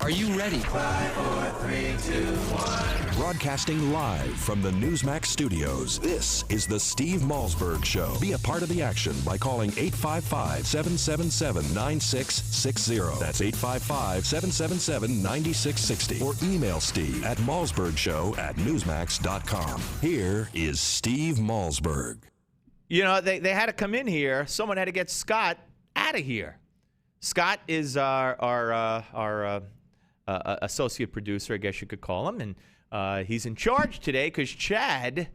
Are you ready? 5, 4, 3, 2, 1. Broadcasting live from the Newsmax studios, this is the Steve Malzberg Show. Be a part of the action by calling 855-777-9660. That's 855-777-9660. Or email Steve at malzbergshow@newsmax.com. Here is Steve Malzberg. You know, they had to come in here. Someone had to get Scott out of here. Scott is our associate producer, I guess you could call him, and he's in charge today because Chad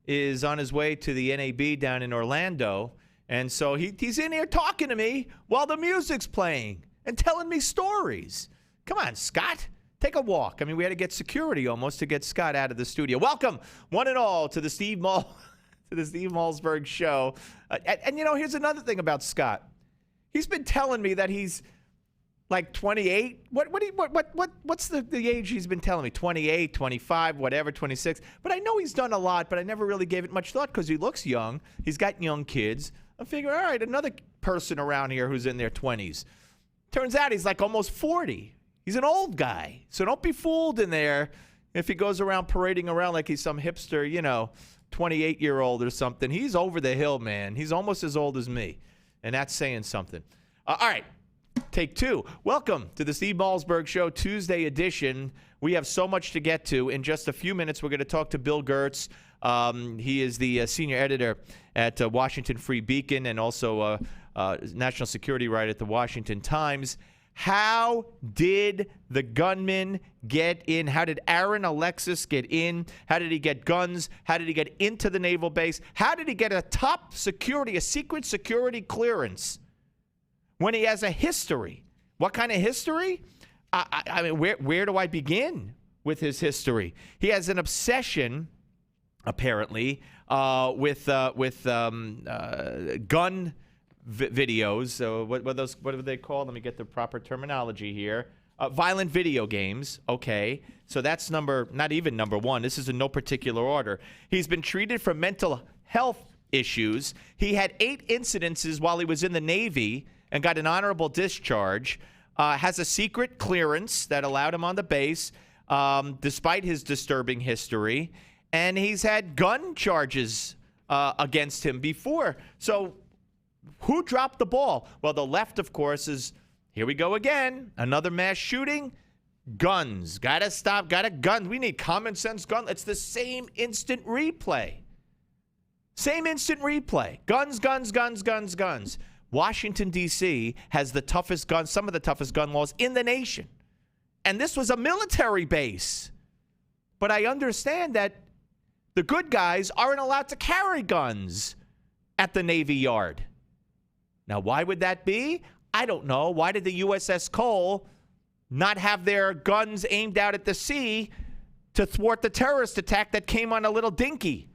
is on his way to the NAB down in Orlando, and so he's in here talking to me while the music's playing and telling me stories. Come on, Scott, take a walk. I mean, we had to get security almost to get Scott out of the studio. Welcome, one and all, to the Steve Malzberg Show. And you know, here's another thing about Scott. He's been telling me that he's like 28. What's the age he's been telling me? 28, 25, whatever, 26. But I know he's done a lot, but I never really gave it much thought because he looks young. He's got young kids. I'm figuring, all right, another person around here who's in their 20s. Turns out he's like almost 40. He's an old guy. So don't be fooled in there if he goes around parading around like he's some hipster, 28-year-old or something. He's over the hill, man. He's almost as old as me. And that's saying something. All right, take two. Welcome to the Steve Malzberg Show, Tuesday edition. We have so much to get to. In just a few minutes, we're going to talk to Bill Gertz. He is the senior editor at Washington Free Beacon and also national security writer at the Washington Times. How did the gunman get in? How did Aaron Alexis get in? How did he get guns? How did he get into the naval base? How did he get a top security, a secret security clearance when he has a history? What kind of history? I mean, where do I begin with his history? He has an obsession, apparently, with gun videos. What are they called? Let me get the proper terminology here. Violent video games. Okay. So that's not even number one. This is in no particular order. He's been treated for mental health issues. He had 8 incidences while he was in the Navy and got an honorable discharge. Has a secret clearance that allowed him on the base, despite his disturbing history. And he's had gun charges against him before. So who dropped the ball? Well, the left, of course, is, here we go again. Another mass shooting. Guns. Gotta stop. Gotta guns. We need common sense guns. It's the same instant replay. Same instant replay. Guns, guns, guns, guns, guns. Washington, D.C. has the toughest guns, some of the toughest gun laws in the nation. And this was a military base. But I understand that the good guys aren't allowed to carry guns at the Navy Yard. Now, why would that be? I don't know. Why did the USS Cole not have their guns aimed out at the sea to thwart the terrorist attack that came on a little dinky?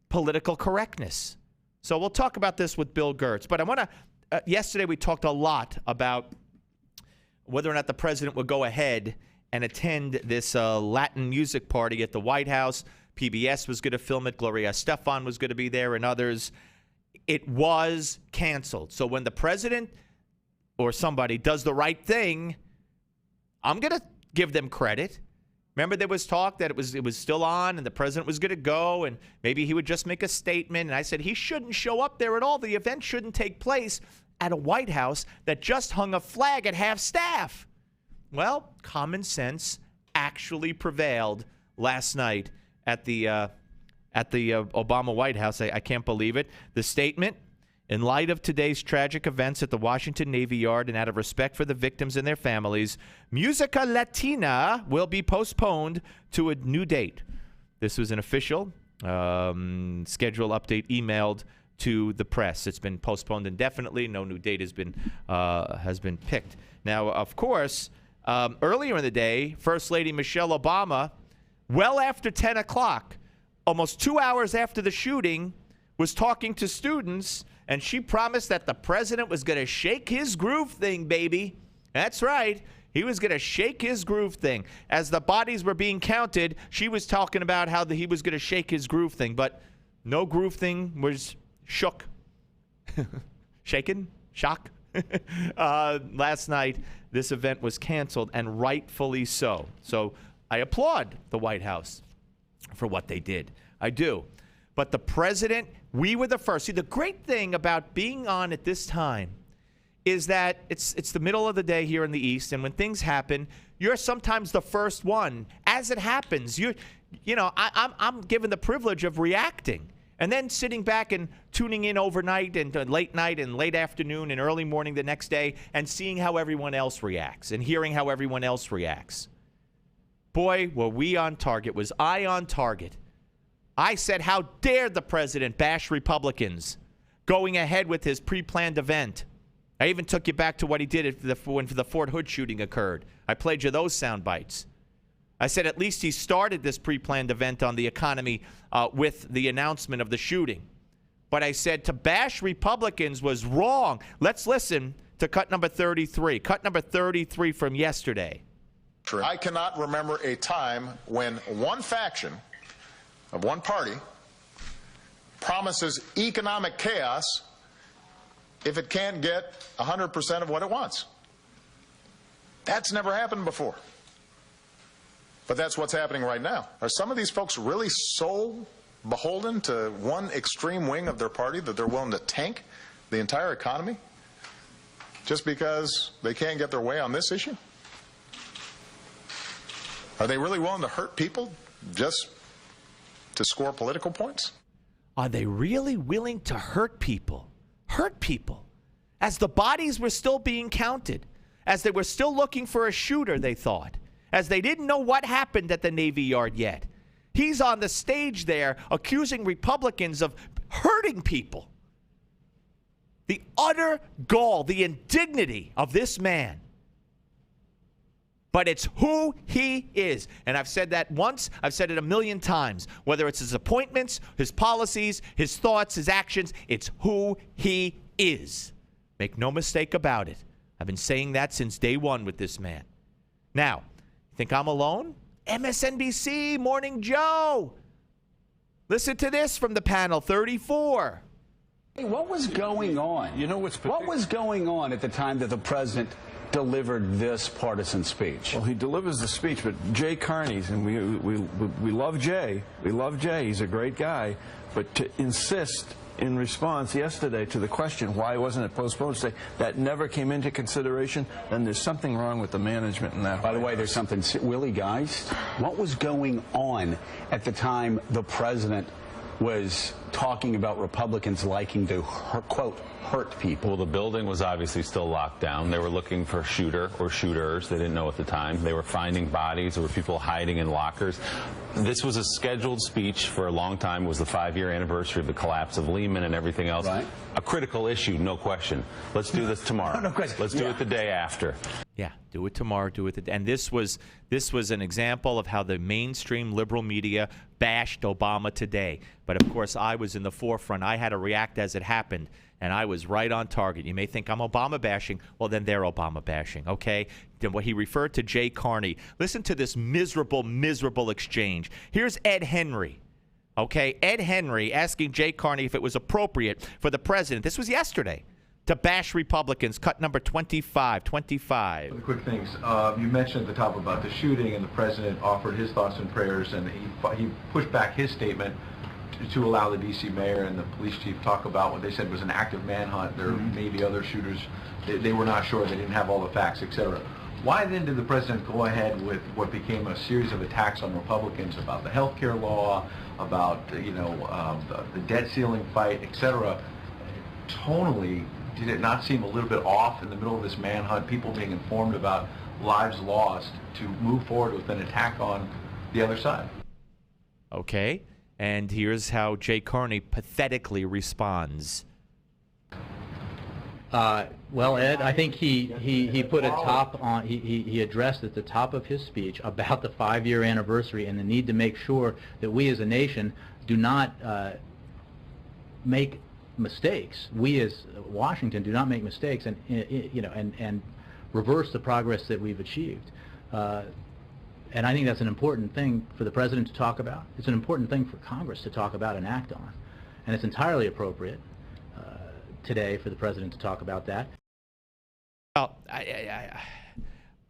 Political correctness. So we'll talk about this with Bill Gertz. But I want to, yesterday we talked a lot about whether or not the president would go ahead and attend this Latin music party at the White House. PBS was going to film it. Gloria Estefan was going to be there and others. It was canceled. So when the president or somebody does the right thing, I'm going to give them credit. Remember, there was talk that it was still on and the president was going to go and maybe he would just make a statement. And I said he shouldn't show up there at all. The event shouldn't take place at a White House that just hung a flag at half-staff. Well, common sense actually prevailed last night at the Obama White House. I can't believe it. The statement: in light of today's tragic events at the Washington Navy Yard and out of respect for the victims and their families, Musica Latina will be postponed to a new date. This was an official schedule update emailed to the press. It's been postponed indefinitely. No new date has been picked. Now, of course, earlier in the day, First Lady Michelle Obama, well after 10 o'clock, almost 2 hours after the shooting, was talking to students, and she promised that the president was going to shake his groove thing, baby. That's right. He was going to shake his groove thing. As the bodies were being counted, she was talking about how he was going to shake his groove thing, but no groove thing was shook. Shaken? Shock? Last night, this event was canceled, and rightfully so. So I applaud the White House for what they did. I do. But the president, we were the first. See, the great thing about being on at this time is that it's the middle of the day here in the East, and when things happen, you're sometimes the first one. As it happens, I'm given the privilege of reacting. And then sitting back and tuning in overnight and late night and late afternoon and early morning the next day and seeing how everyone else reacts and hearing how everyone else reacts. Boy, were we on target. Was I on target? I said, how dare the president bash Republicans going ahead with his pre-planned event. I even took you back to what he did when the Fort Hood shooting occurred. I played you those sound bites. I said at least he started this pre-planned event on the economy with the announcement of the shooting. But I said to bash Republicans was wrong. Let's listen to cut number 33. Cut number 33 from yesterday. I cannot remember a time when one faction of one party promises economic chaos if it can't get 100% of what it wants. That's never happened before. But that's what's happening right now. Are some of these folks really so beholden to one extreme wing of their party that they're willing to tank the entire economy just because they can't get their way on this issue? Are they really willing to hurt people just to score political points? Are they really willing to hurt people? Hurt people? As the bodies were still being counted, as they were still looking for a shooter, they thought. As they didn't know what happened at the Navy Yard yet. He's on the stage there accusing Republicans of hurting people. The utter gall, the indignity of this man. But it's who he is. And I've said that once. I've said it a million times. Whether it's his appointments, his policies, his thoughts, his actions, it's who he is. Make no mistake about it. I've been saying that since day one with this man. Now, think I'm alone? MSNBC, Morning Joe. Listen to this from the panel 34. Hey, what was going on? You know what was going on at the time that the president delivered this partisan speech? Well, he delivers the speech, but Jay Carney's, and we love Jay. We love Jay. He's a great guy. But to insist in response yesterday to the question, why wasn't it postponed, say that never came into consideration, then there's something wrong with the management in that. By the way, there's something, Willie Geist, what was going on at the time the president was talking about Republicans liking to, quote, hurt people? Well, the building was obviously still locked down. They were looking for a shooter or shooters. They didn't know at the time. They were finding bodies. There were people hiding in lockers. This was a scheduled speech for a long time. It was the 5-year anniversary of the collapse of Lehman and everything else. Right. A critical issue, no question. Let's do this tomorrow. No question. Let's do it the day after. Yeah, do it tomorrow, do it and this was an example of how the mainstream liberal media bashed Obama today. But of course, I was in the forefront. I had to react as it happened, and I was right on target. You may think I'm Obama bashing. Well, then they're Obama bashing, okay? Then what he referred to Jay Carney. Listen to this miserable, miserable exchange. Here's Ed Henry. Okay, Ed Henry asking Jay Carney if it was appropriate for the president. This was yesterday. To bash Republicans. Cut number 25. 25. The quick things. You mentioned at the top about the shooting, and the president offered his thoughts and prayers, and he pushed back his statement to allow the D.C. mayor and the police chief talk about what they said was an active manhunt. There may be other shooters. They were not sure. They didn't have all the facts, etc. Why then did the president go ahead with what became a series of attacks on Republicans about the health care law, about the debt ceiling fight, etc.? Tonally, did it not seem a little bit off in the middle of this manhunt, people being informed about lives lost, to move forward with an attack on the other side? Okay, and here's how Jay Carney pathetically responds. Well, Ed, I think he put a top on, he addressed at the top of his speech about the 5-year anniversary and the need to make sure that we as a nation do not make mistakes. We as Washington do not make mistakes and and reverse the progress that we've achieved. And I think that's an important thing for the president to talk about. It's an important thing for Congress to talk about and act on. And it's entirely appropriate today for the president to talk about that. Oh,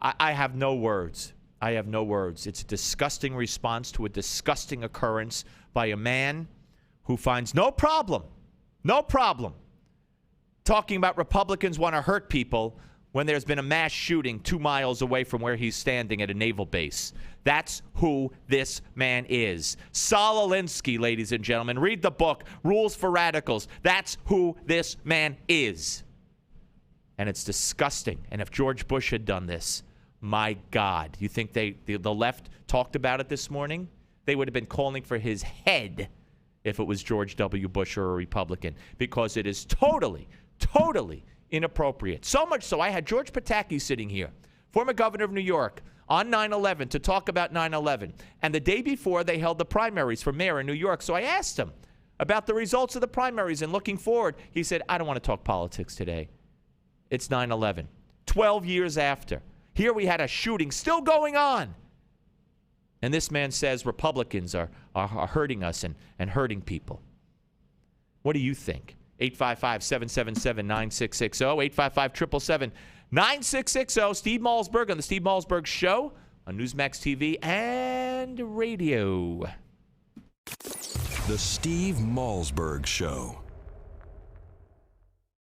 I have no words. I have no words. It's a disgusting response to a disgusting occurrence by a man who finds no problem talking about Republicans want to hurt people when there's been a mass shooting 2 miles away from where he's standing at a naval base. That's who this man is. Saul Alinsky, ladies and gentlemen. Read the book, Rules for Radicals. That's who this man is. And it's disgusting. And if George Bush had done this, my God, you think the left talked about it this morning? They would have been calling for his head if it was George W. Bush or a Republican, because it is totally inappropriate. So much so, I had George Pataki sitting here, former governor of New York, on 9/11 to talk about 9/11. And the day before, they held the primaries for mayor in New York. So I asked him about the results of the primaries and looking forward. He said, I don't want to talk politics today. It's 9/11. 12 years after. Here we had a shooting still going on. And this man says Republicans are hurting us and hurting people. What do you think? 855-777-9660, 855-777-9660. Steve Malzberg on the Steve Malzberg Show on Newsmax TV and radio. The Steve Malzberg Show.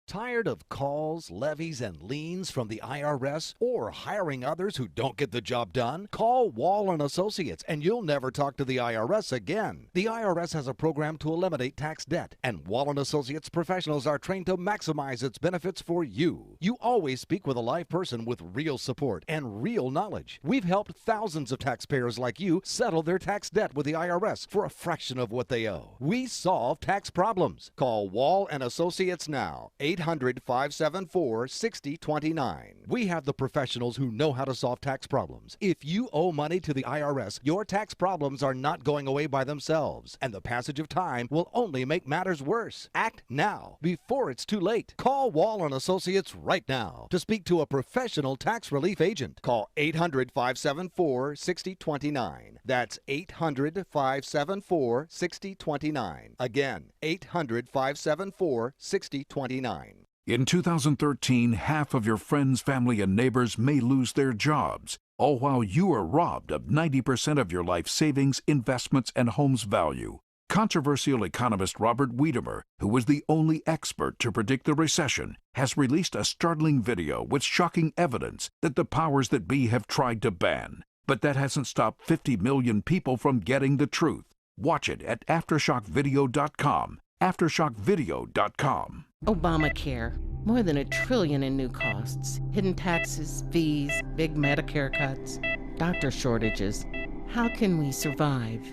Tired of calls, levies, and liens from the IRS or hiring others who don't get the job done? Call Wiehl & Associates and you'll never talk to the IRS again. The IRS has a program to eliminate tax debt, and Wiehl & Associates professionals are trained to maximize its benefits for you. You always speak with a live person with real support and real knowledge. We've helped thousands of taxpayers like you settle their tax debt with the IRS for a fraction of what they owe. We solve tax problems. Call Wiehl & Associates now. 800-574-6029. We have the professionals who know how to solve tax problems. If you owe money to the IRS, your tax problems are not going away by themselves, and the passage of time will only make matters worse. Act now, before it's too late. Call Wiehl & Associates right now to speak to a professional tax relief agent. Call 800-574-6029. That's 800-574-6029. Again, 800-574-6029. In 2013, half of your friends, family, and neighbors may lose their jobs, all while you are robbed of 90% of your life savings, investments, and home's value. Controversial economist Robert Wiedemer, who was the only expert to predict the recession, has released a startling video with shocking evidence that the powers that be have tried to ban. But that hasn't stopped 50 million people from getting the truth. Watch it at AftershockVideo.com. AftershockVideo.com. Obamacare. More than $1 trillion in new costs. Hidden taxes, fees, big Medicare cuts, doctor shortages. How can we survive?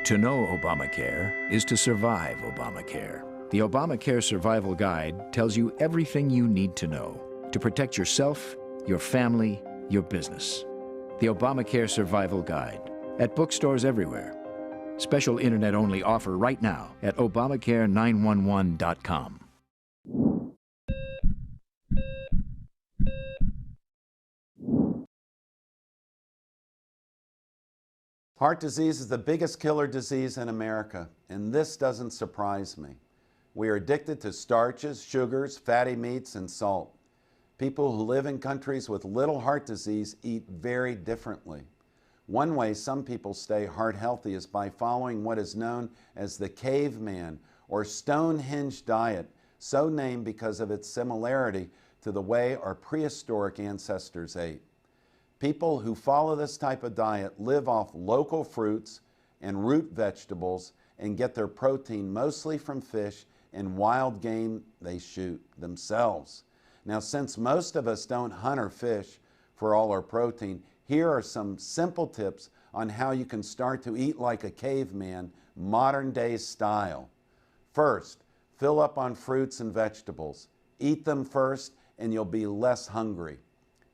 To know Obamacare is to survive Obamacare. The Obamacare Survival Guide tells you everything you need to know to protect yourself, your family, your business. The Obamacare Survival Guide at bookstores everywhere. Special internet-only offer right now at Obamacare911.com. Heart disease is the biggest killer disease in America, and this doesn't surprise me. We are addicted to starches, sugars, fatty meats, and salt. People who live in countries with little heart disease eat very differently. One way some people stay heart healthy is by following what is known as the caveman or Stonehenge diet, so named because of its similarity to the way our prehistoric ancestors ate. People who follow this type of diet live off local fruits and root vegetables and get their protein mostly from fish and wild game they shoot themselves. Now, since most of us don't hunt or fish for all our protein, here are some simple tips on how you can start to eat like a caveman, modern day style. First, fill up on fruits and vegetables. Eat them first and you'll be less hungry.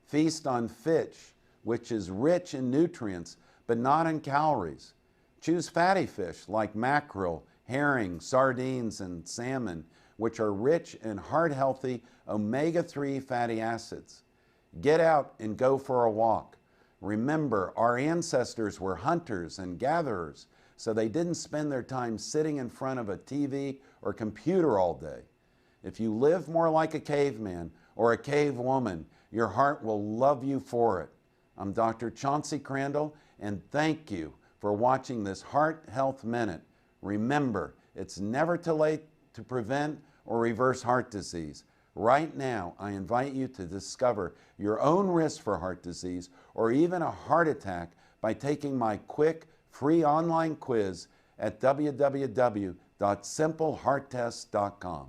Feast on fish, which is rich in nutrients but not in calories. Choose fatty fish like mackerel, herring, sardines, and salmon, which are rich in heart-healthy omega-3 fatty acids. Get out and go for a walk. Remember, our ancestors were hunters and gatherers, so they didn't spend their time sitting in front of a TV or computer all day. If you live more like a caveman, or a cave woman, your heart will love you for it. I'm Dr. Chauncey Crandall, and thank you for watching this Heart Health Minute. Remember, it's never too late to prevent or reverse heart disease. Right now, I invite you to discover your own risk for heart disease or even a heart attack by taking my quick, free online quiz at www.simplehearttest.com.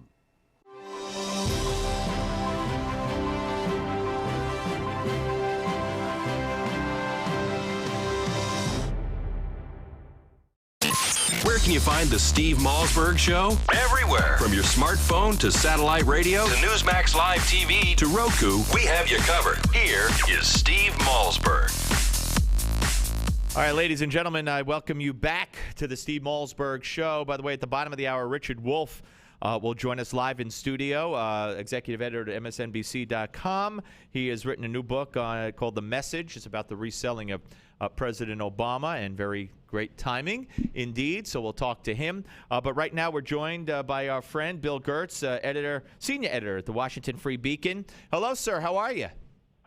Where can you find the Steve Malzberg Show? Everywhere. From your smartphone to satellite radio to Newsmax Live TV to Roku, we have you covered. Here is Steve Malzberg. All right, ladies and gentlemen, I welcome you back to the Steve Malzberg Show. By the way, at the bottom of the hour, Richard Wolffe will join us live in studio, executive editor at MSNBC.com. He has written a new book called The Message. It's about the reselling of President Obama, and very great timing indeed. So we'll talk to him. But right now we're joined by our friend Bill Gertz, senior editor at the Washington Free Beacon. Hello, sir. How are you?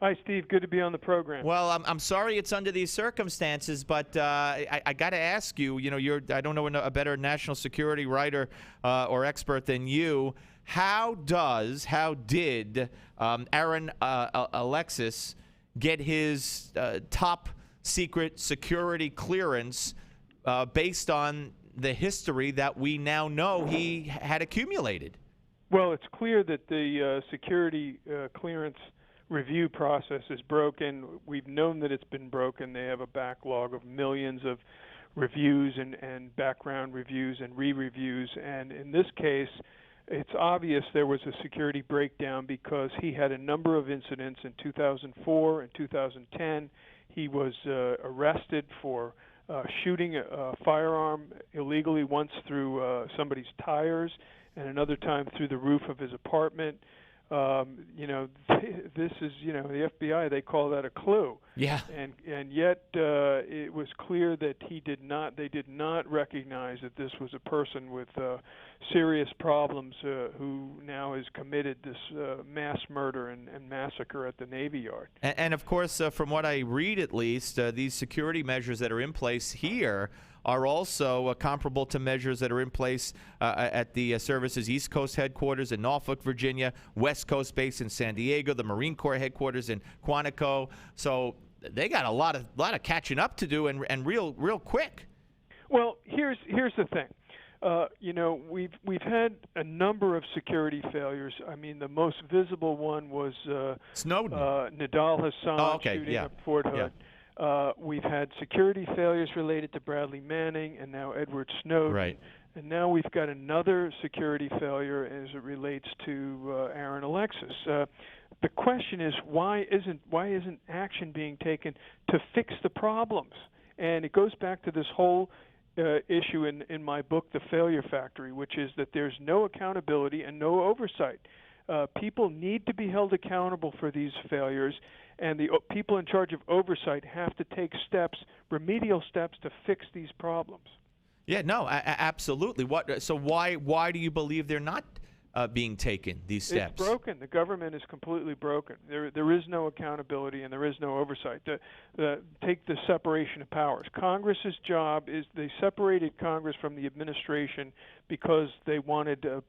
Hi, Steve. Good to be on the program. Well, I'm sorry it's under these circumstances, but I got to ask you. You know, I don't know a better national security writer or expert than you. How did Aaron Alexis get his top secret security clearance based on the history that we now know he had accumulated? Well, it's clear that the security clearance review process is broken. We've known that it's been broken. They have a backlog of millions of reviews and background reviews and re-reviews. And in this case, it's obvious there was a security breakdown because he had a number of incidents in 2004 and 2010. He was arrested for shooting a firearm illegally, once through somebody's tires and another time through the roof of his apartment. This is, the FBI, they call that a clue. Yeah. And yet it was clear that they did not recognize that this was a person with serious problems who now has committed this mass murder and massacre at the Navy Yard. And of course, from what I read at least, these security measures that are in place here are also comparable to measures that are in place at the service's East Coast headquarters in Norfolk, Virginia, West Coast base in San Diego, the Marine Corps headquarters in Quantico. So they got a lot of catching up to do, and real quick. Well, here's the thing. We've had a number of security failures. I mean, the most visible one was Snowden, Nidal Hassan shooting up Fort Hood. Yeah. We've had security failures related to Bradley Manning and now Edward Snowden. Right. And now we've got another security failure as it relates to Aaron Alexis. The question is, why isn't action being taken to fix the problems? And it goes back to this whole issue in my book, The Failure Factory, which is that there's no accountability and no oversight. People need to be held accountable for these failures, and the people in charge of oversight have to take remedial steps to fix these problems. Yeah, no, absolutely. So why do you believe they're not being taken, these steps? It's broken. The government is completely broken. There is no accountability and there is no oversight. Take the separation of powers. Congress's job is they separated Congress from the administration because they wanted to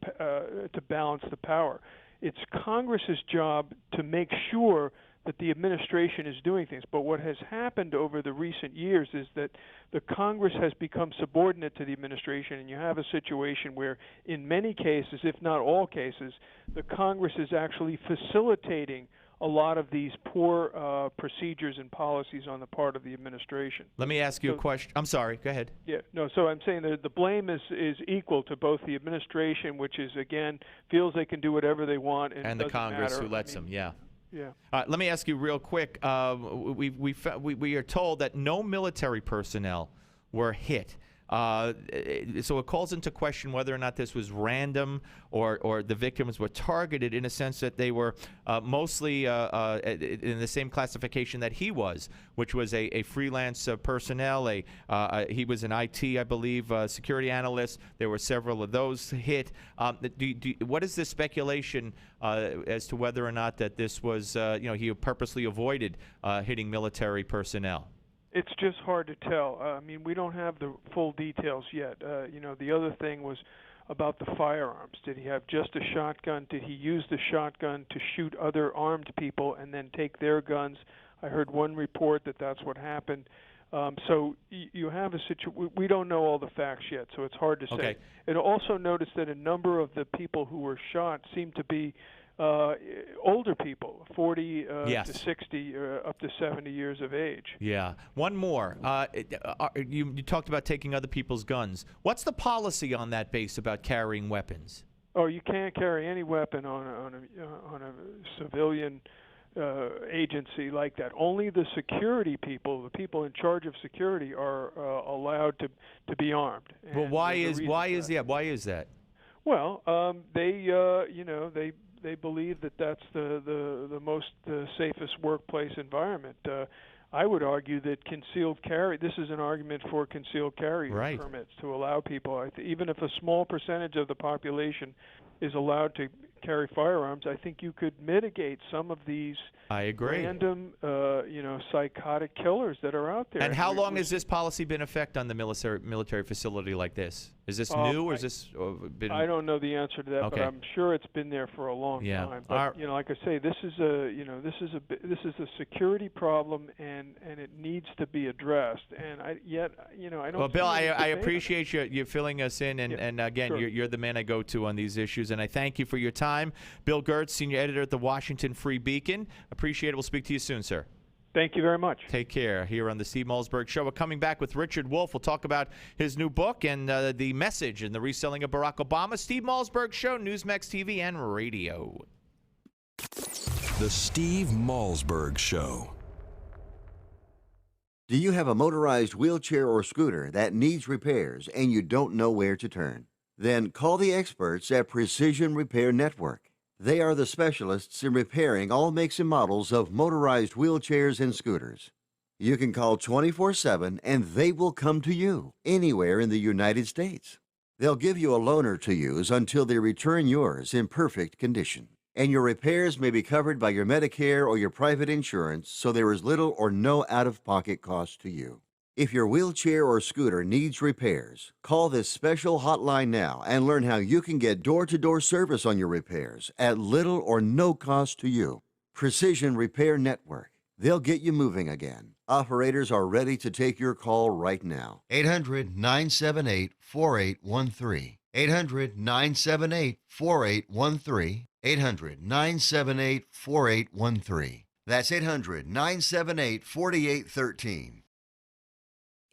balance the power. It's Congress's job to make sure that the administration is doing things. But what has happened over the recent years is that the Congress has become subordinate to the administration, and you have a situation where in many cases, if not all cases, the Congress is actually facilitating a lot of these poor procedures and policies on the part of the administration. Let me ask you a question. I'm sorry. Go ahead. Yeah. No. So I'm saying that the blame is equal to both the administration, which is again feels they can do whatever they want, and the Congress who lets them. Yeah. Yeah. Let me ask you real quick. We are told that no military personnel were hit. So it calls into question whether or not this was random or the victims were targeted, in a sense that they were mostly in the same classification that he was, which was a freelance personnel. He was an IT, I believe, security analyst. There were several of those hit. What is the speculation as to whether or not that this was, he purposely avoided hitting military personnel? It's just hard to tell. I mean, we don't have the full details yet. The other thing was about the firearms. Did he have just a shotgun? Did he use the shotgun to shoot other armed people and then take their guns? I heard one report that that's what happened. So you have a situation. We don't know all the facts yet, so it's hard to say. Okay. And also notice that a number of the people who were shot seemed to be older people, 40 Yes. to 60, up to 70 years of age. Yeah. One more. You talked about taking other people's guns. What's the policy on that base about carrying weapons? Oh, you can't carry any weapon on a civilian agency like that. Only the security people, the people in charge of security, are allowed to be armed. Well, why is that? Well, they believe that that's the most safest workplace environment. I would argue that concealed carry. This is an argument for concealed carry permits to allow people. Even if a small percentage of the population is allowed to carry firearms, I think you could mitigate some of these random, psychotic killers that are out there. And how long has this policy been in effect on the military facility like this? Is this new, or is this been? I don't know the answer to that, but I'm sure it's been there for a long time. But like I say, this is a security problem, and it needs to be addressed. And I don't. Well, Bill, I appreciate you filling us in, and again, sure. you're the man I go to on these issues, and I thank you for your time. Bill Gertz, senior editor at the Washington Free Beacon. Appreciate it. We'll speak to you soon, sir. Thank you very much. Take care here on the Steve Malzberg Show. We're coming back with Richard Wolffe. We'll talk about his new book and the message and the reselling of Barack Obama. Steve Malzberg Show, Newsmax TV and radio. The Steve Malzberg Show. Do you have a motorized wheelchair or scooter that needs repairs and you don't know where to turn? Then call the experts at Precision Repair Network. They are the specialists in repairing all makes and models of motorized wheelchairs and scooters. You can call 24/7 and they will come to you anywhere in the United States. They'll give you a loaner to use until they return yours in perfect condition. And your repairs may be covered by your Medicare or your private insurance, so there is little or no out-of-pocket cost to you. If your wheelchair or scooter needs repairs, call this special hotline now and learn how you can get door-to-door service on your repairs at little or no cost to you. Precision Repair Network. They'll get you moving again. Operators are ready to take your call right now. 800-978-4813. 800-978-4813. 800-978-4813. That's 800-978-4813.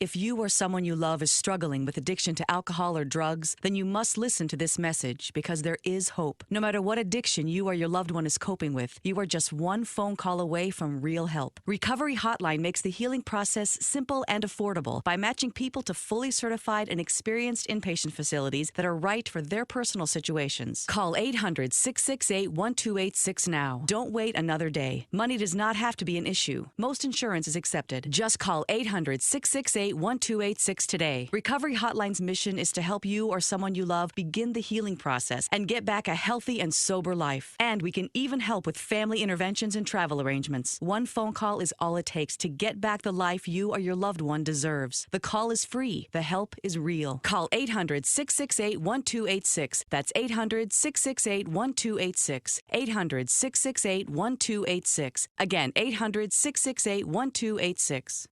If you or someone you love is struggling with addiction to alcohol or drugs, then you must listen to this message, because there is hope. No matter what addiction you or your loved one is coping with, you are just one phone call away from real help. Recovery Hotline makes the healing process simple and affordable by matching people to fully certified and experienced inpatient facilities that are right for their personal situations. Call 800-668-1286 now. Don't wait another day. Money does not have to be an issue. Most insurance is accepted. Just call 800-668-1286 today. Recovery Hotline's mission is to help you or someone you love begin the healing process and get back a healthy and sober life. And we can even help with family interventions and travel arrangements. One phone call is all it takes to get back the life you or your loved one deserves. The call is free. The help is real. Call 800-668-1286. That's 800-668-1286. 800-668-1286. Again, 800-668-1286.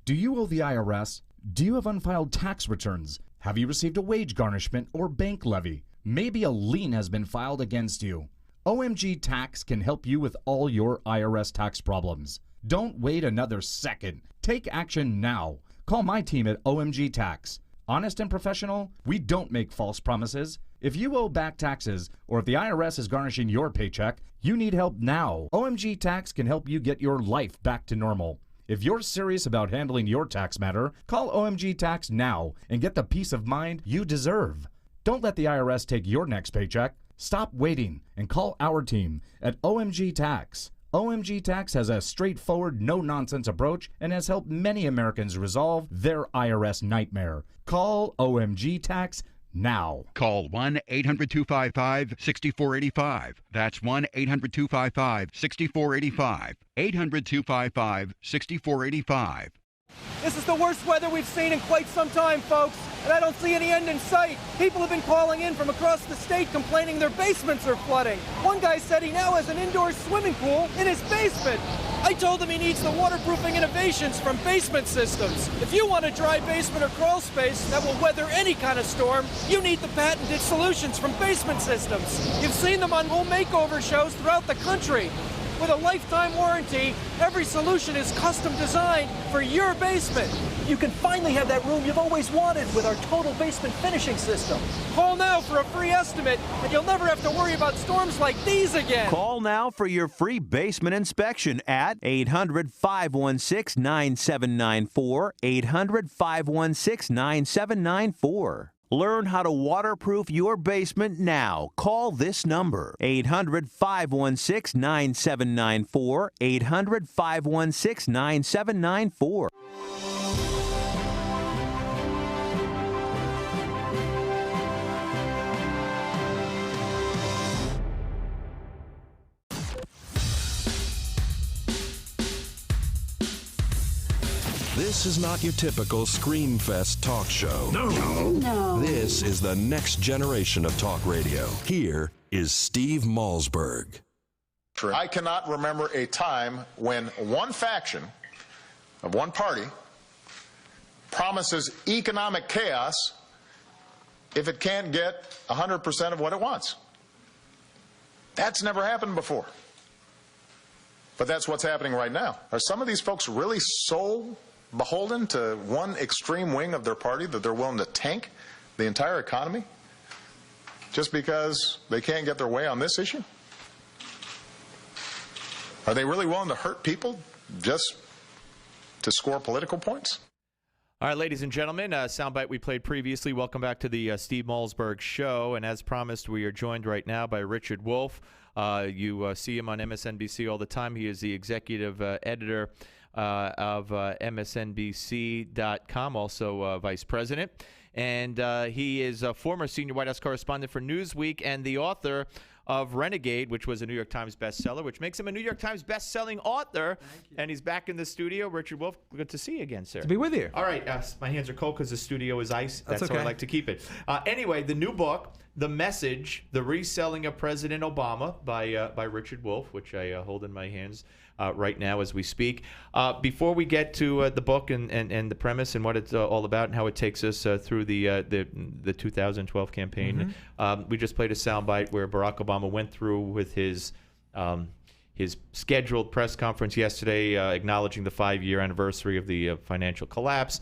Do you owe the IRS? Do you have unfiled tax returns? Have you received a wage garnishment or bank levy? Maybe a lien has been filed against you. OMG Tax can help you with all your IRS tax problems. Don't wait another second. Take action now. Call my team at OMG Tax. Honest and professional, we don't make false promises. If you owe back taxes, or if the IRS is garnishing your paycheck, you need help now. OMG Tax can help you get your life back to normal. If you're serious about handling your tax matter, call OMG Tax now and get the peace of mind you deserve. Don't let the IRS take your next paycheck. Stop waiting and call our team at OMG Tax. OMG Tax has a straightforward, no-nonsense approach and has helped many Americans resolve their IRS nightmare. Call OMG Tax now. Call 1-800-255-6485. That's 1-800-255-6485. 800-255-6485. This is the worst weather we've seen in quite some time, folks, and I don't see any end in sight. People have been calling in from across the state complaining their basements are flooding. One guy said he now has an indoor swimming pool in his basement. I told him he needs the waterproofing innovations from Basement Systems. If you want a dry basement or crawl space that will weather any kind of storm, you need the patented solutions from Basement Systems. You've seen them on home makeover shows throughout the country. With a lifetime warranty, every solution is custom designed for your basement. You can finally have that room you've always wanted with our total basement finishing system. Call now for a free estimate, and you'll never have to worry about storms like these again. Call now for your free basement inspection at 800-516-9794, 800-516-9794. Learn how to waterproof your basement now. Call this number, 800-516-9794, 800-516-9794. This is not your typical Screamfest talk show. No. This is the next generation of talk radio. Here is Steve Malzberg. I cannot remember a time when one faction of one party promises economic chaos if it can't get 100% of what it wants. That's never happened before. But that's what's happening right now. Are some of these folks really so beholden to one extreme wing of their party that they're willing to tank the entire economy just because they can't get their way on this issue? Are they really willing to hurt people just to score political points? All right, ladies and gentlemen, soundbite we played previously. Welcome back to the Steve Malzberg Show. And as promised, we are joined right now by Richard Wolffe. You see him on MSNBC all the time. He is the executive editor of MSNBC.com, also vice president. And he is a former senior White House correspondent for Newsweek and the author of Renegade, which was a New York Times bestseller, which makes him a New York Times best-selling author. And he's back in the studio. Richard Wolffe, good to see you again, sir. To be with you. All right. My hands are cold because the studio is ice. That's okay. how I like to keep it. Anyway, the new book, The Message, The Reselling of President Obama by Richard Wolffe, which I hold in my hands right now as we speak. Before we get to the book and the premise and what it's all about and how it takes us through the 2012 campaign, we just played a soundbite where Barack Obama went through with his scheduled press conference yesterday, acknowledging the 5-year anniversary of the financial collapse.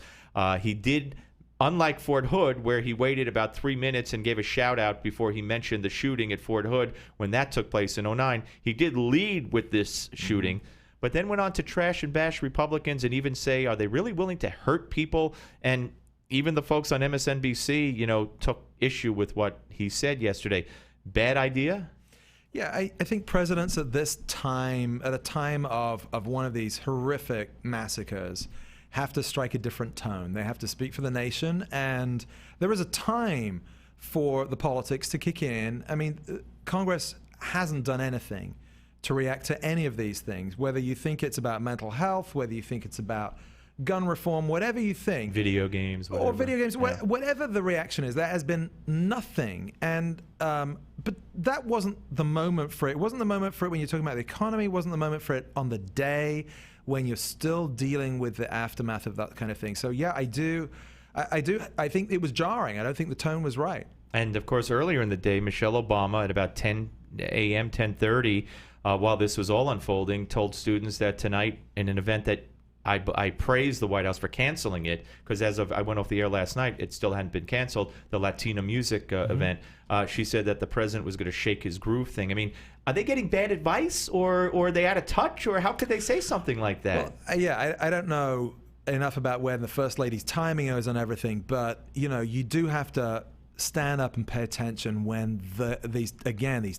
He did, unlike Fort Hood, where he waited about 3 minutes and gave a shout-out before he mentioned the shooting at Fort Hood when that took place in 2009, he did lead with this shooting, but then went on to trash and bash Republicans and even say, are they really willing to hurt people? And even the folks on MSNBC, took issue with what he said yesterday. Bad idea? Yeah, I think presidents at this time, at a time of one of these horrific massacres, have to strike a different tone. They have to speak for the nation, and there is a time for the politics to kick in. I mean, Congress hasn't done anything to react to any of these things, whether you think it's about mental health, whether you think it's about gun reform, whatever you think. Video games. Whatever. Or video games, whatever the reaction is, there has been nothing. And but that wasn't the moment for it. It wasn't the moment for it when you're talking about the economy. It wasn't the moment for it on the day when you're still dealing with the aftermath of that kind of thing. So yeah, I think it was jarring. I don't think the tone was right. And of course, earlier in the day, Michelle Obama at about 10 a.m., 10:30, while this was all unfolding, told students that tonight in an event that I praised the White House for canceling it, because as of I went off the air last night, it still hadn't been canceled, the Latino music event. She said that the president was going to shake his groove thing. I mean, are they getting bad advice, or are they out of touch, or how could they say something like that? Well, I don't know enough about where the First Lady's timing is on everything, but, you know, you do have to stand up and pay attention when these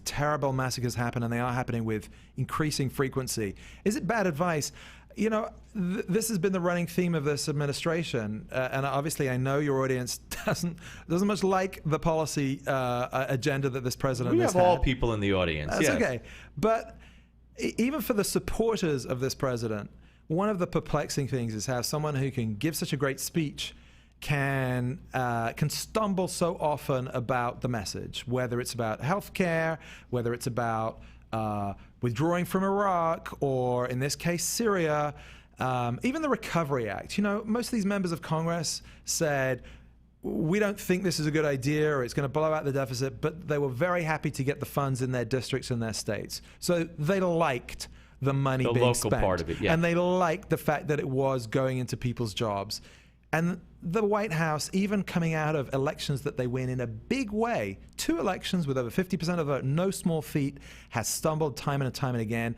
terrible massacres happen, and they are happening with increasing frequency. Is it bad advice? You know, this has been the running theme of this administration, and obviously I know your audience doesn't much like the policy agenda that this president has had. We have all people in the audience. That's yes. okay. But even for the supporters of this president, one of the perplexing things is how someone who can give such a great speech can stumble so often about the message, whether it's about healthcare, whether it's about withdrawing from Iraq, or in this case, Syria, even the Recovery Act. You know, most of these members of Congress said, we don't think this is a good idea, or it's going to blow out the deficit, but they were very happy to get the funds in their districts and their states. So they liked the money being local spent. part of it, yeah. And they liked the fact that it was going into people's jobs. And the White House, even coming out of elections that they win in a big way, 2 elections with over 50% of the vote, no small feat, has stumbled time and time and again.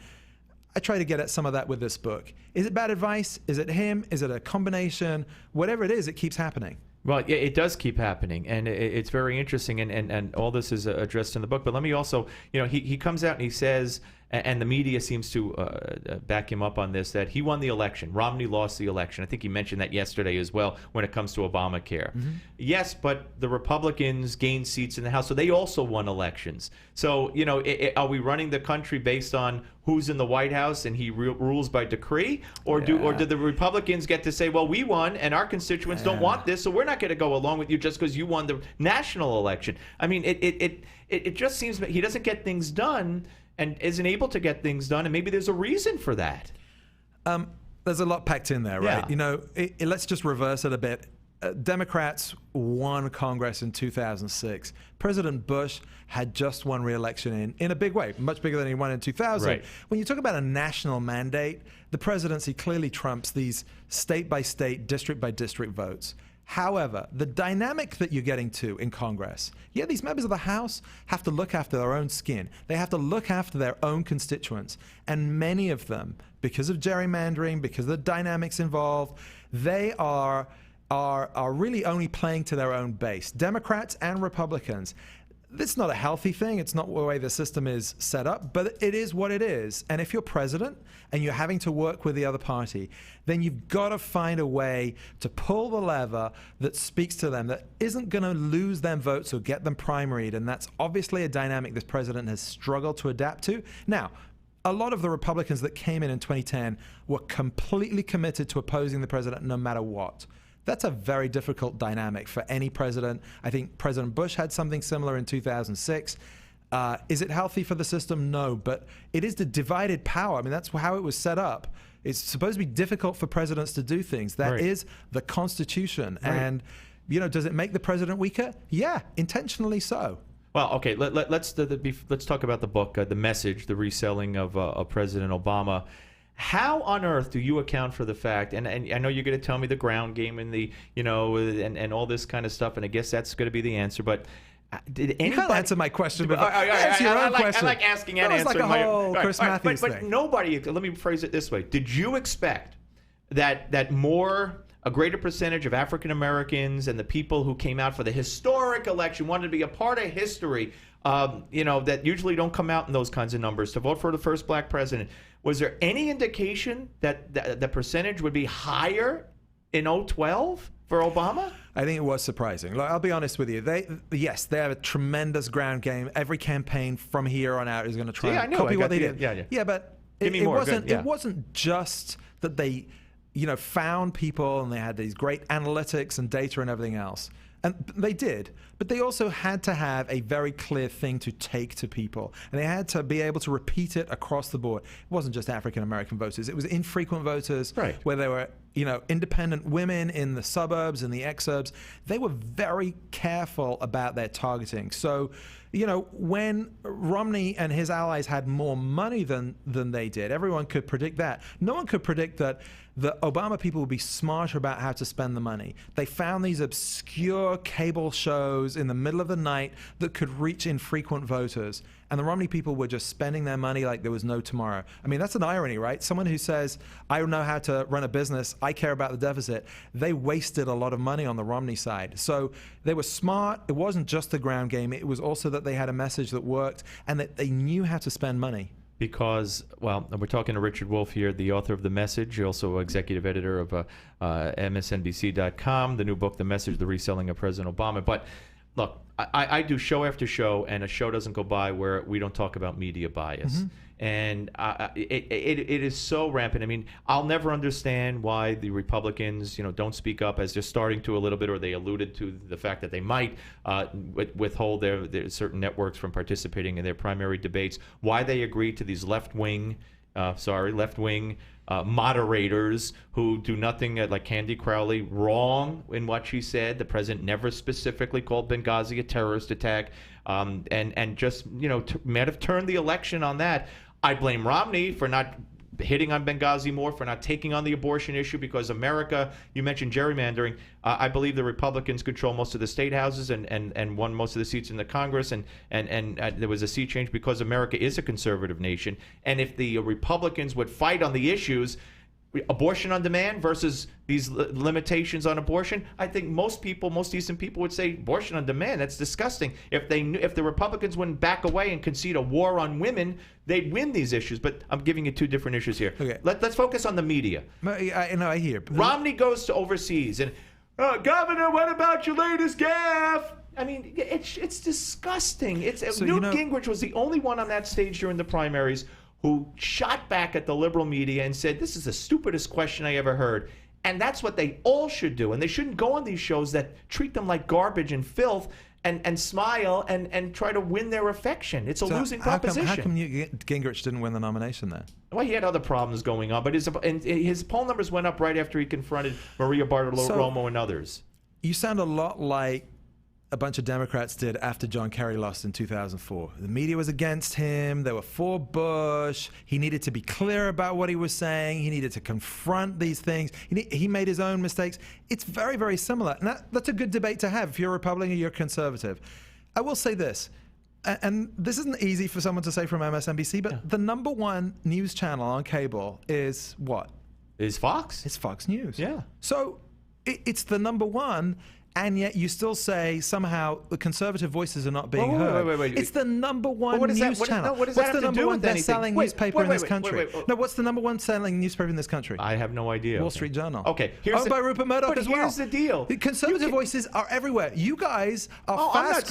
I try to get at some of that with this book. Is it bad advice? Is it him? Is it a combination? Whatever it is, it keeps happening. Well, yeah, it does keep happening, and it's very interesting, and all this is addressed in the book. But let me also, you know, he comes out and he says, and the media seems to back him up on this, that he won the election. Romney lost the election. I think he mentioned that yesterday as well when it comes to Obamacare. Yes, but the Republicans gained seats in the House, so they also won elections. So, you know, are we running the country based on who's in the White House and he rules by decree? Or did the Republicans get to say, well, we won and our constituents don't want this, so we're not going to go along with you just because you won the national election? I mean, it just seems that he doesn't get things done and isn't able to get things done, and maybe there's a reason for that. There's a lot packed in there, right? Yeah. You know, let's just reverse it a bit. Democrats won Congress in 2006. President Bush had just won re-election in a big way, much bigger than he won in 2000. Right. When you talk about a national mandate, the presidency clearly trumps these state-by-state, district-by-district votes. However, the dynamic that you're getting to in Congress, these members of the House have to look after their own skin. They have to look after their own constituents. And many of them, because of gerrymandering, because of the dynamics involved, they are really only playing to their own base. Democrats and Republicans. It's not a healthy thing. It's not the way the system is set up, but it is what it is. And if you're president and you're having to work with the other party, then you've got to find a way to pull the lever that speaks to them, that isn't going to lose them votes or get them primaried. And that's obviously a dynamic this president has struggled to adapt to. Now, a lot of the Republicans that came in 2010 were completely committed to opposing the president no matter what. That's a very difficult dynamic for any president. I think President Bush had something similar in 2006. Is it healthy for the system? No, but it is the divided power. I mean, that's how it was set up. It's supposed to be difficult for presidents to do things. That is the Constitution. Right. And, you know, does it make the president weaker? Yeah, intentionally so. Well, okay, let's talk about the book, The Message, the reselling of President Obama. How on earth do you account for the fact, and I know you're going to tell me the ground game and the, you know, and all this kind of stuff, and I guess that's going to be the answer, but did anybody... You can't answer my question, but answer your own question. I like asking and answering. That was like a whole Chris Matthews but thing. Nobody, let me phrase it this way. Did you expect that a greater percentage of African Americans and the people who came out for the historic election wanted to be a part of history, you know, that usually don't come out in those kinds of numbers, to vote for the first black president? Was there any indication that the percentage would be higher in 2012 for Obama? I think it was surprising. Look, I'll be honest with you. They have a tremendous ground game. Every campaign from here on out is going to try and copy what they did. Yeah, but Give me more. It wasn't just that they, you know, found people and they had these great analytics and data and everything else. And they did, but they also had to have a very clear thing to take to people. And they had to be able to repeat it across the board. It wasn't just African-American voters. It was infrequent voters, where they were independent women in the suburbs and the exurbs. They were very careful about their targeting. So, when Romney and his allies had more money than they did, everyone could predict that. No one could predict that the Obama people would be smarter about how to spend the money. They found these obscure cable shows in the middle of the night that could reach infrequent voters. And the Romney people were just spending their money like there was no tomorrow. I mean, that's an irony, right? Someone who says, I know how to run a business, I care about the deficit. They wasted a lot of money on the Romney side. So they were smart. It wasn't just the ground game. It was also that they had a message that worked and that they knew how to spend money. Because, well, we're talking to Richard Wolffe here, the author of The Message, also executive editor of MSNBC.com, the new book, The Message, The Reselling of President Obama. But look, I do show after show, and a show doesn't go by where we don't talk about media bias. Mm-hmm. And it is so rampant. I mean, I'll never understand why the Republicans, don't speak up, as they're starting to a little bit, or they alluded to the fact that they might withhold their certain networks from participating in their primary debates. Why they agree to these left-wing moderators who do nothing, like Candy Crowley, wrong in what she said. The president never specifically called Benghazi a terrorist attack, and just might have turned the election on that. I blame Romney for not hitting on Benghazi more, for not taking on the abortion issue, because America, you mentioned gerrymandering, I believe the Republicans control most of the state houses and won most of the seats in the Congress, and there was a seat change because America is a conservative nation. And if the Republicans would fight on the issues, abortion on demand versus these limitations on abortion, I think most decent people would say abortion on demand, that's disgusting. If the Republicans wouldn't back away and concede a war on women, they'd win these issues. But I'm giving you two different issues here. Okay. Let's focus on the media. I hear. Romney goes to overseas and, Governor, what about your latest gaffe? I mean, it's disgusting. Newt Gingrich was the only one on that stage during the primaries who shot back at the liberal media and said, this is the stupidest question I ever heard. And that's what they all should do. And they shouldn't go on these shows that treat them like garbage and filth and smile and try to win their affection. It's a losing proposition. How come Gingrich didn't win the nomination there? Well, he had other problems going on, but his poll numbers went up right after he confronted Maria Bartiromo and others. You sound a lot like a bunch of Democrats did after John Kerry lost in 2004. The media was against him. They were for Bush. He needed to be clear about what he was saying. He needed to confront these things. He made his own mistakes. It's very, very similar. And that's a good debate to have if you're a Republican or you're conservative. I will say this, and this isn't easy for someone to say from MSNBC, but the number one news channel on cable is what? Is Fox? It's Fox News. Yeah. So it's the number one. And yet you still say somehow the conservative voices are not being heard. Wait. It's the number one news channel. What does that have to do with anything? What's the number one best-selling newspaper in this country? No, what's the number one selling newspaper in this country? I have no idea. Wall Street Journal. Okay. Owned by Rupert Murdoch as well. Here's the deal. The conservative voices are everywhere. You guys are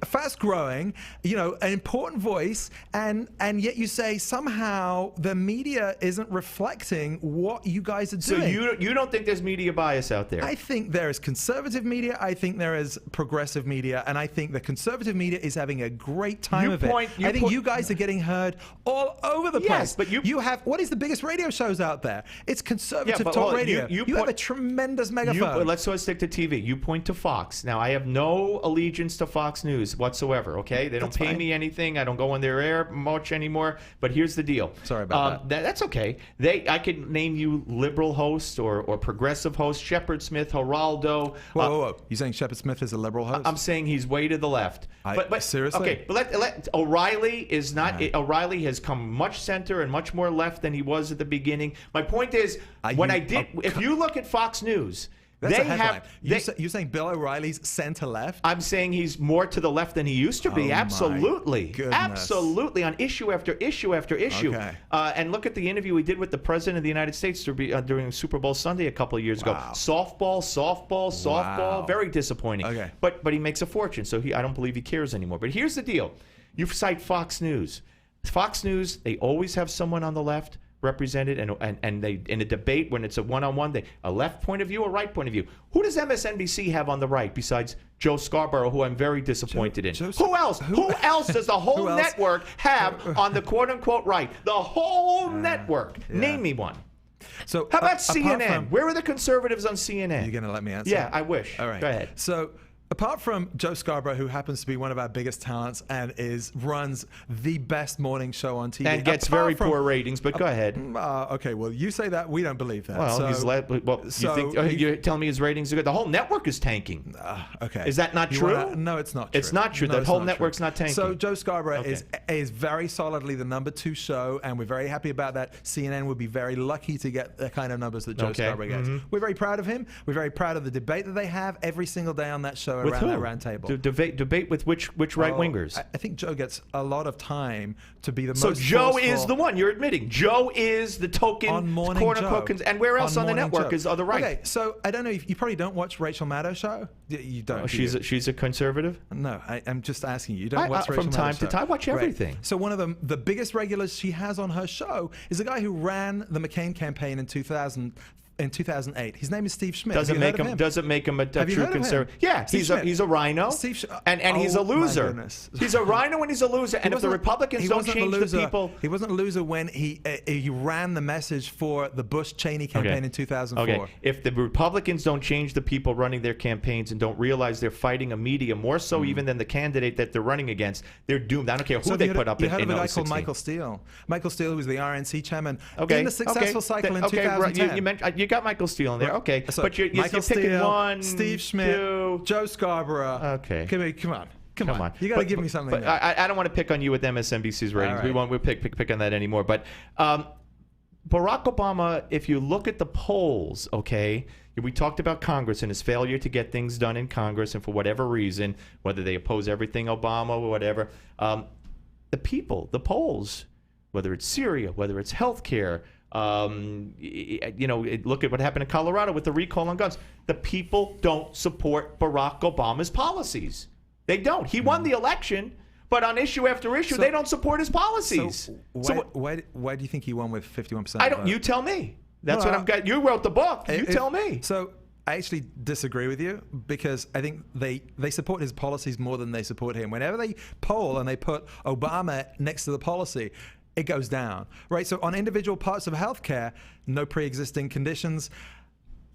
fast-growing, an important voice, and yet you say somehow the media isn't reflecting what you guys are doing. So you don't think there's media bias out there? I think there is conservative media. I think there is progressive media, and I think the conservative media is having a great time of it. I think you guys are getting heard all over the place. Yes, but you have what is the biggest radio shows out there? It's conservative talk radio. You have a tremendous megaphone. Let's stick to TV. You point to Fox. Now, I have no allegiance to Fox News whatsoever. Okay, they don't pay me anything. I don't go on their air much anymore. But here's the deal. Sorry about that. That's okay. I could name you liberal hosts or progressive hosts. Shepard Smith, Geraldo. Whoa. You saying Shepard Smith is a liberal host? I'm saying he's way to the left. But seriously? Okay, but O'Reilly is not. O'Reilly has come much center and much more left than he was at the beginning. My point is, if you look at Fox News, you're saying Bill O'Reilly's center left? I'm saying he's more to the left than he used to be. Absolutely. Absolutely. On issue after issue after issue. Okay. And look at the interview he did with the President of the United States during Super Bowl Sunday a couple of years ago. Softball. Very disappointing. Okay. But he makes a fortune, so I don't believe he cares anymore. But here's the deal. You cite Fox News. Fox News, they always have someone on the left represented, and they in a debate when it's a one-on-one, a left point of view, a right point of view. Who does MSNBC have on the right besides Joe Scarborough, who I'm very disappointed in? Who else? Who else does the whole network have on the quote-unquote right? The whole network. Yeah. Name me one. So how about apart CNN? from- Where are the conservatives on CNN? You're going to let me answer? Yeah, I wish. All right. Go ahead. So apart from Joe Scarborough, who happens to be one of our biggest talents and runs the best morning show on TV. And gets very poor ratings, but go ahead. Okay, well, you say that. We don't believe that. Well, you're telling me his ratings are good. The whole network is tanking. Okay. Is that not true? No, it's not true. It's not true. No, The whole not network's true. not tanking. So Joe Scarborough Okay. is very solidly the #2 show, and we're very happy about that. CNN would be very lucky to get the kind of numbers that Joe Okay. Scarborough gets. Mhm. We're very proud of him. We're very proud of the debate that they have every single day on that show With around who? that round table. Debate with which right-wingers? I think Joe gets a lot of time to be the So most Joe forceful is the one. You're admitting Joe is the token on Morning quote-unquote Joe. and where else on the Morning network Joe. is other right? Okay, so I don't know if you probably don't watch Rachel Maddow's show. You don't. Oh, do you? she's a conservative? No, I'm just asking you. You don't watch Rachel from time Maddow's to show? time. I watch Right. everything. So one of the biggest regulars she has on her show is a guy who ran the McCain campaign in 2008. His name is Steve Schmidt. Doesn't Have you make heard of him doesn't make him a Have you true heard of him? conservative. Yeah, Steve he's Schmidt. a rhino, and he's a Oh, my loser. goodness. He's a rhino and he's a loser. And if the Republicans he don't wasn't a change loser. the people, He wasn't a loser when he ran the message for the Bush-Cheney campaign in 2004. Okay. If the Republicans don't change the people running their campaigns and don't realize they're fighting a media more so even than the candidate that they're running against, they're doomed. I don't care who So they you put up you in heard of a guy 2016. called Michael Steele. Michael Steele, who was the RNC chairman Okay. in the successful cycle in right. 2010. You mentioned you got Michael Steele in there. Okay. So But you're Michael picking Steele, one, Steve Schmidt, two. Joe Scarborough. Okay. Come on. You got to give me something. But I don't want to pick on you with MSNBC's ratings. All right. We won't pick on that anymore. But Barack Obama, if you look at the polls, okay, we talked about Congress and his failure to get things done in Congress, and for whatever reason, whether they oppose everything Obama or whatever, the people, the polls, whether it's Syria, whether it's healthcare, look at what happened in Colorado with the recall on guns. The people don't support Barack Obama's policies. They don't. He won the election, but on issue after issue, they don't support his policies. Why do you think he won with 51%? I don't. You tell me. That's what I'm got. You wrote the book. You tell me. So I actually disagree with you because I think they support his policies more than they support him. Whenever they poll and they put Obama next to the policy, it goes down, right? So on individual parts of healthcare, no pre-existing conditions,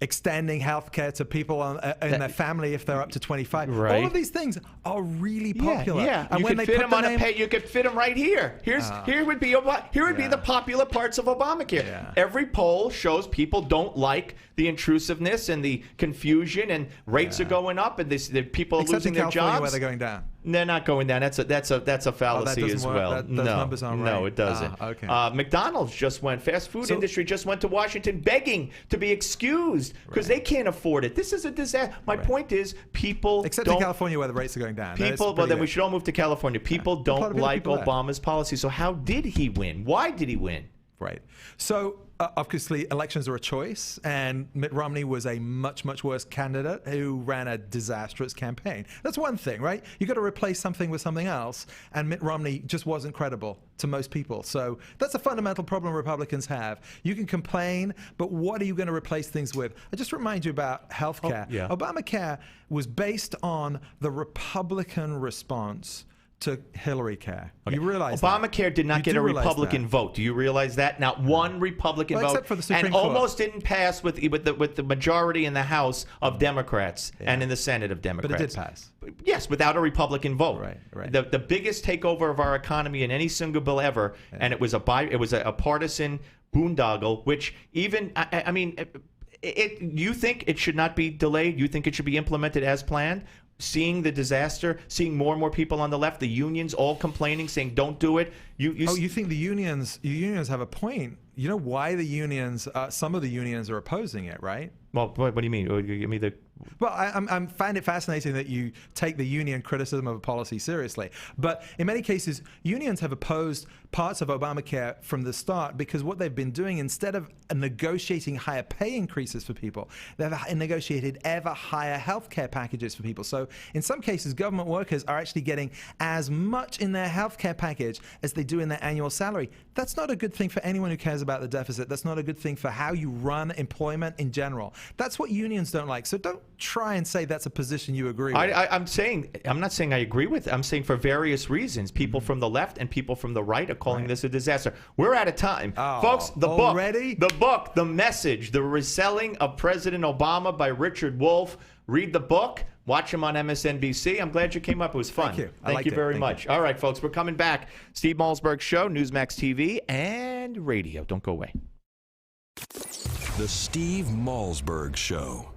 extending healthcare to people in their family if they're up to 25. Right. All of these things are really popular. Yeah. And You when could they fit put them the on name, you could fit them right here. Here would be the popular parts of Obamacare. Yeah. Every poll shows people don't like the intrusiveness and the confusion, and rates are going up, and the people are except losing in their California jobs. where they're going down. They're not going down. That's a fallacy doesn't as work. well. Those no, numbers aren't no, right. it doesn't. Okay. McDonald's just went. Fast food industry just went to Washington begging to be excused because they can't afford it. This is a disaster. My point is, people Except don't. in California where the rates are going down. People, well, then we should all move to California. People don't like Obama's policy. So how did he win? Why did he win? Right. So obviously elections are a choice, and Mitt Romney was a much, much worse candidate who ran a disastrous campaign. That's one thing, right? You got to replace something with something else, and Mitt Romney just wasn't credible to most people. So that's a fundamental problem Republicans have. You can complain, but what are you going to replace things with? I just remind you about healthcare. Yeah. Obamacare was based on the Republican response to Hillary Care. Okay. You realize Obamacare did not You get do a realize Republican that. vote. Do you realize that? Not one Republican Well, vote, except for the Supreme and Court. almost didn't pass with the majority in the House of Democrats and in the Senate of Democrats. But it did pass. Yes, without a Republican vote. Right. The biggest takeover of our economy in any single bill ever, and it was a partisan boondoggle. Which even I mean, you think it should not be delayed? You think it should be implemented as planned? Seeing the disaster, seeing more and more people on the left, the unions all complaining, saying don't do it. You think the unions have a point? You know why the unions? Some of the unions are opposing it, right? Well, what do you mean? Give me the. Well, I find it fascinating that you take the union criticism of a policy seriously. But in many cases, unions have opposed parts of Obamacare from the start because what they've been doing, instead of negotiating higher pay increases for people, they've negotiated ever higher health care packages for people. So in some cases, government workers are actually getting as much in their health care package as they do in their annual salary. That's not a good thing for anyone who cares about the deficit. That's not a good thing for how you run employment in general. That's what unions don't like. So don't try and say that's a position you agree with. I'm not saying I agree with it. I'm saying for various reasons, people from the left and people from the right are calling this a disaster. We're out of time. Folks, The Message, The Reselling of President Obama by Richard Wolffe. Read the book. Watch him on MSNBC. I'm glad you came up. It was fun. Thank you. Thank you very much. All right, folks, we're coming back. Steve Malzberg Show, Newsmax TV, and radio. Don't go away. The Steve Malzberg Show.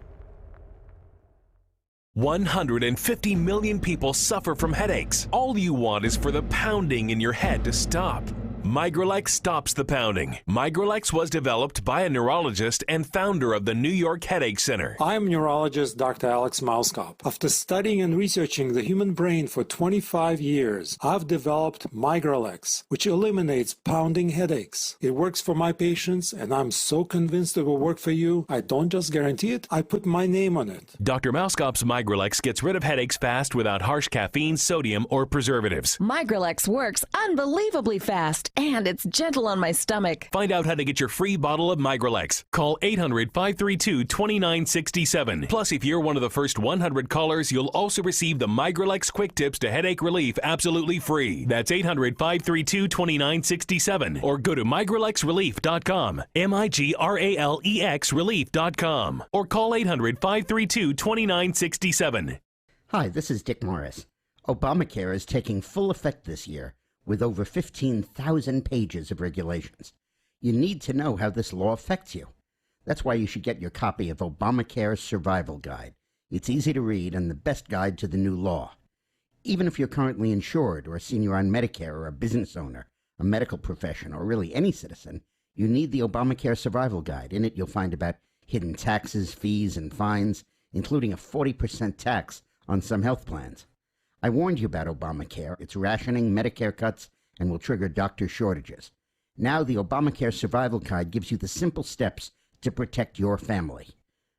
150 million people suffer from headaches. All you want is for the pounding in your head to stop. Migralex stops the pounding. Migralex was developed by a neurologist and founder of the New York Headache Center. I'm neurologist Dr. Alex Malzberg. After studying and researching the human brain for 25 years, I've developed Migralex, which eliminates pounding headaches. It works for my patients, and I'm so convinced it will work for you. I don't just guarantee it, I put my name on it. Dr. Malzberg's Migralex gets rid of headaches fast without harsh caffeine, sodium, or preservatives. Migralex works unbelievably fast, and it's gentle on my stomach. Find out how to get your free bottle of Migralex. Call 800-532-2967. Plus, if you're one of the first 100 callers, you'll also receive the Migralex Quick Tips to Headache Relief absolutely free. That's 800-532-2967. Or go to migralexrelief.com. MIGRALEX relief.com. Or call 800-532-2967. Hi, this is Dick Morris. Obamacare is taking full effect this year, with over 15,000 pages of regulations. You need to know how this law affects you. That's why you should get your copy of Obamacare's Survival Guide. It's easy to read and the best guide to the new law. Even if you're currently insured or a senior on Medicare or a business owner, a medical professional, or really any citizen, you need the Obamacare Survival Guide. In it, you'll find about hidden taxes, fees, and fines, including a 40% tax on some health plans. I warned you about Obamacare. It's rationing, Medicare cuts, and will trigger doctor shortages. Now the Obamacare Survival Guide gives you the simple steps to protect your family.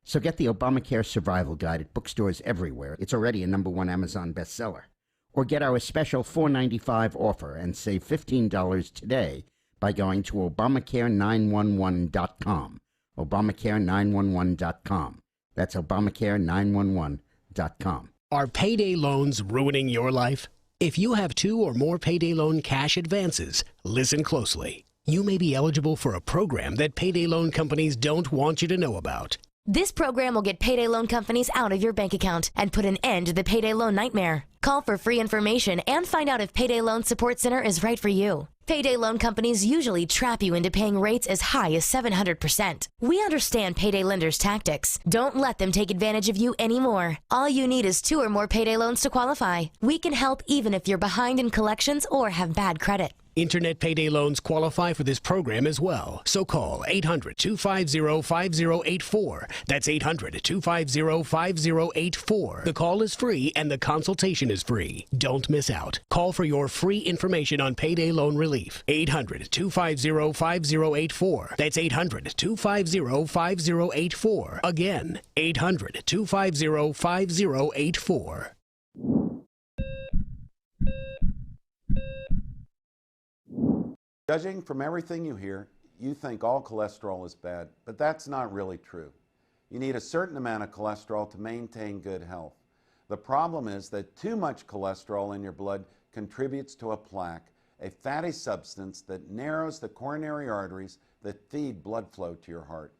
So get the Obamacare Survival Guide at bookstores everywhere. It's already a #1 Amazon bestseller. Or get our special $4.95 offer and save $15 today by going to Obamacare911.com. Obamacare911.com. That's Obamacare911.com. Are payday loans ruining your life? If you have 2 or more payday loan cash advances, listen closely. You may be eligible for a program that payday loan companies don't want you to know about. This program will get payday loan companies out of your bank account and put an end to the payday loan nightmare. Call for free information and find out if Payday Loan Support Center is right for you. Payday loan companies usually trap you into paying rates as high as 700%. We understand payday lenders' tactics. Don't let them take advantage of you anymore. All you need is 2 or more payday loans to qualify. We can help even if you're behind in collections or have bad credit. Internet payday loans qualify for this program as well. So call 800-250-5084. That's 800-250-5084. The call is free and the consultation is free. Don't miss out. Call for your free information on payday loan relief. 800-250-5084. That's 800-250-5084. Again, 800-250-5084. Judging from everything you hear, you think all cholesterol is bad, but that's not really true. You need a certain amount of cholesterol to maintain good health. The problem is that too much cholesterol in your blood contributes to a plaque, a fatty substance that narrows the coronary arteries that feed blood flow to your heart.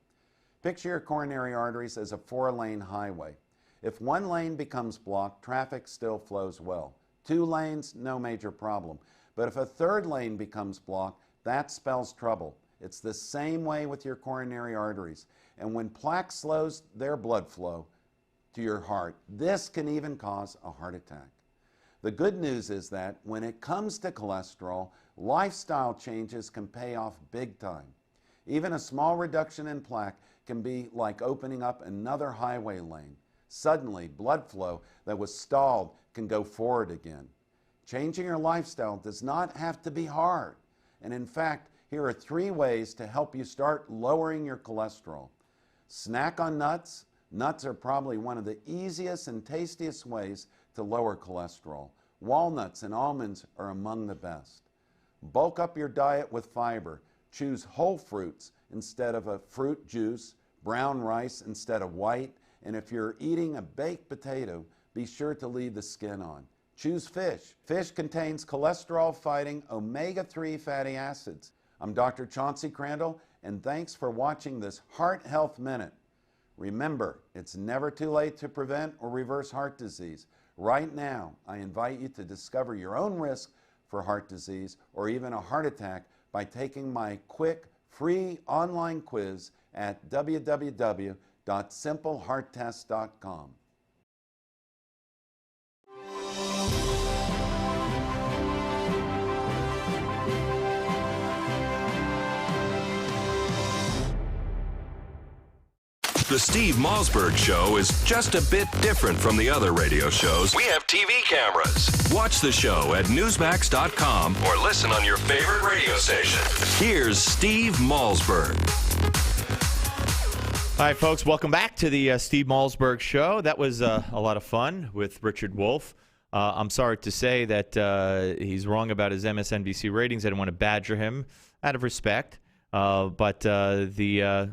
Picture your coronary arteries as a 4-lane highway. If one lane becomes blocked, traffic still flows well. 2 lanes, no major problem. But if a 3rd lane becomes blocked, that spells trouble. It's the same way with your coronary arteries. And when plaque slows their blood flow to your heart, this can even cause a heart attack. The good news is that when it comes to cholesterol, lifestyle changes can pay off big time. Even a small reduction in plaque can be like opening up another highway lane. Suddenly, blood flow that was stalled can go forward again. Changing your lifestyle does not have to be hard. And in fact, here are 3 ways to help you start lowering your cholesterol. Snack on nuts. Nuts are probably one of the easiest and tastiest ways to lower cholesterol. Walnuts and almonds are among the best. Bulk up your diet with fiber. Choose whole fruits instead of a fruit juice, brown rice instead of white. And if you're eating a baked potato, be sure to leave the skin on. Choose fish. Fish contains cholesterol-fighting omega-3 fatty acids. I'm Dr. Chauncey Crandall, and thanks for watching this Heart Health Minute. Remember, it's never too late to prevent or reverse heart disease. Right now, I invite you to discover your own risk for heart disease or even a heart attack by taking my quick, free online quiz at www.simplehearttest.com. The Steve Malzberg Show is just a bit different from the other radio shows. We have TV cameras. Watch the show at Newsmax.com or listen on your favorite radio station. Here's Steve Malzberg. All right, folks, welcome back to the Steve Malzberg Show. That was a lot of fun with Richard Wolffe. I'm sorry to say that he's wrong about his MSNBC ratings. I don't want to badger him out of respect. But the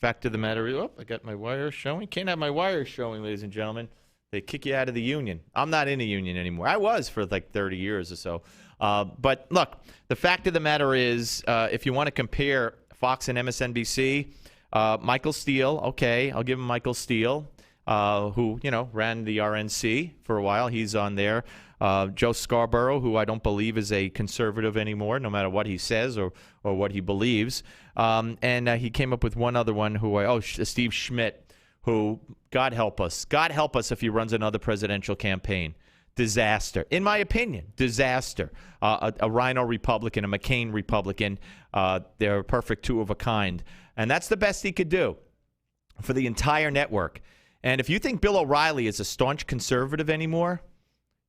fact of the matter is, I got my wires showing. Can't have my wires showing, ladies and gentlemen. They kick you out of the union. I'm not in a union anymore. I was for like 30 years or so. But look, the fact of the matter is, if you want to compare Fox and MSNBC, Michael Steele, okay, I'll give him Michael Steele, who, ran the RNC for a while. He's on there. Joe Scarborough, who I don't believe is a conservative anymore, no matter what he says or what he believes. And he came up with one other one Steve Schmidt, who, God help us if he runs another presidential campaign. Disaster. In my opinion, disaster. A Rhino Republican, a McCain Republican. They're a perfect two of a kind. And that's the best he could do for the entire network. And if you think Bill O'Reilly is a staunch conservative anymore,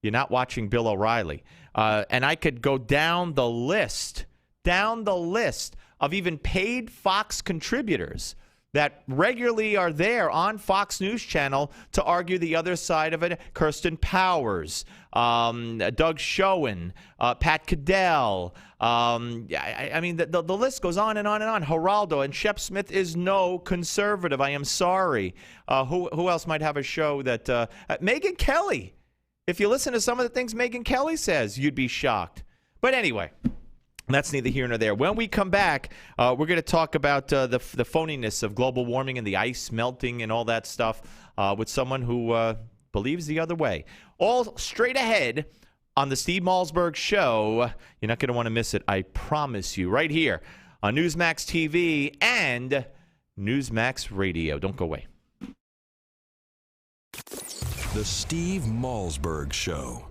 you're not watching Bill O'Reilly. And I could go down the list of even paid Fox contributors that regularly are there on Fox News Channel to argue the other side of it. Kirsten Powers, Doug Schoen, Pat Caddell. I mean, the list goes on and on and on. Geraldo, and Shep Smith is no conservative. I am sorry. Who else might have a show that Megyn Kelly. If you listen to some of the things Megyn Kelly says, you'd be shocked. But anyway, that's neither here nor there. When we come back, we're going to talk about the phoniness of global warming and the ice melting and all that stuff with someone who believes the other way. All straight ahead on the Steve Malzberg Show. You're not going to want to miss it, I promise you, right here on Newsmax TV and Newsmax Radio. Don't go away. The Steve Malzberg Show.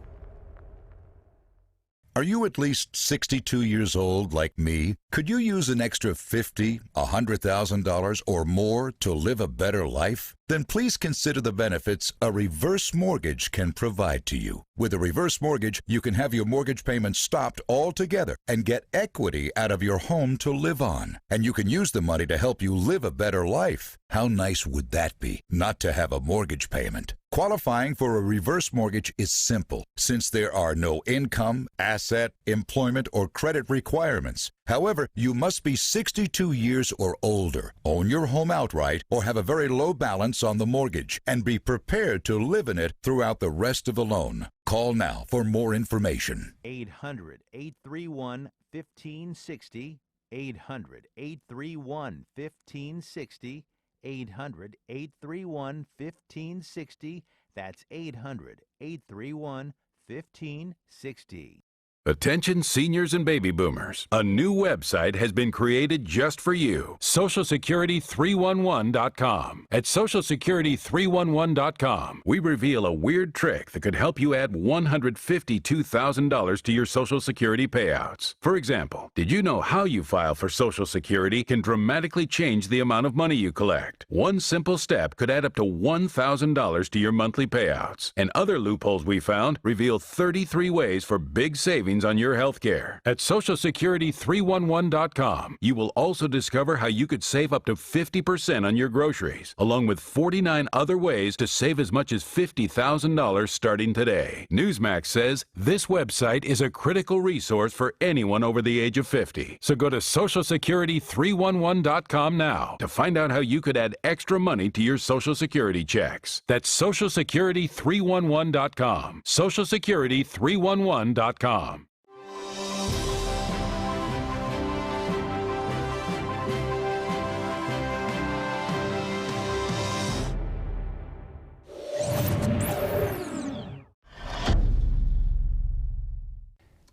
Are you at least 62 years old like me? Could you use an extra $50,000, $100,000 or more to live a better life? Then please consider the benefits a reverse mortgage can provide to you. With a reverse mortgage, you can have your mortgage payments stopped altogether and get equity out of your home to live on. And you can use the money to help you live a better life. How nice would that be, not to have a mortgage payment? Qualifying for a reverse mortgage is simple, since there are no income, asset, employment, or credit requirements. However, you must be 62 years or older, own your home outright, or have a very low balance on the mortgage, and be prepared to live in it throughout the rest of the loan. Call now for more information. 800-831-1560. 800-831-1560. 800-831-1560. That's 800-831-1560. Attention seniors and baby boomers. A new website has been created just for you. SocialSecurity311.com. At SocialSecurity311.com, we reveal a weird trick that could help you add $152,000 to your Social Security payouts. For example, did you know how you file for Social Security can dramatically change the amount of money you collect? One simple step could add up to $1,000 to your monthly payouts. And other loopholes we found reveal 33 ways for big savings savings on your health care. At SocialSecurity311.com, you will also discover how you could save up to 50% on your groceries, along with 49 other ways to save as much as $50,000 starting today. Newsmax says this website is a critical resource for anyone over the age of 50. So go to SocialSecurity311.com now to find out how you could add extra money to your Social Security checks. That's SocialSecurity311.com. SocialSecurity311.com.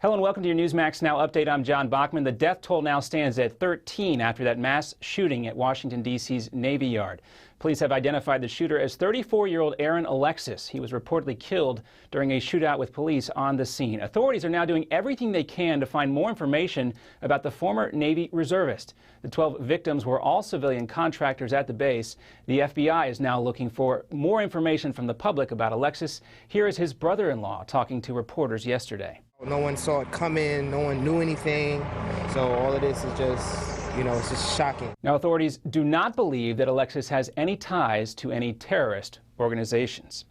Hello and welcome to your Newsmax Now update. I'm John Bachman. The death toll now stands at 13 after that mass shooting at Washington, D.C.'s Navy Yard. Police have identified the shooter as 34-year-old Aaron Alexis. He was reportedly killed during a shootout with police on the scene. Authorities are now doing everything they can to find more information about the former Navy reservist. The 12 victims were all civilian contractors at the base. The FBI is now looking for more information from the public about Alexis. Here is his brother-in-law talking to reporters yesterday. No one saw it come in, no one knew anything, so all of this is just, it's just shocking. Now, authorities do not believe that Alexis has any ties to any terrorist organizations.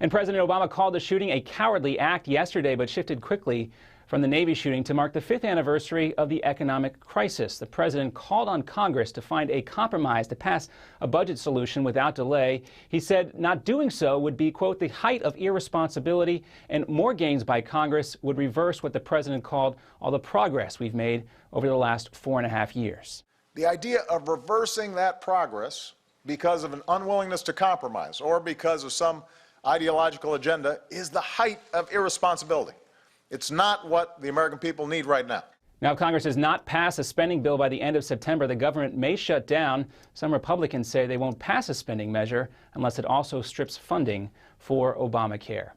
And President Obama called the shooting a cowardly act yesterday, but shifted quickly from the Navy shooting to mark the 5th anniversary of the economic crisis. The president called on Congress to find a compromise to pass a budget solution without delay. He said not doing so would be, quote, the height of irresponsibility, and more gains by Congress would reverse what the president called all the progress we've made over the last 4.5 years. The idea of reversing that progress because of an unwillingness to compromise or because of some ideological agenda is the height of irresponsibility. It's not what the American people need right now. Now, if Congress does not pass a spending bill by the end of September, the government may shut down. Some Republicans say they won't pass a spending measure unless it also strips funding for Obamacare.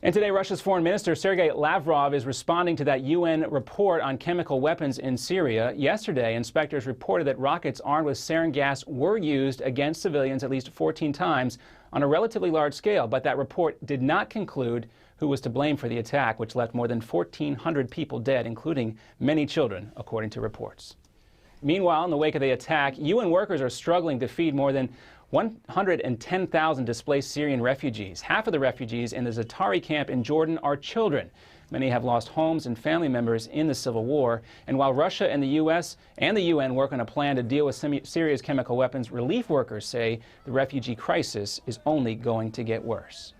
And today, Russia's Foreign Minister Sergei Lavrov is responding to that UN report on chemical weapons in Syria. Yesterday, inspectors reported that rockets armed with sarin gas were used against civilians at least 14 times on a relatively large scale, but that report did not conclude who was to blame for the attack, which left more than 1,400 people dead, including many children, according to reports. Meanwhile, in the wake of the attack, UN workers are struggling to feed more than 110,000 displaced Syrian refugees. Half of the refugees in the Zaatari camp in Jordan are children. Many have lost homes and family members in the civil war. And while Russia and the U.S. and the UN work on a plan to deal with Syria's chemical weapons, relief workers say the refugee crisis is only going to get worse.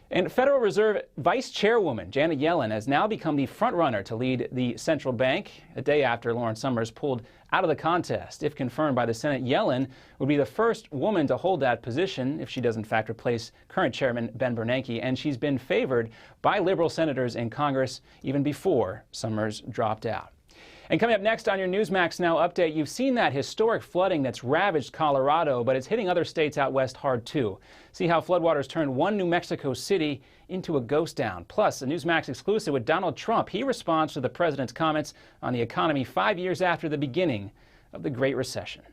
And Federal Reserve Vice Chairwoman Janet Yellen has now become the front-runner to lead the central bank, a day after Lauren Summers pulled out of the contest. If confirmed by the Senate, Yellen would be the first woman to hold that position if she does in fact replace current Chairman Ben Bernanke, and she's been favored by liberal senators in Congress even before Summers dropped out. And coming up next on your Newsmax Now update, you've seen that historic flooding that's ravaged Colorado, but it's hitting other states out west hard too. See how floodwaters turned one New Mexico city into a ghost town. Plus, a Newsmax exclusive with Donald Trump. He responds to the president's comments on the economy 5 years after the beginning of the Great Recession.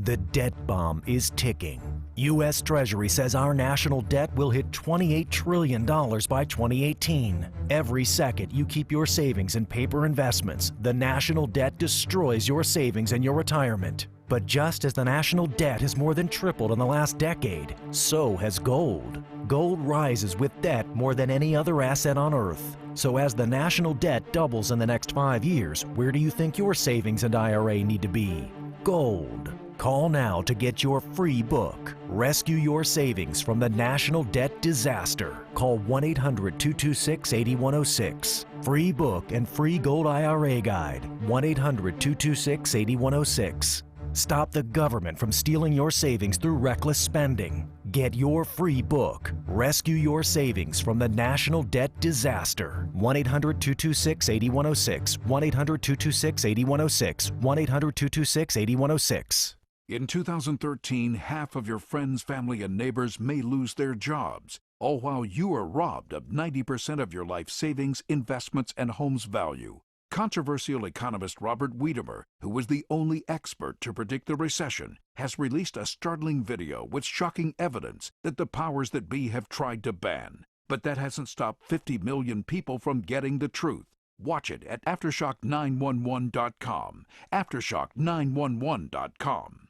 The debt bomb is ticking. U.S. Treasury says our national debt will hit $28 trillion by 2018. Every second you keep your savings in paper investments, the national debt destroys your savings and your retirement. But just as the national debt has more than tripled in the last decade, so has gold. Gold rises with debt more than any other asset on Earth. So as the national debt doubles in the next 5 years, where do you think your savings and IRA need to be? Gold. Call now to get your free book. Rescue your savings from the national debt disaster. Call 1-800-226-8106. Free book and free gold IRA guide. 1-800-226-8106. Stop the government from stealing your savings through reckless spending. Get your free book. Rescue your savings from the national debt disaster. 1-800-226-8106. 1-800-226-8106. 1-800-226-8106. In 2013, half of your friends, family, and neighbors may lose their jobs, all while you are robbed of 90% of your life savings, investments, and home's value. Controversial economist Robert Wiedemer, who was the only expert to predict the recession, has released a startling video with shocking evidence that the powers that be have tried to ban. But that hasn't stopped 50 million people from getting the truth. Watch it at Aftershock911.com. Aftershock911.com.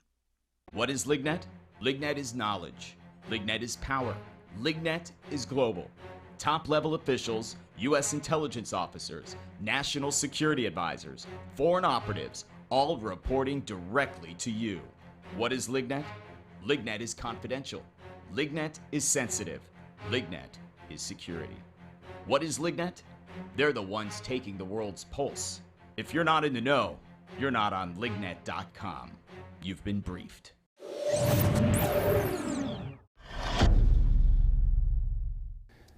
What is LigNet? LigNet is knowledge. LigNet is power. LigNet is global. Top-level officials, U.S. intelligence officers, national security advisors, foreign operatives, all reporting directly to you. What is LigNet? LigNet is confidential. LigNet is sensitive. LigNet is security. What is LigNet? They're the ones taking the world's pulse. If you're not in the know, you're not on lignet.com. You've been briefed.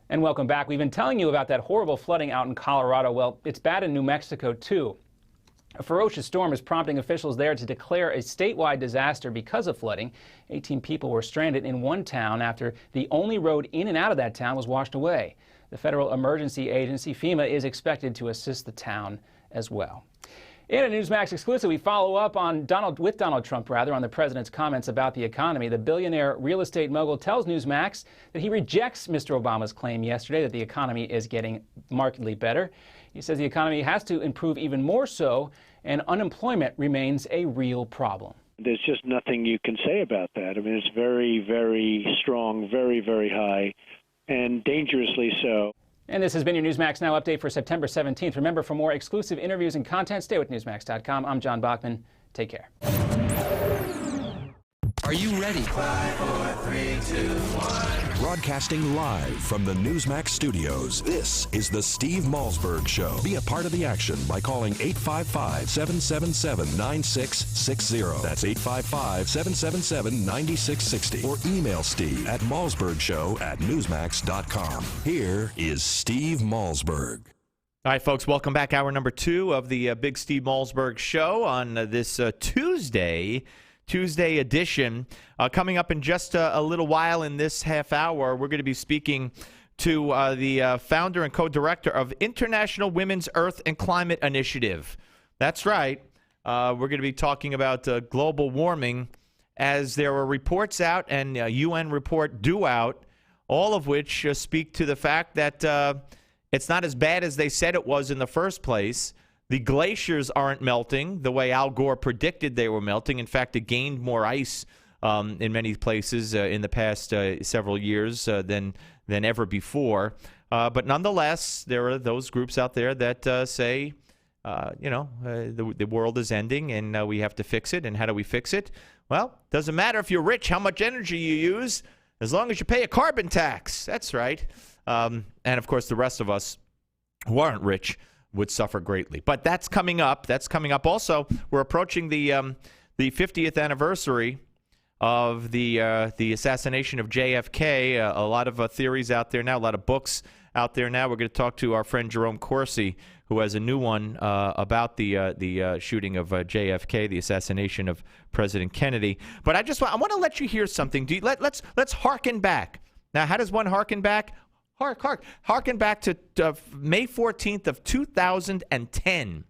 And welcome back. We've been telling you about that horrible flooding out in Colorado. Well, it's bad in New Mexico, too. A ferocious storm is prompting officials there to declare a statewide disaster because of flooding. 18 people were stranded in one town after the only road in and out of that town was washed away. The Federal Emergency Agency, FEMA, is expected to assist the town as well. In a Newsmax exclusive, we follow up on Donald Trump on the president's comments about the economy. The billionaire real estate mogul tells Newsmax that he rejects Mr. Obama's claim yesterday that the economy is getting markedly better. He says the economy has to improve even more so, and unemployment remains a real problem. There's just nothing you can say about that. I mean, it's very, very strong, very, very high, and dangerously so. And this has been your Newsmax Now update for September 17th. Remember, for more exclusive interviews and content, stay with Newsmax.com. I'm John Bachman. Take care. Are you ready? 5, 4, 3, 2, 1. Broadcasting live from the Newsmax studios, this is the Steve Malzberg Show. Be a part of the action by calling 855-777-9660. That's 855-777-9660. Or email Steve at malzbergshow@newsmax.com. Here is Steve Malzberg. All right, folks, welcome back. Hour number 2 of the Big Steve Malzberg Show on this Tuesday edition. Coming up in just a little while in this half hour, we're going to be speaking to the founder and co-director of International Women's Earth and Climate Initiative. That's right. We're going to be talking about global warming, as there are reports out and a UN report due out, all of which speak to the fact that it's not as bad as they said it was in the first place. The glaciers aren't melting the way Al Gore predicted they were melting. In fact, it gained more ice in many places in the past several years than ever before. But nonetheless, there are those groups out there that say, the world is ending and we have to fix it. And how do we fix it? Well, doesn't matter if you're rich, how much energy you use, as long as you pay a carbon tax. That's right. And, of course, the rest of us who aren't rich would suffer greatly. But that's coming up. Also, we're approaching the 50th anniversary of the assassination of JFK. A lot of theories out there now, a lot of books out there now. We're going to talk to our friend Jerome Corsi, who has a new one about the shooting of JFK, the assassination of President Kennedy. But I want to let you hear something. Let's harken back. Now, how does one harken back? Harken back to May 14th of 2010.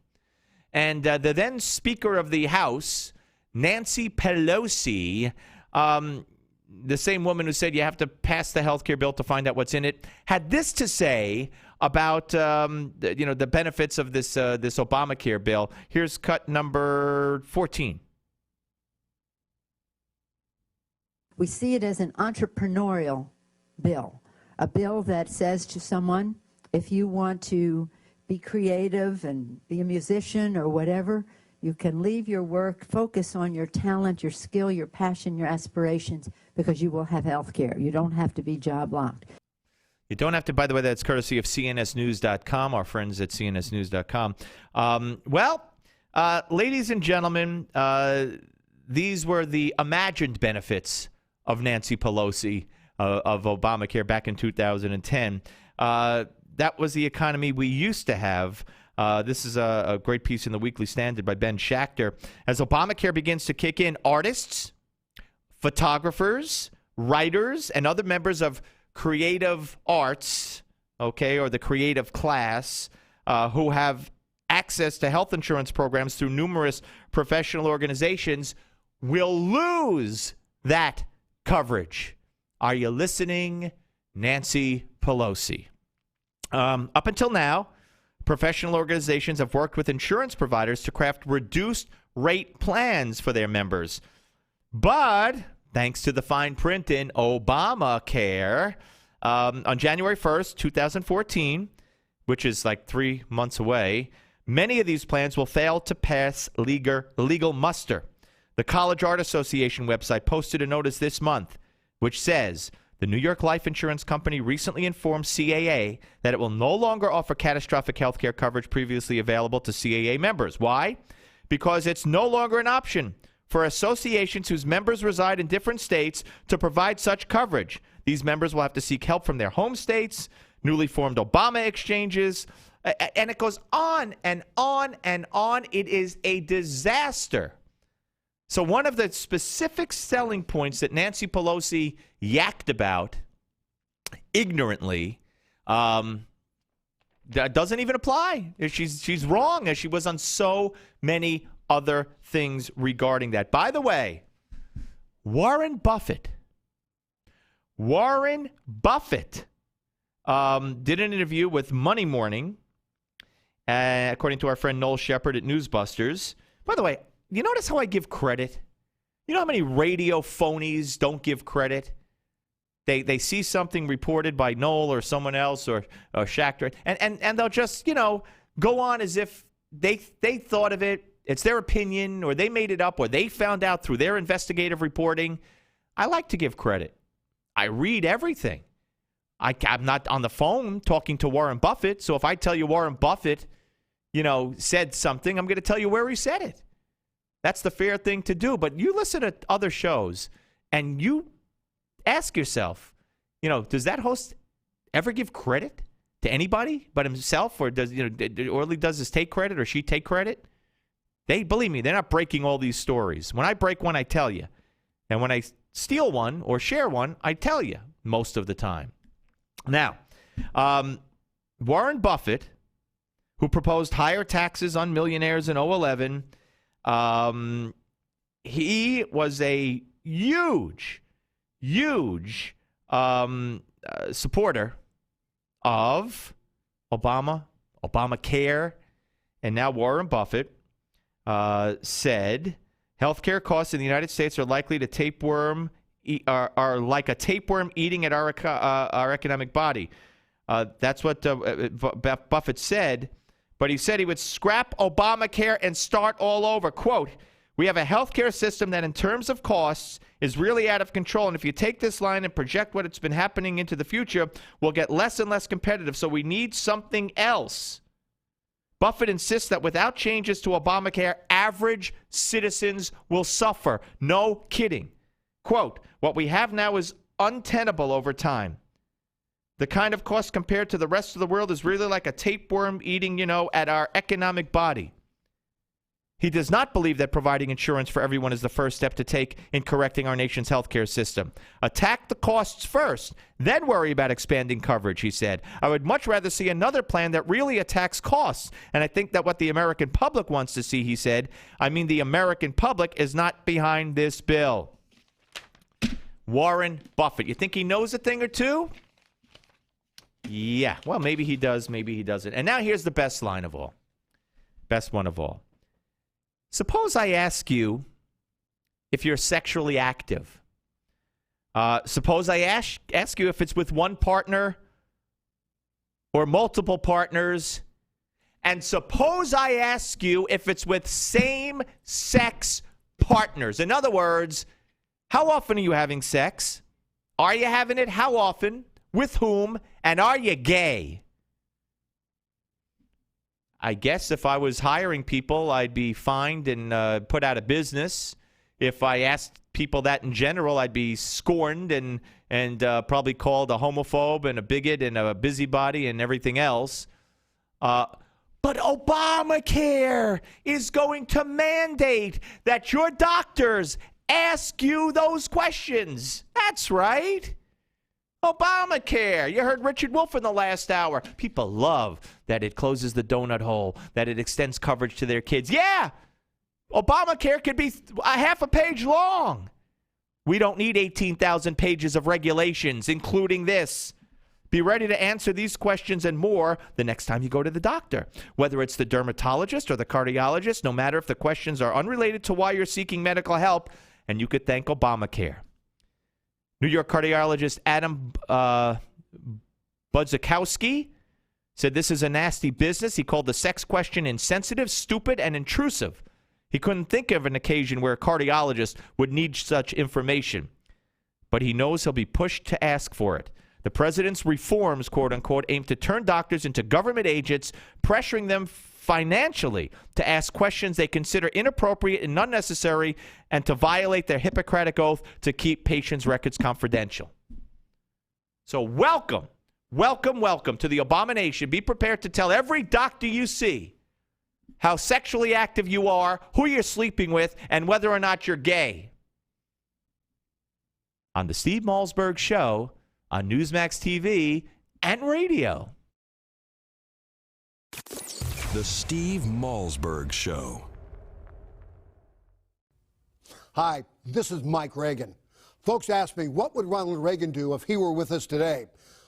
And the then Speaker of the House, Nancy Pelosi, the same woman who said you have to pass the health care bill to find out what's in it, had this to say about the benefits of this Obamacare bill. Here's cut number 14. We see it as an entrepreneurial bill. A bill that says to someone, if you want to be creative and be a musician or whatever, you can leave your work, focus on your talent, your skill, your passion, your aspirations, because you will have health care. You don't have to be job locked. You don't have to, by the way, that's courtesy of cnsnews.com, our friends at cnsnews.com. Ladies and gentlemen, these were the imagined benefits of Nancy Pelosi of Obamacare back in 2010. That was the economy we used to have. This is a great piece in the Weekly Standard by Ben Schachter. As Obamacare begins to kick in, artists, photographers, writers, and other members of creative arts, or the creative class, who have access to health insurance programs through numerous professional organizations will lose that coverage. Are you listening, Nancy Pelosi? Up until now, professional organizations have worked with insurance providers to craft reduced rate plans for their members. But thanks to the fine print in Obamacare, on January 1st, 2014, which is like 3 months away, many of these plans will fail to pass legal muster. The College Art Association website posted a notice this month which says the New York Life Insurance Company recently informed CAA that it will no longer offer catastrophic health care coverage previously available to CAA members. Why? Because it's no longer an option for associations whose members reside in different states to provide such coverage. These members will have to seek help from their home states, newly formed Obama exchanges, and it goes on and on and on. It is a disaster. So one of the specific selling points that Nancy Pelosi yacked about ignorantly doesn't even apply. She's wrong, as she was on so many other things regarding that. By the way, Warren Buffett did an interview with Money Morning, according to our friend Noel Shepard at Newsbusters. By the way, you notice how I give credit? You know how many radio phonies don't give credit? They see something reported by Noel or someone else or Schachter, and they'll just, go on as if they thought of it. It's their opinion, or they made it up, or they found out through their investigative reporting. I like to give credit. I read everything. I'm not on the phone talking to Warren Buffett, so if I tell you Warren Buffett, said something, I'm going to tell you where he said it. That's the fair thing to do. But you listen to other shows, and you ask yourself, does that host ever give credit to anybody but himself, or does he take credit, or she take credit? Believe me, they're not breaking all these stories. When I break one, I tell you. And when I steal one or share one, I tell you most of the time. Now, Warren Buffett, who proposed higher taxes on millionaires in 2011, he was a huge supporter of Obamacare, and now Warren Buffett said healthcare costs in the United States are likely to are like a tapeworm eating at our economic body. That's what Buffett said. But he said he would scrap Obamacare and start all over. Quote, "We have a healthcare system that in terms of costs is really out of control. And if you take this line and project what it's been happening into the future, we'll get less and less competitive. So we need something else." Buffett insists that without changes to Obamacare, average citizens will suffer. No kidding. Quote, "What we have now is untenable over time. The kind of cost compared to the rest of the world is really like a tapeworm eating, at our economic body." He does not believe that providing insurance for everyone is the first step to take in correcting our nation's healthcare system. Attack the costs first, then worry about expanding coverage, he said. "I would much rather see another plan that really attacks costs. And I think that what the American public wants to see," he said. I mean, the American public is not behind this bill. Warren Buffett. You think he knows a thing or two? Yeah, well, maybe he does, maybe he doesn't. And now here's the best line of all. Best one of all. Suppose I ask you if you're sexually active. Suppose I ask you if it's with one partner or multiple partners. And suppose I ask you if it's with same-sex partners. In other words, how often are you having sex? Are you having it? How often? With whom? And are you gay? I guess if I was hiring people, I'd be fined and put out of business. If I asked people that in general, I'd be scorned and probably called a homophobe and a bigot and a busybody and everything else. But Obamacare is going to mandate that your doctors ask you those questions. That's right. Obamacare. You heard Richard Wolffe in the last hour. People love that it closes the donut hole, that it extends coverage to their kids. Yeah, Obamacare could be a half a page long. We don't need 18,000 pages of regulations, including this. Be ready to answer these questions and more the next time you go to the doctor. Whether it's the dermatologist or the cardiologist, no matter if the questions are unrelated to why you're seeking medical help, and you could thank Obamacare. New York cardiologist Adam Budzikowski said this is a nasty business. He called the sex question insensitive, stupid, and intrusive. He couldn't think of an occasion where a cardiologist would need such information, but he knows he'll be pushed to ask for it. The president's reforms, quote unquote, aim to turn doctors into government agents, pressuring them financially to ask questions they consider inappropriate and unnecessary, and to violate their Hippocratic oath to keep patients' records confidential. So welcome to the abomination. Be prepared to tell every doctor you see how sexually active you are, who you're sleeping with, and whether or not you're gay. On the Steve Malzberg Show on Newsmax TV and radio. The Steve Malzberg Show. Hi, this is Mike Reagan. Folks ask me, what would Ronald Reagan do if he were with us today?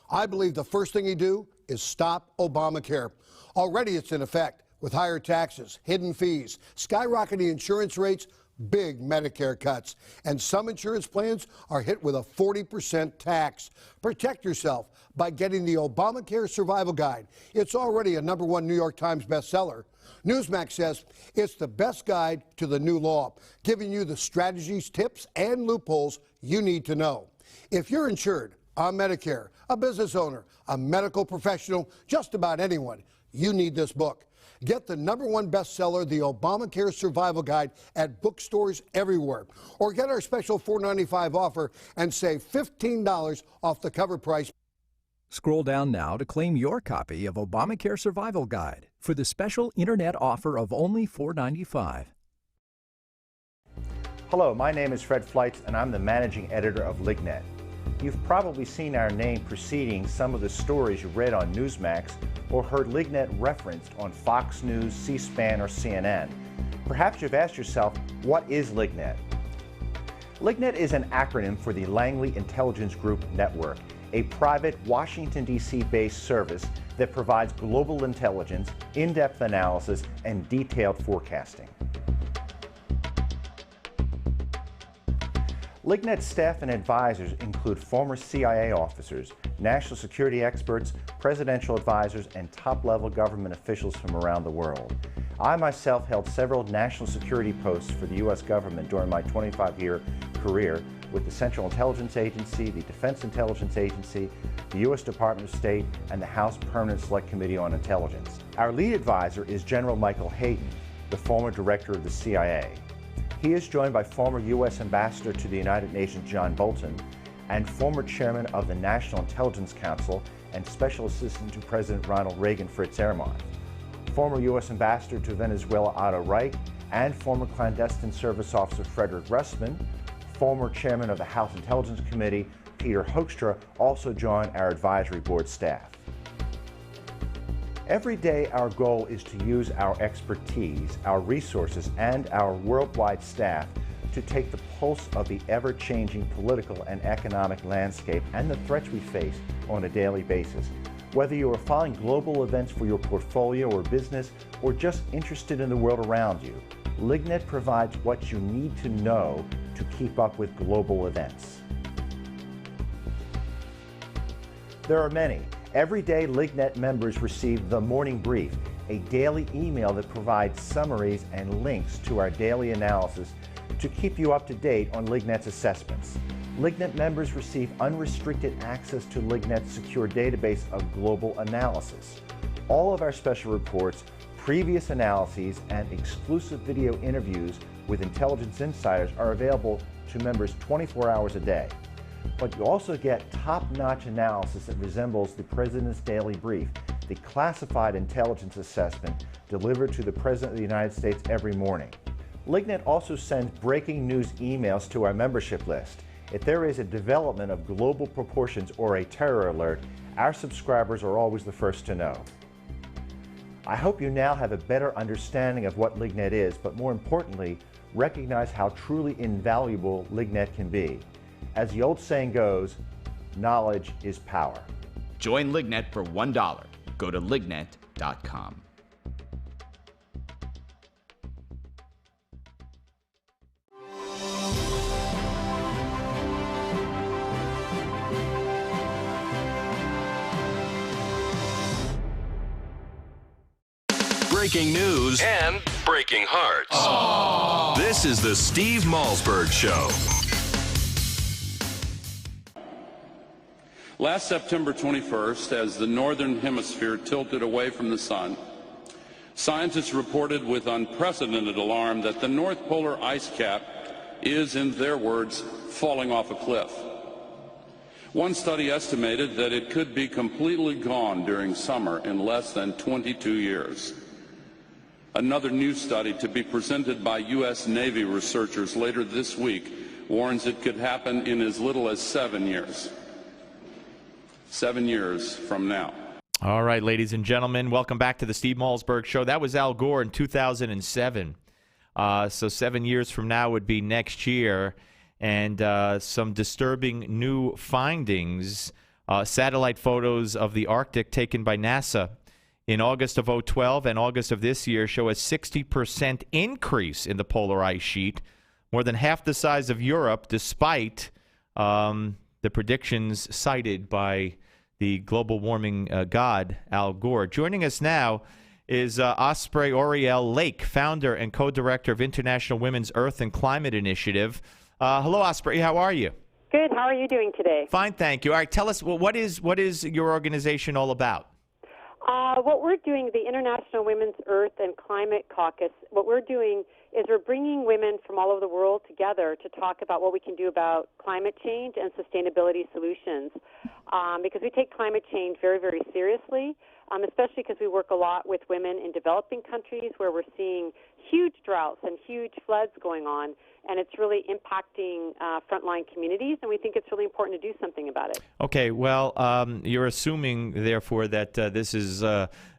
I believe the first thing he'd do is stop Obamacare. Already it's in effect with higher taxes, hidden fees, skyrocketing insurance rates, big Medicare cuts, and some insurance plans are hit with a 40% tax. Protect yourself by getting the Obamacare Survival Guide. It's already a #1 New York Times bestseller. Newsmax says it's the best guide to the new law, giving you the strategies, tips, and loopholes you need to know. If you're insured on Medicare, a business owner, a medical professional, just about anyone, you need this book. Get the #1 bestseller, The Obamacare Survival Guide, at bookstores everywhere. Or get our special $4.95 offer and save $15 off the cover price. Scroll down now to claim your copy of Obamacare Survival Guide for the special internet offer of only $4.95. Hello, my name is Fred Fleitz, and I'm the managing editor of LigNet. You've probably seen our name preceding some of the stories you read on Newsmax or heard LigNet referenced on Fox News, C-SPAN, or CNN. Perhaps you've asked yourself, what is LigNet? LigNet is an acronym for the Langley Intelligence Group Network, a private Washington, D.C.-based service that provides global intelligence, in-depth analysis, and detailed forecasting. LigNet's staff and advisors include former CIA officers, national security experts, presidential advisors, and top-level government officials from around the world. I myself held several national security posts for the U.S. government during my 25-year career with the Central Intelligence Agency, the Defense Intelligence Agency, the U.S. Department of State, and the House Permanent Select Committee on Intelligence. Our lead advisor is General Michael Hayden, the former director of the CIA. He is joined by former U.S. Ambassador to the United Nations John Bolton and former chairman of the National Intelligence Council and Special Assistant to President Ronald Reagan Fritz Ehrmann, former U.S. Ambassador to Venezuela Otto Reich, and former clandestine service officer Frederick Russman. Former chairman of the House Intelligence Committee Peter Hoekstra also join our advisory board staff. Every day, our goal is to use our expertise, our resources, and our worldwide staff to take the pulse of the ever-changing political and economic landscape and the threats we face on a daily basis. Whether you are following global events for your portfolio or business, or just interested in the world around you, LigNet provides what you need to know to keep up with global events. There are many. Every day, LigNet members receive the Morning Brief, a daily email that provides summaries and links to our daily analysis to keep you up to date on LigNet's assessments. LigNet members receive unrestricted access to LigNet's secure database of global analysis. All of our special reports, previous analyses, and exclusive video interviews with intelligence insiders are available to members 24 hours a day. But you also get top-notch analysis that resembles the President's Daily Brief, the classified intelligence assessment delivered to the President of the United States every morning. LigNet also sends breaking news emails to our membership list, If there is a development of global proportions or a terror alert, our subscribers are always the first to know. I hope you now have a better understanding of what LigNet is, but more importantly, recognize how truly invaluable LigNet can be. As the old saying goes, knowledge is power. Join LigNet for $1. Go to lignet.com. Breaking news and breaking hearts. This is the Steve Malzberg Show. Last September 21st, as the northern hemisphere tilted away from the sun, scientists reported with unprecedented alarm that the North Polar ice cap is, in their words, falling off a cliff. One study estimated that it could be completely gone during summer in less than 22 years. Another new study to be presented by U.S. Navy researchers later this week warns it could happen in as little as 7 years. 7 years from now. All right, ladies and gentlemen, welcome back to the Steve Malzberg Show. That was Al Gore in 2007. So 7 years from now would be next year. And some disturbing new findings. Satellite photos of the Arctic taken by NASA in August of 2012 and August of this year show a 60% increase in the polar ice sheet, more than half the size of Europe, despite the predictions cited by the global warming god, Al Gore. Joining us now is Osprey Orielle Lake, founder and co-director of International Women's Earth and Climate Initiative. Hello, Osprey. How are you? Good. How are you doing today? Fine, thank you. All right, tell us, well, what is your organization all about? What we're doing, the International Women's Earth and Climate Caucus, what we're doing is we're bringing women from all over the world together to talk about what we can do about climate change and sustainability solutions, because we take climate change very, very seriously, especially because we work a lot with women in developing countries where we're seeing huge droughts and huge floods going on, and it's really impacting frontline communities, and we think it's really important to do something about it. Okay, well, you're assuming, therefore, that this is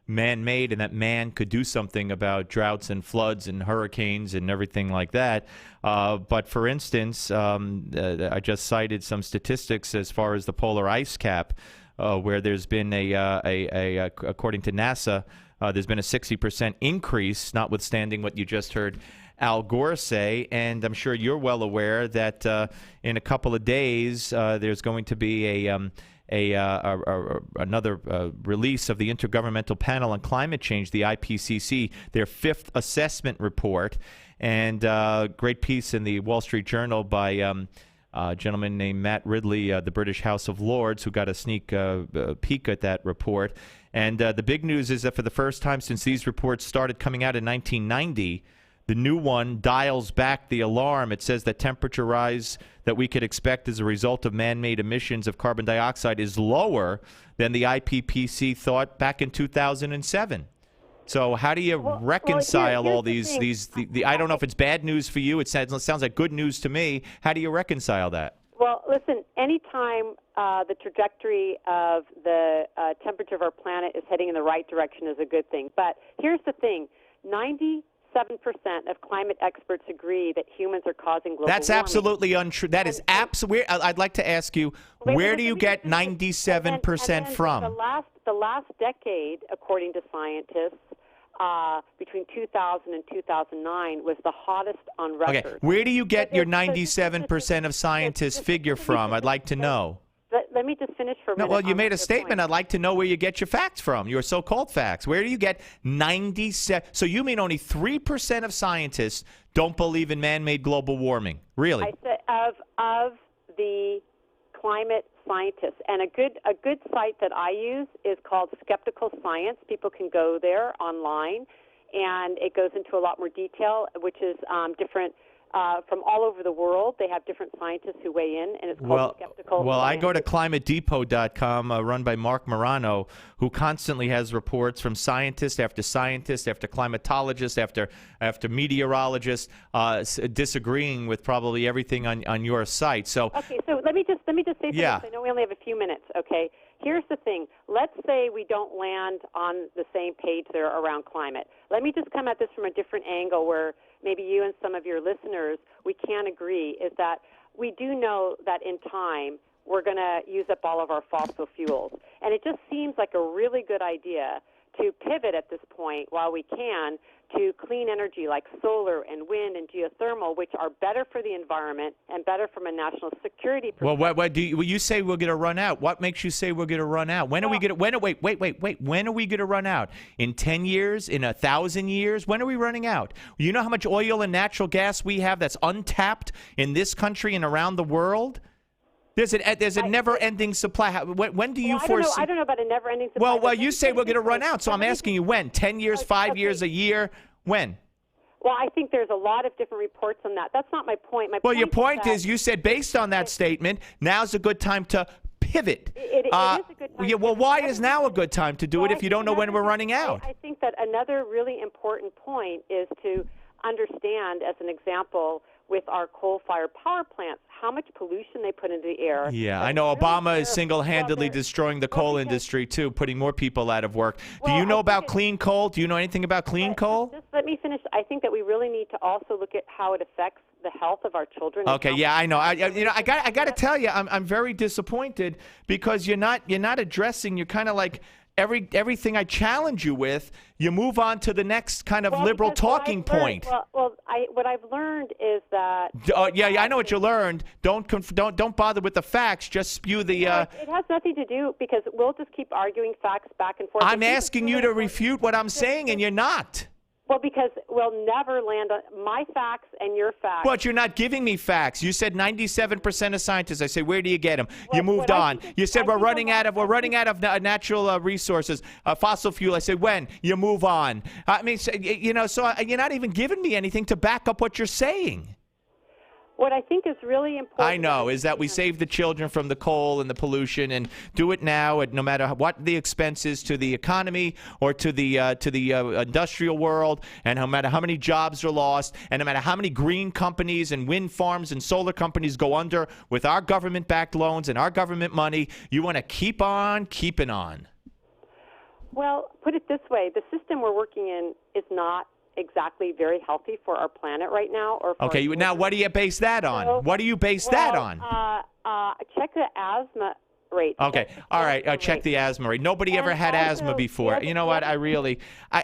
man-made and that man could do something about droughts and floods and hurricanes and everything like that. But, for instance, I just cited some statistics as far as the polar ice cap, where there's been according to NASA, there's been a 60% increase, notwithstanding what you just heard Al Gore say, and I'm sure you're well aware that in a couple of days there's going to be another release of the Intergovernmental Panel on Climate Change, the IPCC, their fifth assessment report, and great piece in the Wall Street Journal by a gentleman named Matt Ridley, the British House of Lords, who got a sneak peek at that report. And the big news is that for the first time since these reports started coming out in 1990, the new one dials back the alarm. It says that temperature rise that we could expect as a result of man-made emissions of carbon dioxide is lower than the IPCC thought back in 2007. So how do you reconcile all these I don't know if it's bad news for you. It sounds like good news to me. How do you reconcile that? Well, listen, anytime the trajectory of the temperature of our planet is heading in the right direction is a good thing. But here's the thing, 97% of climate experts agree that humans are causing global warming. That's absolutely untrue. That is absolutely. I'd like to ask you, where do you get 97% from? The last decade, according to scientists, between 2000 and 2009 was the hottest on record. Okay, where do you get your 97% of scientists figure from? I'd like to know. Let me just finish for a minute. No, well, you made a statement. I'd like to know where you get your facts from, your so-called facts. Where do you get 97? So you mean only 3% of scientists don't believe in man-made global warming? Really? I said of the climate scientists, and a good site that I use is called Skeptical Science. People can go there online, and it goes into a lot more detail, which is different from all over the world. They have different scientists who weigh in, and it's called Skeptical. Well, I Science. go to climatedepot.com, run by Mark Morano, who constantly has reports from scientist after climatologist after meteorologist, disagreeing with probably everything on your site. So okay, so let me just say something. Yeah. I know we only have a few minutes. Okay, here's the thing. Let's say we don't land on the same page there around climate. Let me just come at this from a different angle where maybe you and some of your listeners, we can agree, is that we do know that in time we're going to use up all of our fossil fuels. And it just seems like a really good idea to pivot at this point while we can to clean energy like solar and wind and geothermal, which are better for the environment and better from a national security perspective. Well, what do you say we're going to run out? What makes you say we're going to run out? When are we going to? When are we going to run out? In 10 years? In 1,000 years? When are we running out? You know how much oil and natural gas we have that's untapped in this country and around the world? There's a never-ending supply. When do you foresee? I don't know about a never-ending supply. Well, you say we're going to run out, so I'm asking you when? 10 years, 5 years, a year? When? Well, I think there's a lot of different reports on that. That's not my point. Your point is you said based on that statement, now's a good time to pivot. It is a good time. Yeah, well, why is now a good time to do it if you don't know when we're running out? I think that another really important point is to understand, as an example, with our coal-fired power plants, how much pollution they put into the air. Yeah, I know Obama is single-handedly destroying the coal industry, too, putting more people out of work. Do you know about clean coal? Do you know anything about clean coal? Just let me finish. I think that we really need to also look at how it affects the health of our children. Okay, yeah, I know. I got to tell you, I'm very disappointed because you're not addressing. You're kind of like everything I challenge you with, you move on to the next kind of liberal talking point. What I've learned is that. Yeah, I know what you learned. Don't bother with the facts. Just spew the. It has nothing to do because we'll just keep arguing facts back and forth. I'm asking you to refute what I'm saying, and you're not. Well, because we'll never land on my facts and your facts. But you're not giving me facts. You said 97% of scientists. I say, where do you get them? You moved on. You said we're running out of natural resources, fossil fuel. I said when? You move on. I mean, so you're not even giving me anything to back up what you're saying. What I think is really important. I know is that we save the children from the coal and the pollution, and do it now. No matter what the expense is to the economy or to the industrial world, and no matter how many jobs are lost, and no matter how many green companies and wind farms and solar companies go under with our government-backed loans and our government money, you want to keep on keeping on. Well, put it this way: the system we're working in is not exactly very healthy for our planet right now. Okay, now what do you base that on? What do you base that on? Check the asthma rate. Okay, all right, check the asthma rate. Nobody ever had asthma before. You know what? I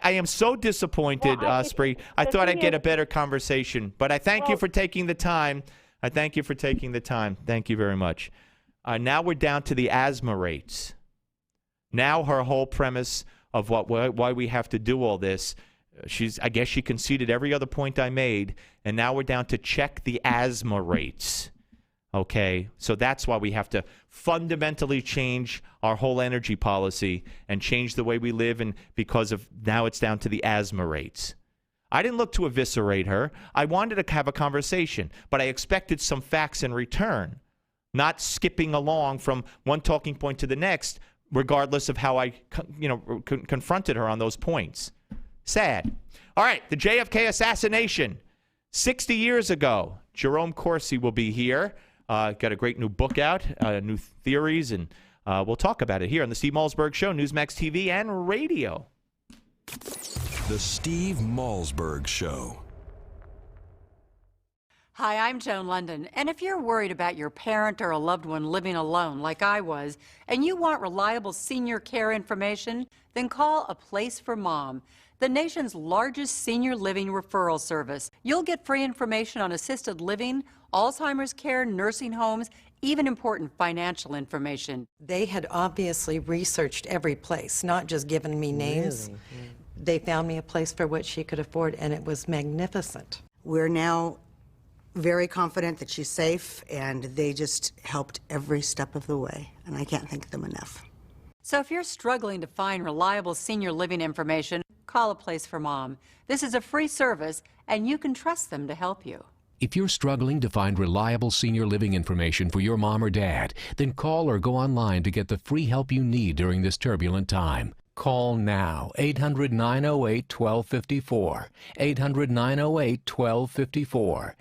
am so disappointed, Osprey. I thought I'd get a better conversation, but I thank you for taking the time. Thank you very much. Now we're down to the asthma rates. Now her whole premise of why we have to do all this, I guess she conceded every other point I made, and now we're down to check the asthma rates. Okay, so that's why we have to fundamentally change our whole energy policy and change the way we live, and because of now it's down to the asthma rates. I didn't look to eviscerate her. I wanted to have a conversation, but I expected some facts in return, not skipping along from one talking point to the next, regardless of how I confronted her on those points. Sad. All right, the JFK assassination. 60 years ago, Jerome Corsi will be here. Got a great new book out, new theories, and we'll talk about it here on the Steve Malzberg Show, Newsmax TV and radio. The Steve Malzberg Show. Hi, I'm Joan London, and if you're worried about your parent or a loved one living alone like I was, and you want reliable senior care information, then call A Place for Mom, the nation's largest senior living referral service. You'll get free information on assisted living, Alzheimer's care, nursing homes, even important financial information. They had obviously researched every place, not just given me names. Really? Yeah. They found me a place for what she could afford, and it was magnificent. We're now very confident that she's safe, and they just helped every step of the way, and I can't thank them enough. So if you're struggling to find reliable senior living information, call A Place for Mom. This is a free service, and you can trust them to help you. If you're struggling to find reliable senior living information for your mom or dad, then call or go online to get the free help you need during this turbulent time. Call now, 800-908-1254, 800-908-1254.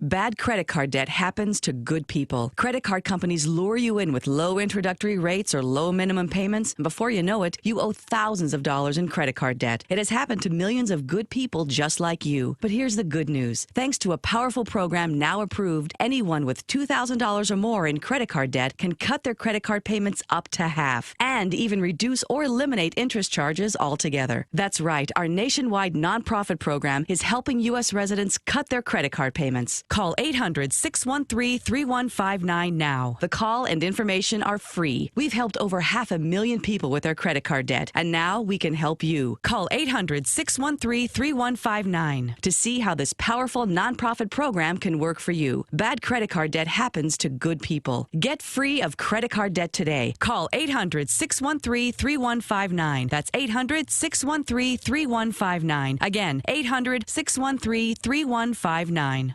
Bad credit card debt happens to good people. Credit card companies lure you in with low introductory rates or low minimum payments, and before you know it, you owe thousands of dollars in credit card debt. It has happened to millions of good people just like you. But here's the good news. Thanks to a powerful program now approved, anyone with $2,000 or more in credit card debt can cut their credit card payments up to half and even reduce or eliminate interest charges altogether. That's right. Our nationwide nonprofit program is helping U.S. residents cut their credit card payments. Call 800-613-3159 now. The call and information are free. We've helped over 500,000 people with their credit card debt, and now we can help you. Call 800-613-3159 to see how this powerful nonprofit program can work for you. Bad credit card debt happens to good people. Get free of credit card debt today. Call 800-613-3159. That's 800-613-3159. Again, 800-613-3159.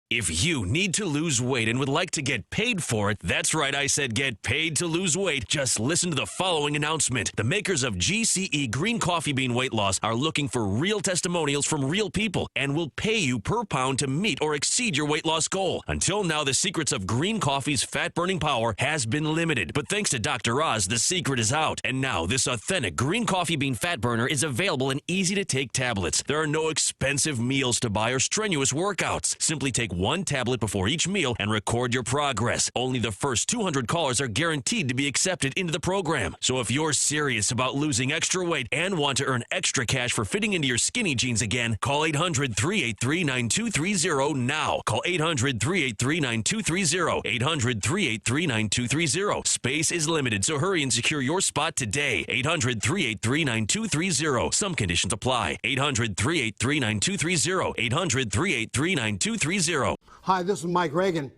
If you need to lose weight and would like to get paid for it, that's right, I said get paid to lose weight. Just listen to the following announcement. The makers of GCE Green Coffee Bean Weight Loss are looking for real testimonials from real people and will pay you per pound to meet or exceed your weight loss goal. Until now, the secrets of green coffee's fat-burning power has been limited, but thanks to Dr. Oz, the secret is out. And now, this authentic green coffee bean fat burner is available in easy-to-take tablets. There are no expensive meals to buy or strenuous workouts. Simply take one tablet before each meal and record your progress. Only the first 200 callers are guaranteed to be accepted into the program. So if you're serious about losing extra weight and want to earn extra cash for fitting into your skinny jeans again, call 800-383-9230 now. Call 800-383-9230. 800-383-9230. Space is limited, so hurry and secure your spot today. 800-383-9230. Some conditions apply. 800-383-9230. 800-383-9230. Hi, this is Mike Reagan.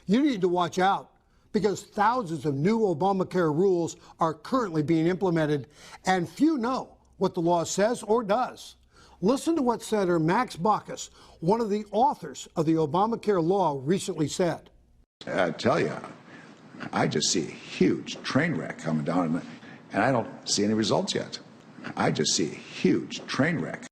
You need to watch out because thousands of new Obamacare rules are currently being implemented, and few know what the law says or does. Listen to what Senator Max Baucus, one of the authors of the Obamacare law, recently said. I tell you, I just see a huge train wreck coming down, and I don't see any results yet. I just see a huge train wreck.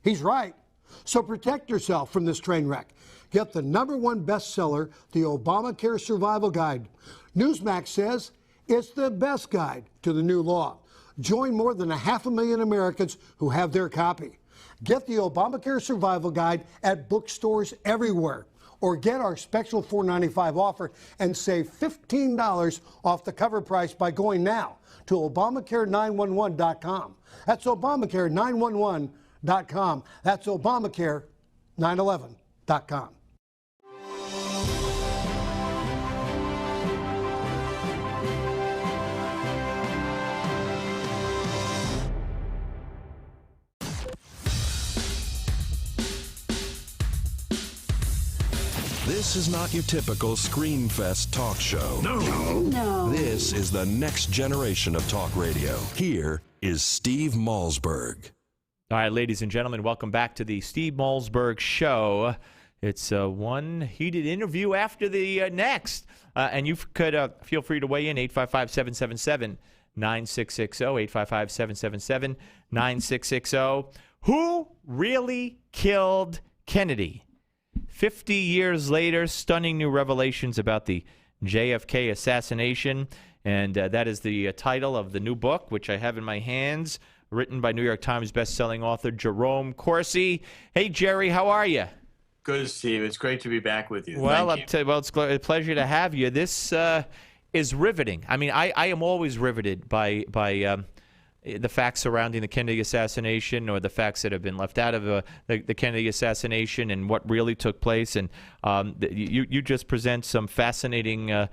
He's right. So protect yourself from this train wreck. Get the #1 bestseller, the Obamacare Survival Guide. Newsmax says it's the best guide to the new law. Join more than 500,000 Americans who have their copy. Get the Obamacare Survival Guide at bookstores everywhere, or get our special $4.95 offer and save $15 off the cover price by going now to Obamacare911.com. That's Obamacare911.com. That's Obamacare911.com. This is not your typical Screamfest talk show. No. This is the next generation of talk radio. Here is Steve Malzberg. All right, ladies and gentlemen, welcome back to the Steve Malzberg Show. It's one heated interview after the next. And you could feel free to weigh in, 855-777-9660, 855-777-9660. Who really killed Kennedy? 50 years later, stunning new revelations about the JFK assassination. And that is the title of the new book, which I have in my hands, written by New York Times bestselling author Jerome Corsi. Hey, Jerry, how are you? Good, Steve. It's great to be back with you. Well, Thank you. it's a pleasure to have you. This is riveting. I mean, I am always riveted by the facts surrounding the Kennedy assassination, or the facts that have been left out of the Kennedy assassination and what really took place. And you just present some fascinating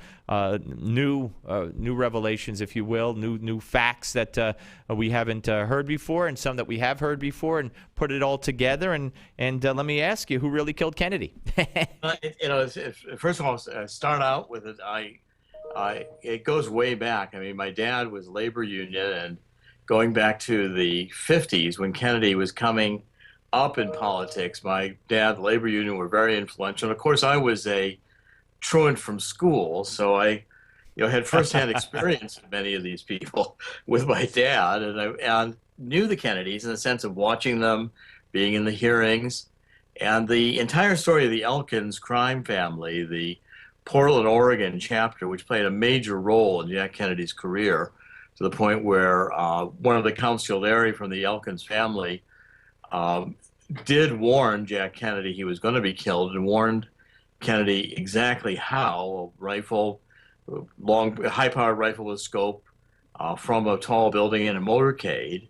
new revelations, if you will, new facts that we haven't heard before, and some that we have heard before, and put it all together. And let me ask you, who really killed Kennedy? First of all, start out with it. It goes way back. I mean, my dad was labor union, and going back to the 50s when Kennedy was coming up in politics. My dad, the labor union, were very influential. And of course, I was a truant from school, so I had firsthand experience with many of these people with my dad, and knew the Kennedys in the sense of watching them, being in the hearings, and the entire story of the Elkins crime family, the Portland, Oregon chapter, which played a major role in Jack Kennedy's career, to the point where one of the consigliere from the Elkins family did warn Jack Kennedy he was going to be killed, and warned Kennedy exactly how a rifle, high-powered rifle with scope from a tall building in a motorcade.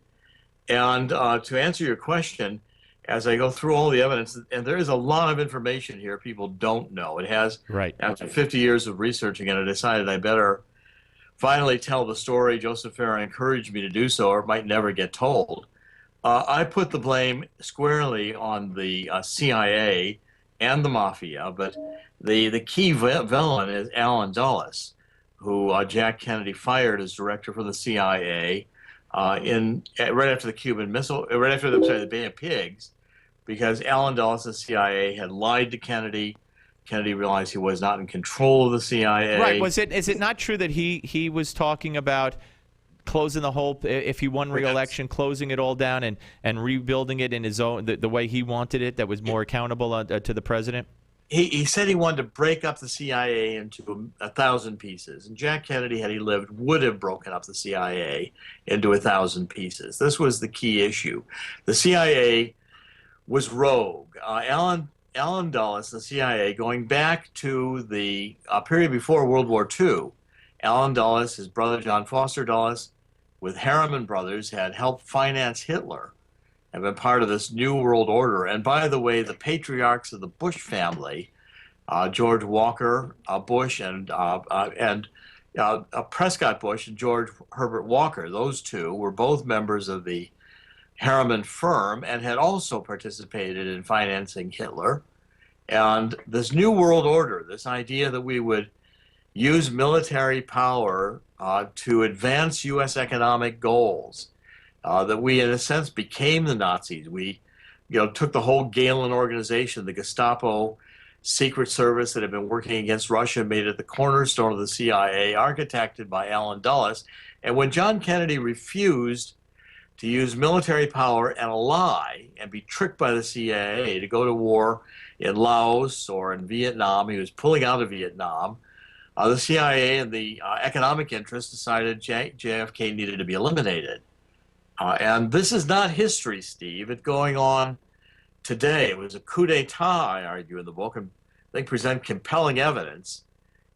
And to answer your question, as I go through all the evidence, and there is a lot of information here people don't know. It has, after 50 years of researching it, I decided I better finally tell the story. Joseph Farah encouraged me to do so, or it might never get told. I put the blame squarely on the CIA and the Mafia, but the key villain is Allen Dulles, who Jack Kennedy fired as director for the CIA right after the Cuban Missile, right after the Bay of Pigs, because Allen Dulles, the CIA, had lied to Kennedy. Kennedy realized he was not in control of the CIA. Right. Is it not true that he was talking about closing the whole, if he won re-election, closing it all down and rebuilding it in his own, the way he wanted it, that was more accountable to the president? He said he wanted to break up the CIA into 1,000 pieces. And Jack Kennedy, had he lived, would have broken up the CIA into 1,000 pieces. This was the key issue. The CIA was rogue. Allen Dulles, the CIA, going back to the period before World War II, Allen Dulles, his brother John Foster Dulles, with Harriman Brothers, had helped finance Hitler and been part of this New World Order. And by the way, the patriarchs of the Bush family, George Walker Bush and Prescott Bush and George Herbert Walker, those two were both members of the Harriman firm and had also participated in financing Hitler. And this New World Order, this idea that we would use military power to advance U.S. economic goals, that we, in a sense, became the Nazis. We, took the whole Gehlen organization, the Gestapo secret service that had been working against Russia, made it the cornerstone of the CIA, architected by Allen Dulles. And when John Kennedy refused to use military power and lie and be tricked by the CIA to go to war in Laos or in Vietnam, he was pulling out of Vietnam. The CIA and the economic interests decided JFK needed to be eliminated. And this is not history, Steve. It's going on today. It was a coup d'etat, I argue in the book, and they present compelling evidence.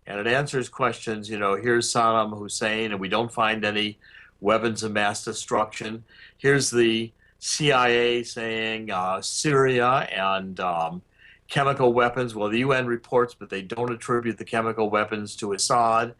And it answers questions, here's Saddam Hussein, and we don't find any weapons of mass destruction. Here's the CIA saying Syria and chemical weapons. Well, the UN reports, but they don't attribute the chemical weapons to Assad.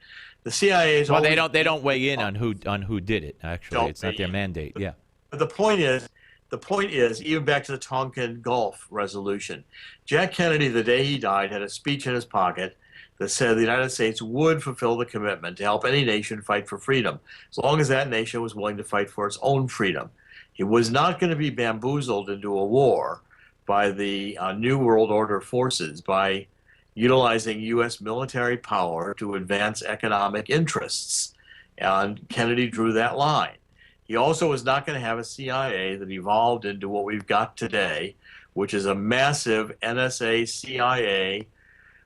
The CIA's they don't weigh in on who did it. Actually, it's not their mandate. Yeah. But the point is, even back to the Tonkin Gulf resolution, Jack Kennedy, the day he died, had a speech in his pocket that said the United States would fulfill the commitment to help any nation fight for freedom, as long as that nation was willing to fight for its own freedom. He was not going to be bamboozled into a war by the New World Order forces, by utilizing U.S. military power to advance economic interests. And Kennedy drew that line. He also was not going to have a CIA that evolved into what we've got today, which is a massive NSA, CIA,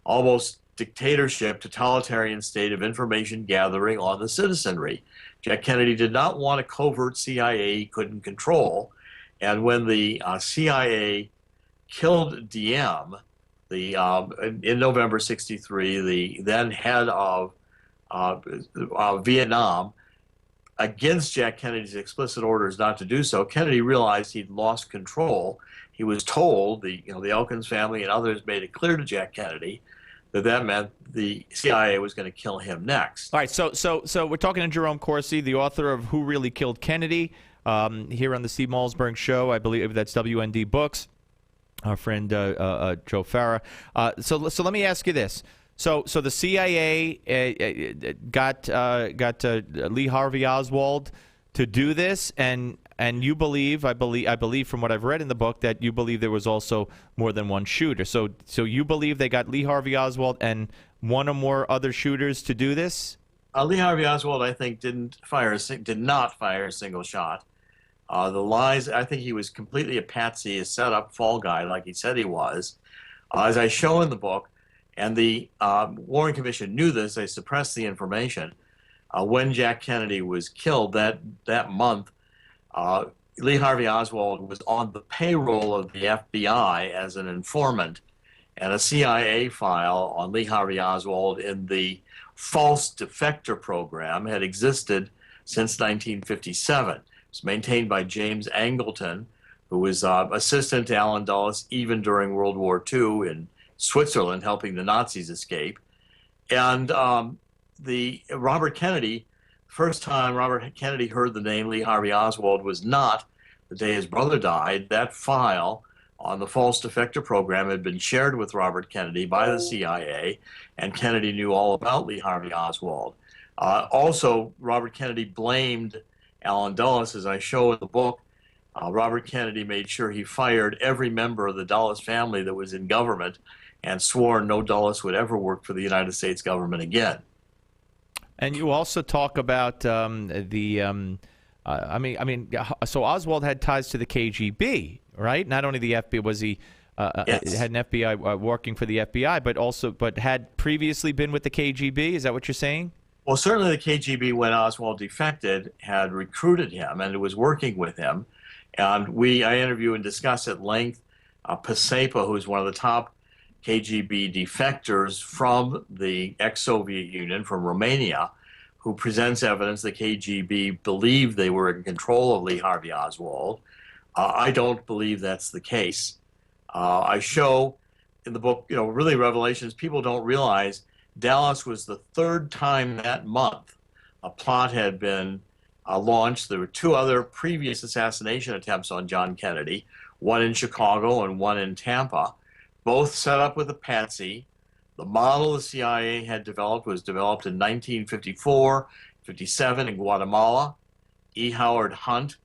almost dictatorship, totalitarian state of information gathering on the citizenry. Jack Kennedy did not want a covert CIA he couldn't control. And when the CIA killed Diem, in November '63, the then head of Vietnam, against Jack Kennedy's explicit orders not to do so, Kennedy realized he'd lost control. He was told, the Elkins family and others made it clear to Jack Kennedy that meant the CIA was going to kill him next. All right, so we're talking to Jerome Corsi, the author of Who Really Killed Kennedy, here on the Steve Malzberg Show. I believe that's WND Books. Our friend Joe Farah. So let me ask you this. So the CIA got Lee Harvey Oswald to do this, and And you believe, I believe from what I've read in the book, that you believe there was also more than one shooter. So you believe they got Lee Harvey Oswald and one or more other shooters to do this? Lee Harvey Oswald, I think, did not fire a single shot. The lies, I think he was completely a patsy, a set-up fall guy, like he said he was. As I show in the book, and the Warren Commission knew this, they suppressed the information. When Jack Kennedy was killed that month, Lee Harvey Oswald was on the payroll of the FBI as an informant, and a CIA file on Lee Harvey Oswald in the false defector program had existed since 1957. It was maintained by James Angleton, who was assistant to Allen Dulles even during World War II in Switzerland, helping the Nazis escape. And the Robert Kennedy, first time Robert Kennedy heard the name Lee Harvey Oswald was not the day his brother died. That file on the false defector program had been shared with Robert Kennedy by the CIA, and Kennedy knew all about Lee Harvey Oswald. Also, Robert Kennedy blamed Allen Dulles, as I show in the book. Robert Kennedy made sure he fired every member of the Dulles family that was in government and swore no Dulles would ever work for the United States government again. And you also talk about so Oswald had ties to the KGB, right? Not only the FBI, was he Yes. had an FBI working for the FBI, but had previously been with the KGB? Is that what you're saying? Well, certainly the KGB, when Oswald defected, had recruited him and was working with him. And I interview and discuss at length Pasepa, who is one of the top KGB defectors from the ex-Soviet Union, from Romania, who presents evidence the KGB believed they were in control of Lee Harvey Oswald. I don't believe that's the case. I show in the book, really revelations people don't realize. Dallas was the third time that month a plot had been launched. There were two other previous assassination attempts on John Kennedy, one in Chicago and one in Tampa, both set up with a patsy. The model the CIA had developed was developed in 1954, 57 in Guatemala. E. Howard Hunt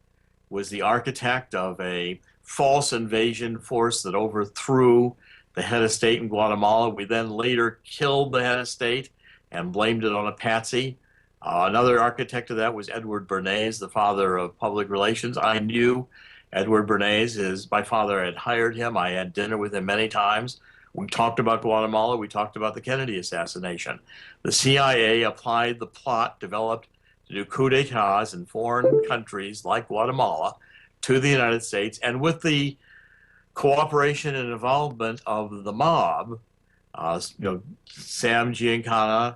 was the architect of a false invasion force that overthrew the head of state in Guatemala. We then later killed the head of state and blamed it on a patsy. Another architect of that was Edward Bernays, the father of public relations. I knew Edward Bernays. My father had hired him. I had dinner with him many times. We talked about Guatemala. We talked about the Kennedy assassination. The CIA applied the plot developed to do coup d'etats in foreign countries like Guatemala to the United States, and with the cooperation and involvement of the mob, Sam Giancana,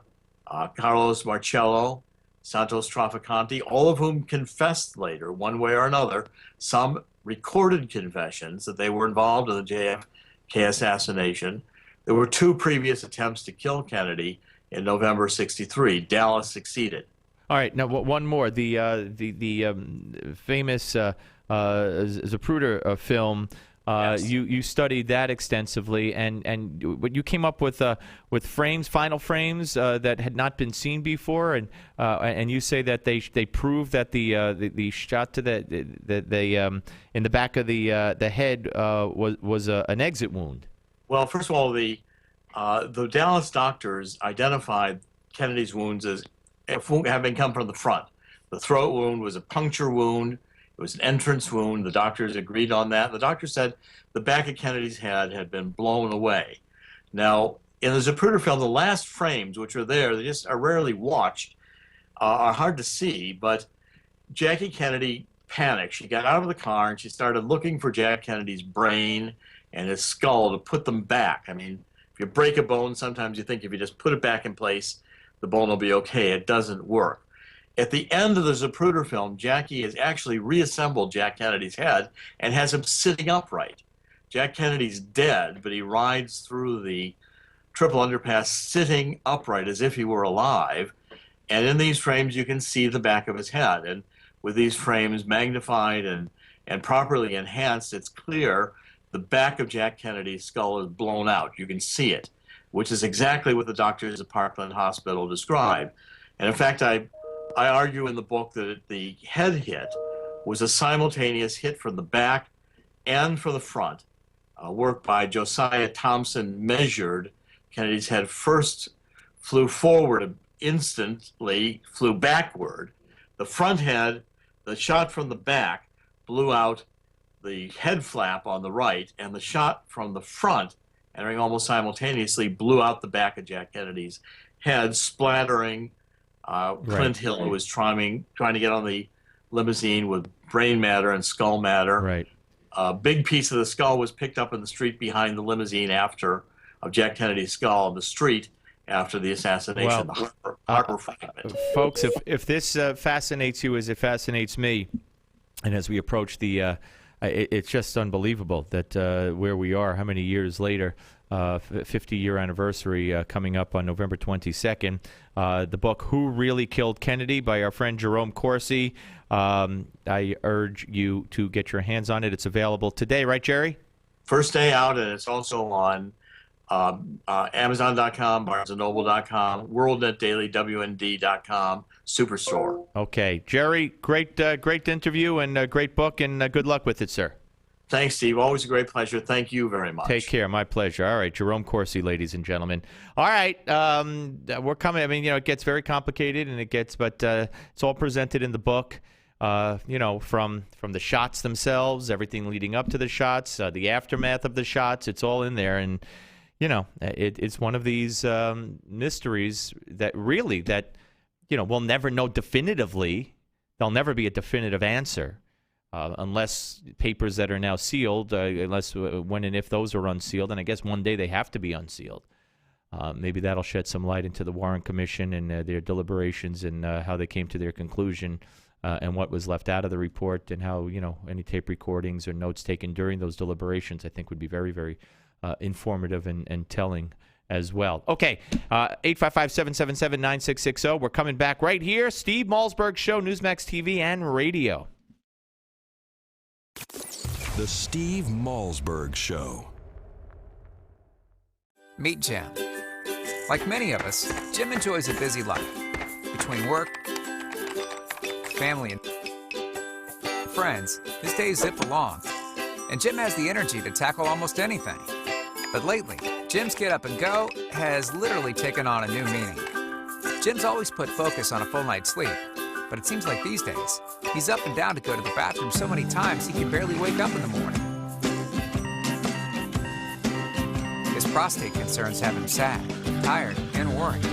Carlos Marcello, Santos Traficante, all of whom confessed later, one way or another, some recorded confessions that they were involved in the JFK assassination. There were two previous attempts to kill Kennedy in November '63. Dallas succeeded. All right, now one more. The famous Zapruder film. Yes. You studied that extensively, and you came up with frames, final frames that had not been seen before, and you say that they proved that the shot to the in the back of the head was an exit wound. Well, first of all, the Dallas doctors identified Kennedy's wounds as having come from the front. The throat wound was a puncture wound. It was an entrance wound. The doctors agreed on that. The doctor said the back of Kennedy's head had been blown away. Now, in the Zapruder film, the last frames, which are there, they just are rarely watched, are hard to see, but Jackie Kennedy panicked. She got out of the car and she started looking for Jack Kennedy's brain and his skull to put them back. I mean, if you break a bone, sometimes you think if you just put it back in place, the bone will be okay. It doesn't work. At the end of the Zapruder film, Jackie has actually reassembled Jack Kennedy's head and has him sitting upright. Jack Kennedy's dead, but he rides through the triple underpass sitting upright as if he were alive. And in these frames, you can see the back of his head. And with these frames magnified and properly enhanced, it's clear the back of Jack Kennedy's skull is blown out. You can see it, which is exactly what the doctors at Parkland Hospital described. And in fact, I argue in the book that the head hit was a simultaneous hit from the back and from the front. Work by Josiah Thompson measured Kennedy's head first flew forward instantly, flew backward. The front head, the shot from the back, blew out the head flap on the right, and the shot from the front, entering almost simultaneously, blew out the back of Jack Kennedy's head, splattering Clint Hill, who was trying to get on the limousine with brain matter and skull matter. Right. A big piece of the skull was picked up in the street behind the limousine of Jack Kennedy's skull in the street after the assassination. Well, the Harper fragment. Folks, if this fascinates you as it fascinates me, and as we approach the, it's just unbelievable that where we are, how many years later, 50-year anniversary coming up on November 22nd. The book, Who Really Killed Kennedy, by our friend Jerome Corsi. I urge you to get your hands on it. It's available today, right, Jerry? First day out, and it's also on Amazon.com, BarnesandNoble.com, WorldNetDaily, WND.com, Superstore. Okay. Jerry, great interview and great book, and good luck with it, sir. Thanks, Steve. Always a great pleasure. Thank you very much. Take care. My pleasure. All right. Jerome Corsi, ladies and gentlemen. All right. We're coming. I mean, it gets very complicated, but it's all presented in the book. From the shots themselves, everything leading up to the shots, the aftermath of the shots, it's all in there. And, it's one of these mysteries that we'll never know definitively. There'll never be a definitive answer. Unless papers that are now sealed, unless when and if those are unsealed, and I guess one day they have to be unsealed. Maybe that'll shed some light into the Warren Commission and their deliberations and how they came to their conclusion and what was left out of the report, and how any tape recordings or notes taken during those deliberations, I think, would be very, very informative and telling as well. Okay, 855-777-9660. We're coming back right here. Steve Malzberg Show, Newsmax TV and radio. The Steve Malzberg Show. Meet Jim. Like many of us, Jim enjoys a busy life. Between work, family, and friends, his days zip along. And Jim has the energy to tackle almost anything. But lately, Jim's get up and go has literally taken on a new meaning. Jim's always put focus on a full night's sleep. But it seems like these days, he's up and down to go to the bathroom so many times he can barely wake up in the morning. His prostate concerns have him sad, tired, and worried.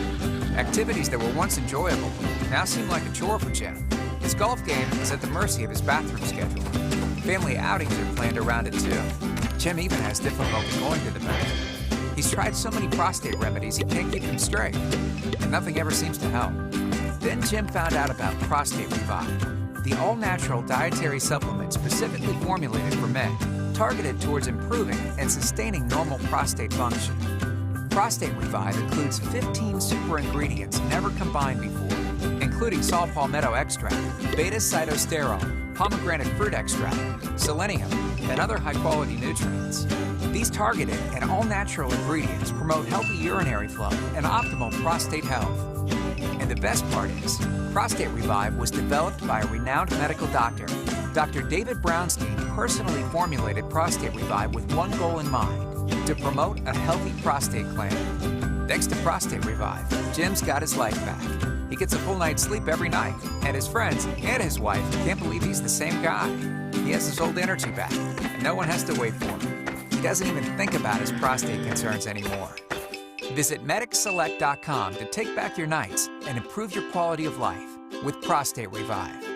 Activities that were once enjoyable now seem like a chore for Jim. His golf game is at the mercy of his bathroom schedule. Family outings are planned around it too. Jim even has difficulty going to the bathroom. He's tried so many prostate remedies he can't keep them straight, and nothing ever seems to help. Then Jim found out about Prostate Revive, the all-natural dietary supplement specifically formulated for men, targeted towards improving and sustaining normal prostate function. Prostate Revive includes 15 super ingredients never combined before, including saw palmetto extract, beta-cytosterol, pomegranate fruit extract, selenium, and other high-quality nutrients. These targeted and all-natural ingredients promote healthy urinary flow and optimal prostate health. And the best part is, Prostate Revive was developed by a renowned medical doctor. Dr. David Brownstein personally formulated Prostate Revive with one goal in mind: to promote a healthy prostate gland. Thanks to Prostate Revive, Jim's got his life back. He gets a full night's sleep every night, and his friends and his wife can't believe he's the same guy. He has his old energy back, and no one has to wait for him. He doesn't even think about his prostate concerns anymore. Visit MedicSelect.com to take back your nights and improve your quality of life with Prostate Revive.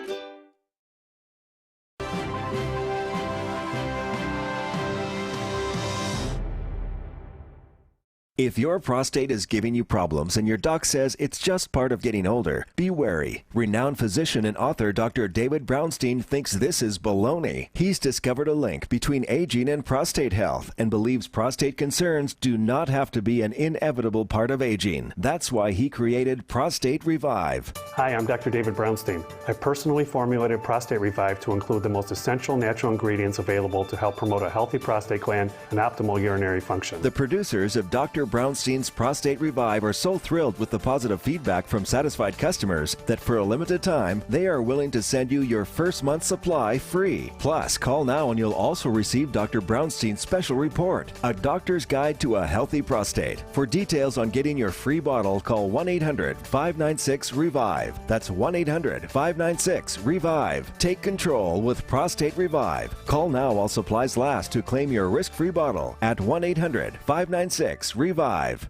If your prostate is giving you problems and your doc says it's just part of getting older, be wary. Renowned physician and author Dr. David Brownstein thinks this is baloney. He's discovered a link between aging and prostate health and believes prostate concerns do not have to be an inevitable part of aging. That's why he created Prostate Revive. Hi, I'm Dr. David Brownstein. I personally formulated Prostate Revive to include the most essential natural ingredients available to help promote a healthy prostate gland and optimal urinary function. The producers of Dr. Brownstein's Prostate Revive are so thrilled with the positive feedback from satisfied customers that for a limited time, they are willing to send you your first month's supply free. Plus, call now and you'll also receive Dr. Brownstein's special report, A Doctor's Guide to a Healthy Prostate. For details on getting your free bottle, call 1-800-596-REVIVE. That's 1-800-596-REVIVE. Take control with Prostate Revive. Call now while supplies last to claim your risk-free bottle at 1-800-596-REVIVE. We're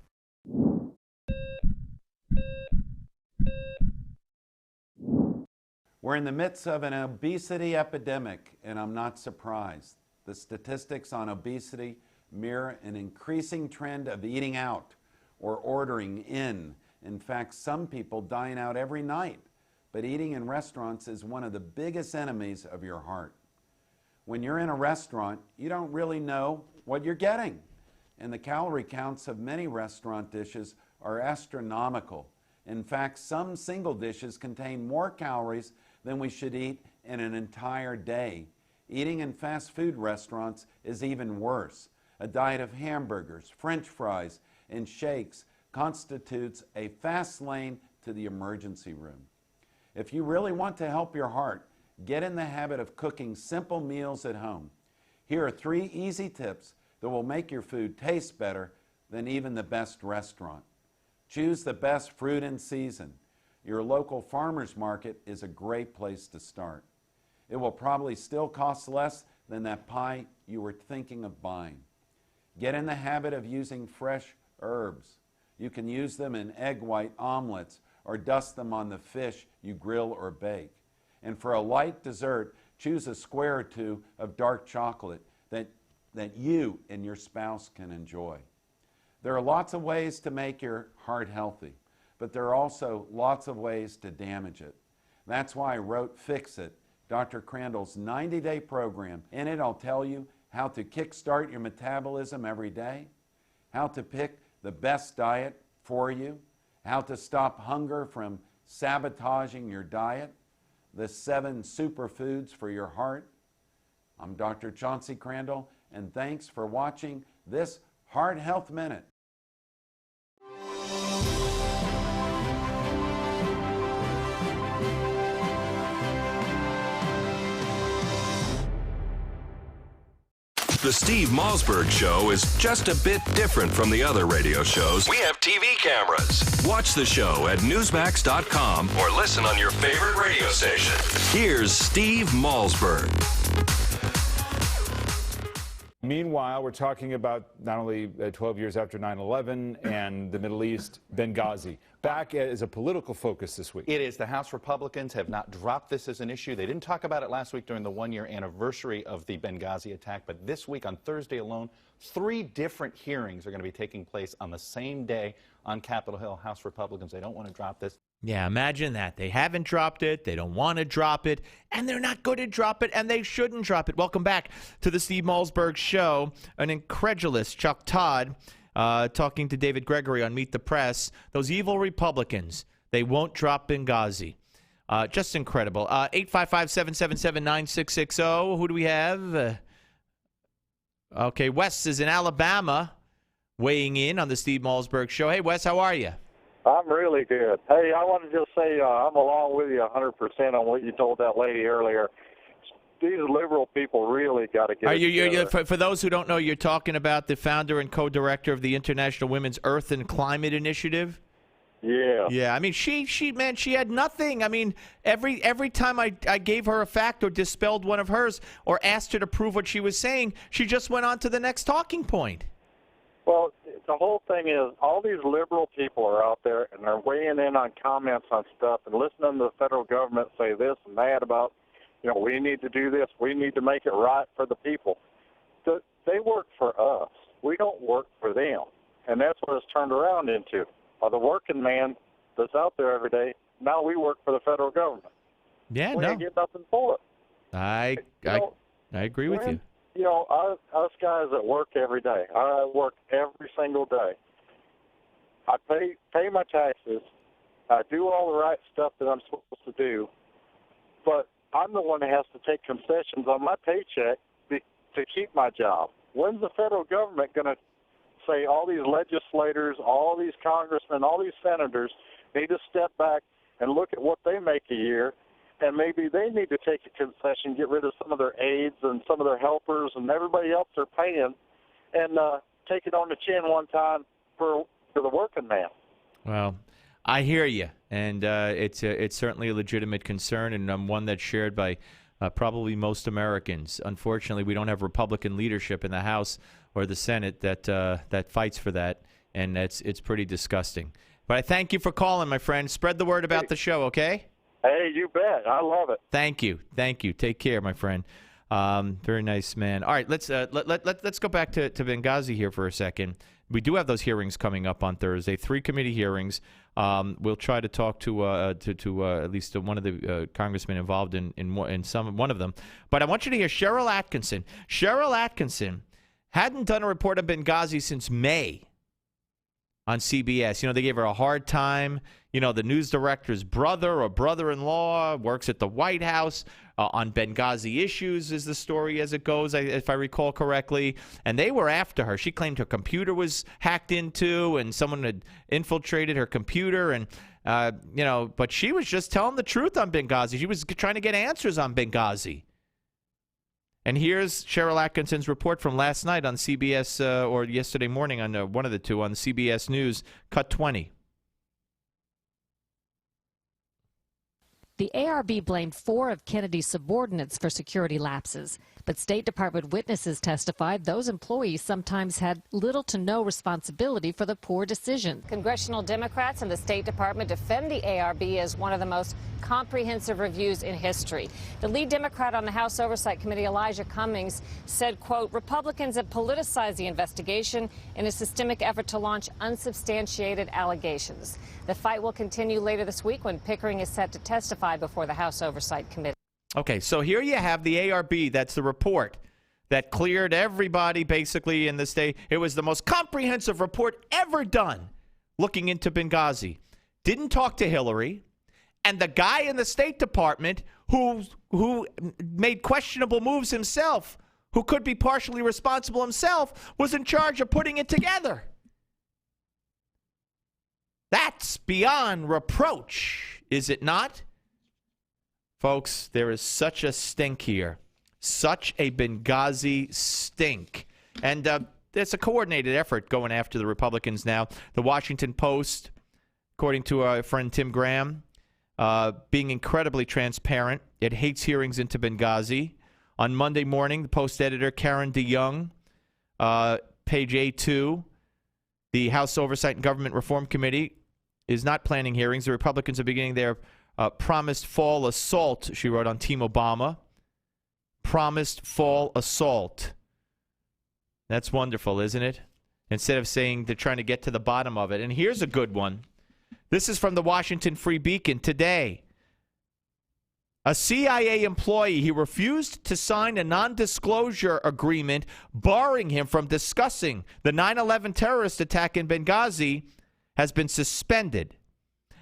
in the midst of an obesity epidemic, and I'm not surprised. The statistics on obesity mirror an increasing trend of eating out or ordering in. In fact, some people dine out every night, but eating in restaurants is one of the biggest enemies of your heart. When you're in a restaurant, you don't really know what you're getting, and the calorie counts of many restaurant dishes are astronomical. In fact, some single dishes contain more calories than we should eat in an entire day. Eating in fast food restaurants is even worse. A diet of hamburgers, French fries, and shakes constitutes a fast lane to the emergency room. If you really want to help your heart, get in the habit of cooking simple meals at home. Here are 3 easy tips that will make your food taste better than even the best restaurant. Choose the best fruit in season. Your local farmer's market is a great place to start. It will probably still cost less than that pie you were thinking of buying. Get in the habit of using fresh herbs. You can use them in egg white omelets or dust them on the fish you grill or bake. And for a light dessert, choose a square or 2 of dark chocolate that you and your spouse can enjoy. There are lots of ways to make your heart healthy, but there are also lots of ways to damage it. That's why I wrote Fix It, Dr. Crandall's 90-day program. In it, I'll tell you how to kickstart your metabolism every day, how to pick the best diet for you, how to stop hunger from sabotaging your diet, the 7 superfoods for your heart. I'm Dr. Chauncey Crandall, and thanks for watching this Heart Health Minute. The Steve Malzberg Show is just a bit different from the other radio shows. We have TV cameras. Watch the show at Newsmax.com or listen on your favorite radio station. Here's Steve Malzberg. Meanwhile, we're talking about not only 12 years after 9/11 and the Middle East, Benghazi. Back as a political focus this week. It is. The House Republicans have not dropped this as an issue. They didn't talk about it last week during the 1-year anniversary of the Benghazi attack, but this week on Thursday alone, 3 different hearings are going to be taking place on the same day on Capitol Hill. House Republicans, they don't want to drop this. Yeah, imagine that. They haven't dropped it, they don't want to drop it, and they're not going to drop it, and they shouldn't drop it. Welcome back to the Steve Malzberg Show. An incredulous Chuck Todd talking to David Gregory on Meet the Press. Those evil Republicans, they won't drop Benghazi. Just incredible. 855-777-9660. Who do we have? Okay, Wes is in Alabama weighing in on the Steve Malzberg Show. Hey, Wes, how are you? I'm really good. Hey, I want to just say I'm along with you 100% on what you told that lady earlier. These liberal people really got to get it together. For those who don't know, you're talking about the founder and co-director of the International Women's Earth and Climate Initiative? Yeah. Yeah, I mean, she had nothing. I mean, every time I gave her a fact or dispelled one of hers or asked her to prove what she was saying, she just went on to the next talking point. Well, the whole thing is all these liberal people are out there and they're weighing in on comments on stuff and listening to the federal government say this and that about, we need to do this. We need to make it right for the people. They work for us. We don't work for them. And that's what it's turned around into. The working man that's out there every day, now we work for the federal government. Yeah, we ain't get nothing for it. I agree with you. Us guys that work every day, I work every single day. I pay my taxes. I do all the right stuff that I'm supposed to do, but I'm the one that has to take concessions on my paycheck to keep my job. When's the federal government going to say all these legislators, all these congressmen, all these senators need to step back and look at what they make a year, and maybe they need to take a concession, get rid of some of their aides and some of their helpers and everybody else they're paying, and take it on the chin one time for the working man. Well, I hear you, and it's certainly a legitimate concern, and one that's shared by probably most Americans. Unfortunately, we don't have Republican leadership in the House or the Senate that fights for that, and it's pretty disgusting. But I thank you for calling, my friend. Spread the word about the show, okay? Hey, you bet. I love it. Thank you. Take care, my friend. Very nice, man. All right, let's go back to Benghazi here for a second. We do have those hearings coming up on Thursday, 3 committee hearings. We'll try to talk to at least one of the congressmen involved in one of them. But I want you to hear Cheryl Atkinson. Cheryl Atkinson hadn't done a report on Benghazi since May on CBS. You know, they gave her a hard time. You know, the news director's brother or brother-in-law works at the White House on Benghazi issues is the story as it goes, if I recall correctly. And they were after her. She claimed her computer was hacked into and someone had infiltrated her computer. And, but she was just telling the truth on Benghazi. She was trying to get answers on Benghazi. And here's Cheryl Atkinson's report from last night on CBS or yesterday morning on one of the two on CBS News, Cut 20. The ARB blamed 4 of Kennedy's subordinates for security lapses, but State Department witnesses testified those employees sometimes had little to no responsibility for the poor decision. Congressional Democrats and the State Department defend the ARB as one of the most comprehensive reviews in history. The lead Democrat on the House Oversight Committee, Elijah Cummings, said, quote, Republicans have politicized the investigation in a systemic effort to launch unsubstantiated allegations. The fight will continue later this week when Pickering is set to testify before the House Oversight Committee. Okay, so here you have the ARB. That's the report that cleared everybody basically in the state. It was the most comprehensive report ever done looking into Benghazi. Didn't talk to Hillary. And the guy in the State Department who made questionable moves himself, who could be partially responsible himself, was in charge of putting it together. That's beyond reproach, is it not? Folks, there is such a stink here. Such a Benghazi stink. And there's a coordinated effort going after the Republicans now. The Washington Post, according to our friend Tim Graham, being incredibly transparent. It hates hearings into Benghazi. On Monday morning, the Post editor Karen DeYoung, page A2, the House Oversight and Government Reform Committee is not planning hearings. The Republicans are beginning their promised fall assault, she wrote on Team Obama. Promised fall assault. That's wonderful, isn't it? Instead of saying they're trying to get to the bottom of it. And here's a good one. This is from the Washington Free Beacon today. A CIA employee, he refused to sign a non-disclosure agreement barring him from discussing the 9/11 terrorist attack in Benghazi, has been suspended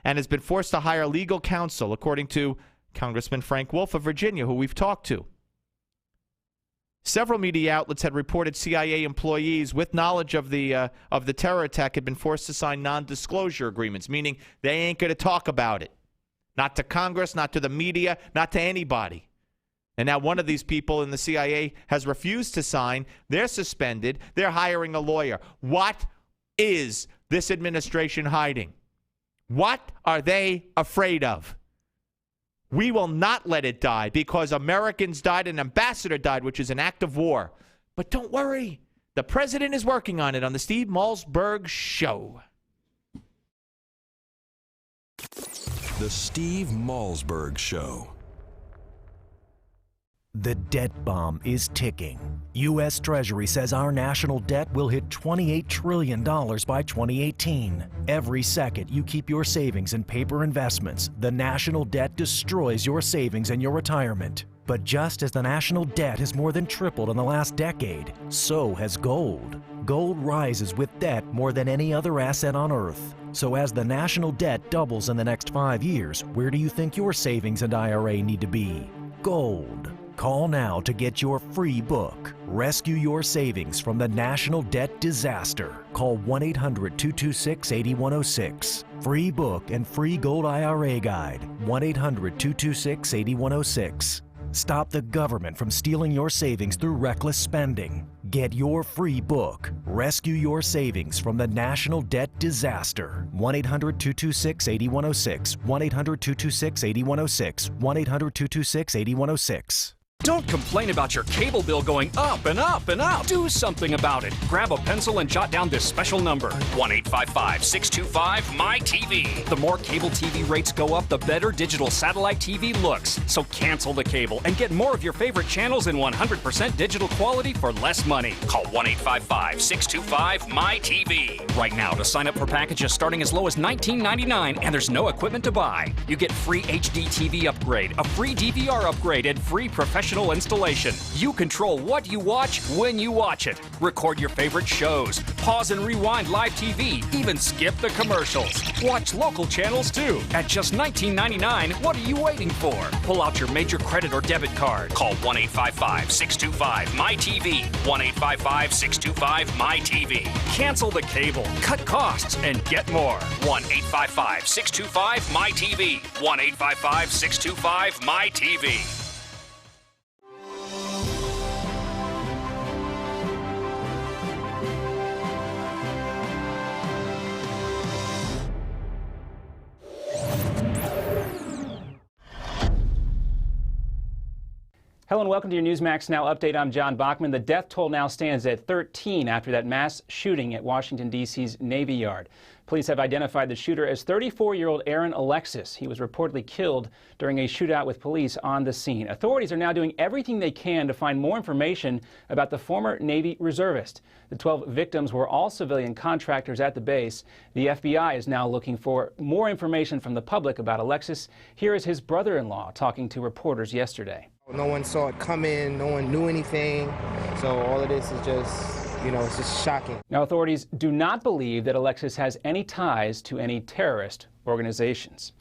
and has been forced to hire legal counsel, according to Congressman Frank Wolffe of Virginia, who we've talked to. Several media outlets had reported CIA employees with knowledge of the terror attack had been forced to sign non-disclosure agreements, meaning they ain't going to talk about it. Not to Congress, not to the media, not to anybody. And now one of these people in the CIA has refused to sign. They're suspended. They're hiring a lawyer. What is this administration hiding? What are they afraid of? We will not let it die because Americans died, an ambassador died, which is an act of war. But don't worry. The president is working on it on the Steve Malzberg Show. The Steve Malzberg Show. The debt bomb is ticking. U.S. Treasury says our national debt will hit $28 trillion by 2018. Every second you keep your savings in paper investments, the national debt destroys your savings and your retirement. But just as the national debt has more than tripled in the last decade, so has gold. Gold rises with debt more than any other asset on Earth. So as the national debt doubles in the next 5 years, where do you think your savings and IRA need to be? Gold. Call now to get your free book. Rescue your savings from the national debt disaster. Call 1-800-226-8106. Free book and free gold IRA guide. 1-800-226-8106. Stop the government from stealing your savings through reckless spending. Get your free book. Rescue your savings from the national debt disaster. 1-800-226-8106. 1-800-226-8106. 1-800-226-8106. Don't complain about your cable bill going up and up and up. Do something about it. Grab a pencil and jot down this special number, 1-855-625-MY-TV. The more cable TV rates go up, the better digital satellite TV looks. So cancel the cable and get more of your favorite channels in 100% digital quality for less money. Call 1-855-625-MY-TV. Right now to sign up for packages starting as low as $19.99, and there's no equipment to buy. You get free HD TV upgrade, a free DVR upgrade, and free professional installation. You control what you watch when you watch it. Record your favorite shows, pause and rewind live TV, even skip the commercials. Watch local channels too. At just $19.99, what are you waiting for? Pull out your major credit or debit card. Call 1-855-625-MY-TV. 1-855-625-MY-TV. Cancel the cable, cut costs, and get more. 1-855-625-MY-TV. 1-855-625-MY-TV. Hello and welcome to your Newsmax Now update. I'm John Bachman. The death toll now stands at 13 after that mass shooting at Washington, D.C.'s Navy Yard. Police have identified the shooter as 34-year-old Aaron Alexis. He was reportedly killed during a shootout with police on the scene. Authorities are now doing everything they can to find more information about the former Navy reservist. The 12 victims were all civilian contractors at the base. The FBI is now looking for more information from the public about Alexis. Here is his brother-in-law talking to reporters yesterday. No one saw it come in, no one knew anything, so all of this is just, it's just shocking. Now, authorities do not believe that Alexis has any ties to any terrorist organizations.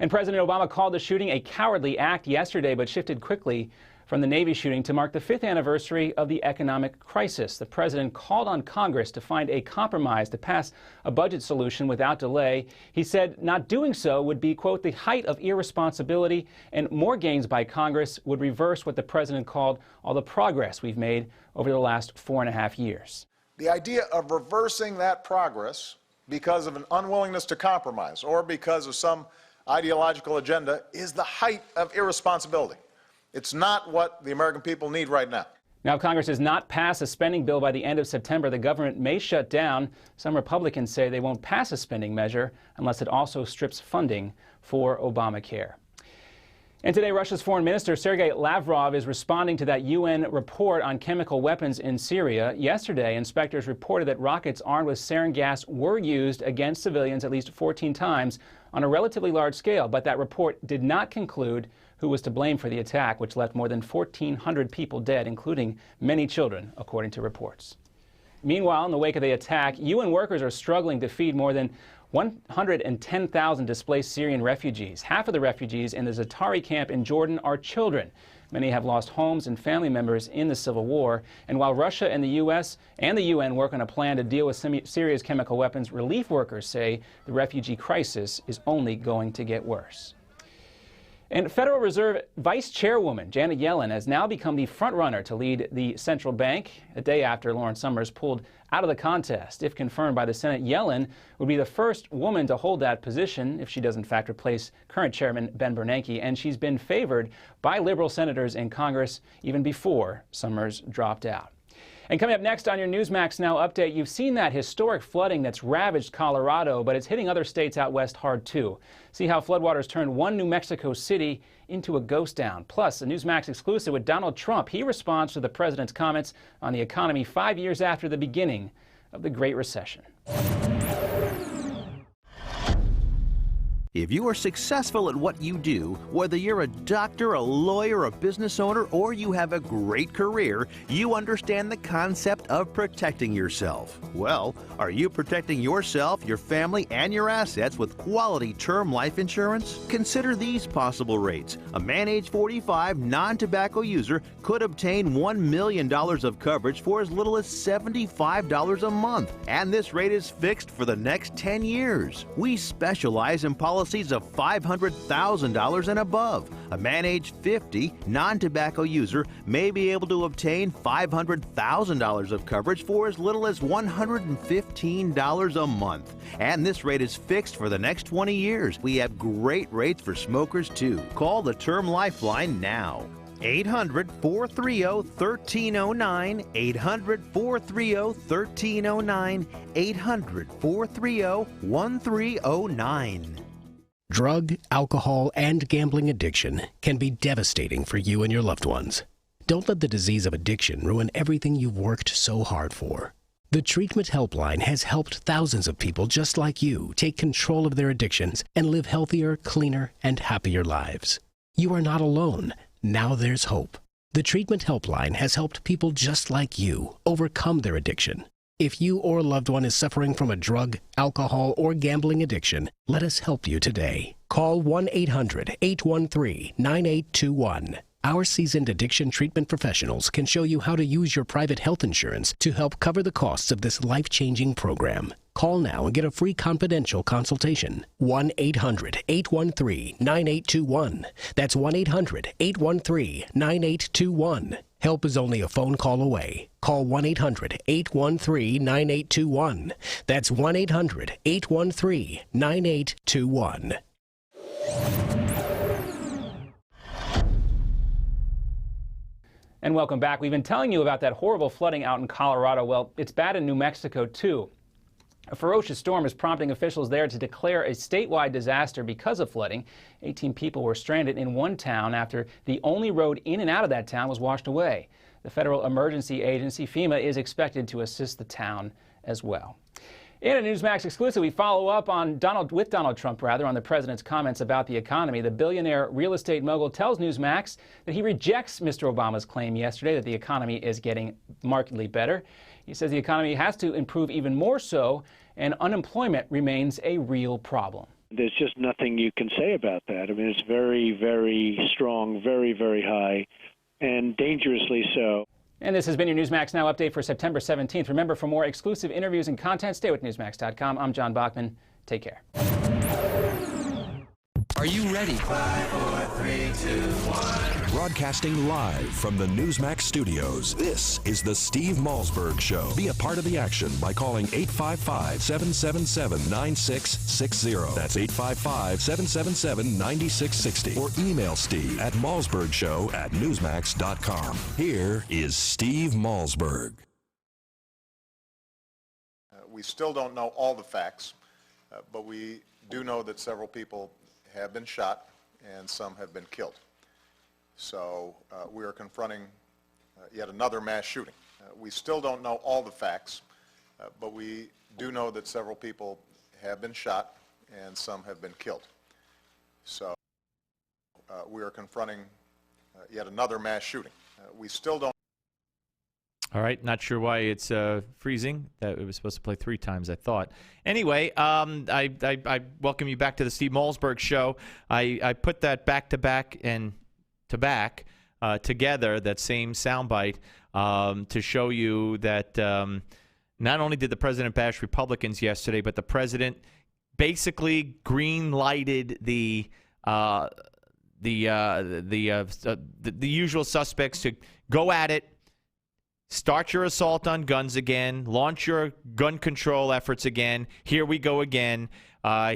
And President Obama called the shooting a cowardly act yesterday, but shifted quickly from the Navy shooting to mark the 5th anniversary of the economic crisis. The president called on Congress to find a compromise to pass a budget solution without delay. He said not doing so would be, quote, the height of irresponsibility, and more gains by Congress would reverse what the president called all the progress we've made over the last 4.5 years. The idea of reversing that progress because of an unwillingness to compromise or because of some ideological agenda is the height of irresponsibility. It's not what the American people need right now. Now, if Congress does not pass a spending bill by the end of September, the government may shut down. Some Republicans say they won't pass a spending measure unless it also strips funding for Obamacare. And today, Russia's Foreign Minister Sergei Lavrov is responding to that UN report on chemical weapons in Syria. Yesterday, inspectors reported that rockets armed with sarin gas were used against civilians at least 14 times on a relatively large scale, but that report did not conclude who was to blame for the attack, which left more than 1,400 people dead, including many children, according to reports. Meanwhile, in the wake of the attack, UN workers are struggling to feed more than 110,000 displaced Syrian refugees. Half of the refugees in the Zaatari camp in Jordan are children. Many have lost homes and family members in the civil war. And while Russia and the U.S. and the UN work on a plan to deal with Syria's chemical weapons, relief workers say the refugee crisis is only going to get worse. And Federal Reserve Vice Chairwoman Janet Yellen has now become the frontrunner to lead the central bank, a day after Lauren Summers pulled out of the contest. If confirmed by the Senate, Yellen would be the first woman to hold that position if she does in fact replace current Chairman Ben Bernanke, and she's been favored by liberal senators in Congress even before Summers dropped out. And coming up next on your Newsmax Now update, you've seen that historic flooding that's ravaged Colorado, but it's hitting other states out west hard too. See how floodwaters turned one New Mexico city into a ghost town. Plus, a Newsmax exclusive with Donald Trump. He responds to the president's comments on the economy 5 years after the beginning of the Great Recession. If you are successful at what you do, whether you're a doctor, a lawyer, a business owner, or you have a great career, you understand the concept of protecting yourself. Well, are you protecting yourself, your family, and your assets with quality term life insurance? Consider these possible rates. A man age 45, non-tobacco user could obtain $1 million of coverage for as little as $75 a month. And this rate is fixed for the next 10 years. We specialize in policies of $500,000 and above. A man age 50, non-tobacco user may be able to obtain $500,000 of coverage for as little as $115 a month. And this rate is fixed for the next 20 years. We have great rates for smokers too. Call the Term Lifeline now. 800-430-1309, 800-430-1309, 800-430-1309. Drug, alcohol, and gambling addiction can be devastating for you and your loved ones. Don't let the disease of addiction ruin everything you've worked so hard for. The Treatment Helpline has helped thousands of people just like you take control of their addictions and live healthier, cleaner, and happier lives. You are not alone. Now there's hope. The Treatment Helpline has helped people just like you overcome their addiction. If you or a loved one is suffering from a drug, alcohol, or gambling addiction, let us help you today. Call 1-800-813-9821. Our seasoned addiction treatment professionals can show you how to use your private health insurance to help cover the costs of this life-changing program. Call now and get a free confidential consultation. 1-800-813-9821. That's 1-800-813-9821. Help is only a phone call away. Call 1-800-813-9821. That's 1-800-813-9821. And welcome back. We've been telling you about that horrible flooding out in Colorado. Well, it's bad in New Mexico, too. A ferocious storm is prompting officials there to declare a statewide disaster because of flooding. 18 people were stranded in one town after the only road in and out of that town was washed away. The Federal Emergency Agency, FEMA, is expected to assist the town as well. In a Newsmax exclusive, we follow up on Donald Trump on the president's comments about the economy. The billionaire real estate mogul tells Newsmax that he rejects Mr. Obama's claim yesterday that the economy is getting markedly better. He says the economy has to improve even more so, and unemployment remains a real problem. There's just nothing you can say about that. I mean, it's very, very strong, very, very high, and dangerously so. And this has been your Newsmax Now update for September 17th. Remember, for more exclusive interviews and content, stay with Newsmax.com. I'm John Bachman. Take care. Are you ready? 5, 4, 3, 2, 1. Broadcasting live from the Newsmax studios, this is the Steve Malzberg Show. Be a part of the action by calling 855-777-9660. That's 855-777-9660. Or email Steve at malzbergshow@newsmax.com. Here is Steve Malzberg. We still don't know all the facts, but we do know that several people have been shot and some have been killed. So we are confronting yet another mass shooting. We still don't know all the facts, but we do know that several people have been shot and some have been killed. So we are confronting yet another mass shooting. We still don't. All right, not sure why it's freezing. That it was supposed to play 3 times, I thought. Anyway, I welcome you back to the Steve Malzberg Show. I put that back-to-back and to-back together, that same soundbite, to show you that not only did the president bash Republicans yesterday, but the president basically green-lighted the usual suspects to go at it. Start your assault on guns again. Launch your gun control efforts again. Here we go again.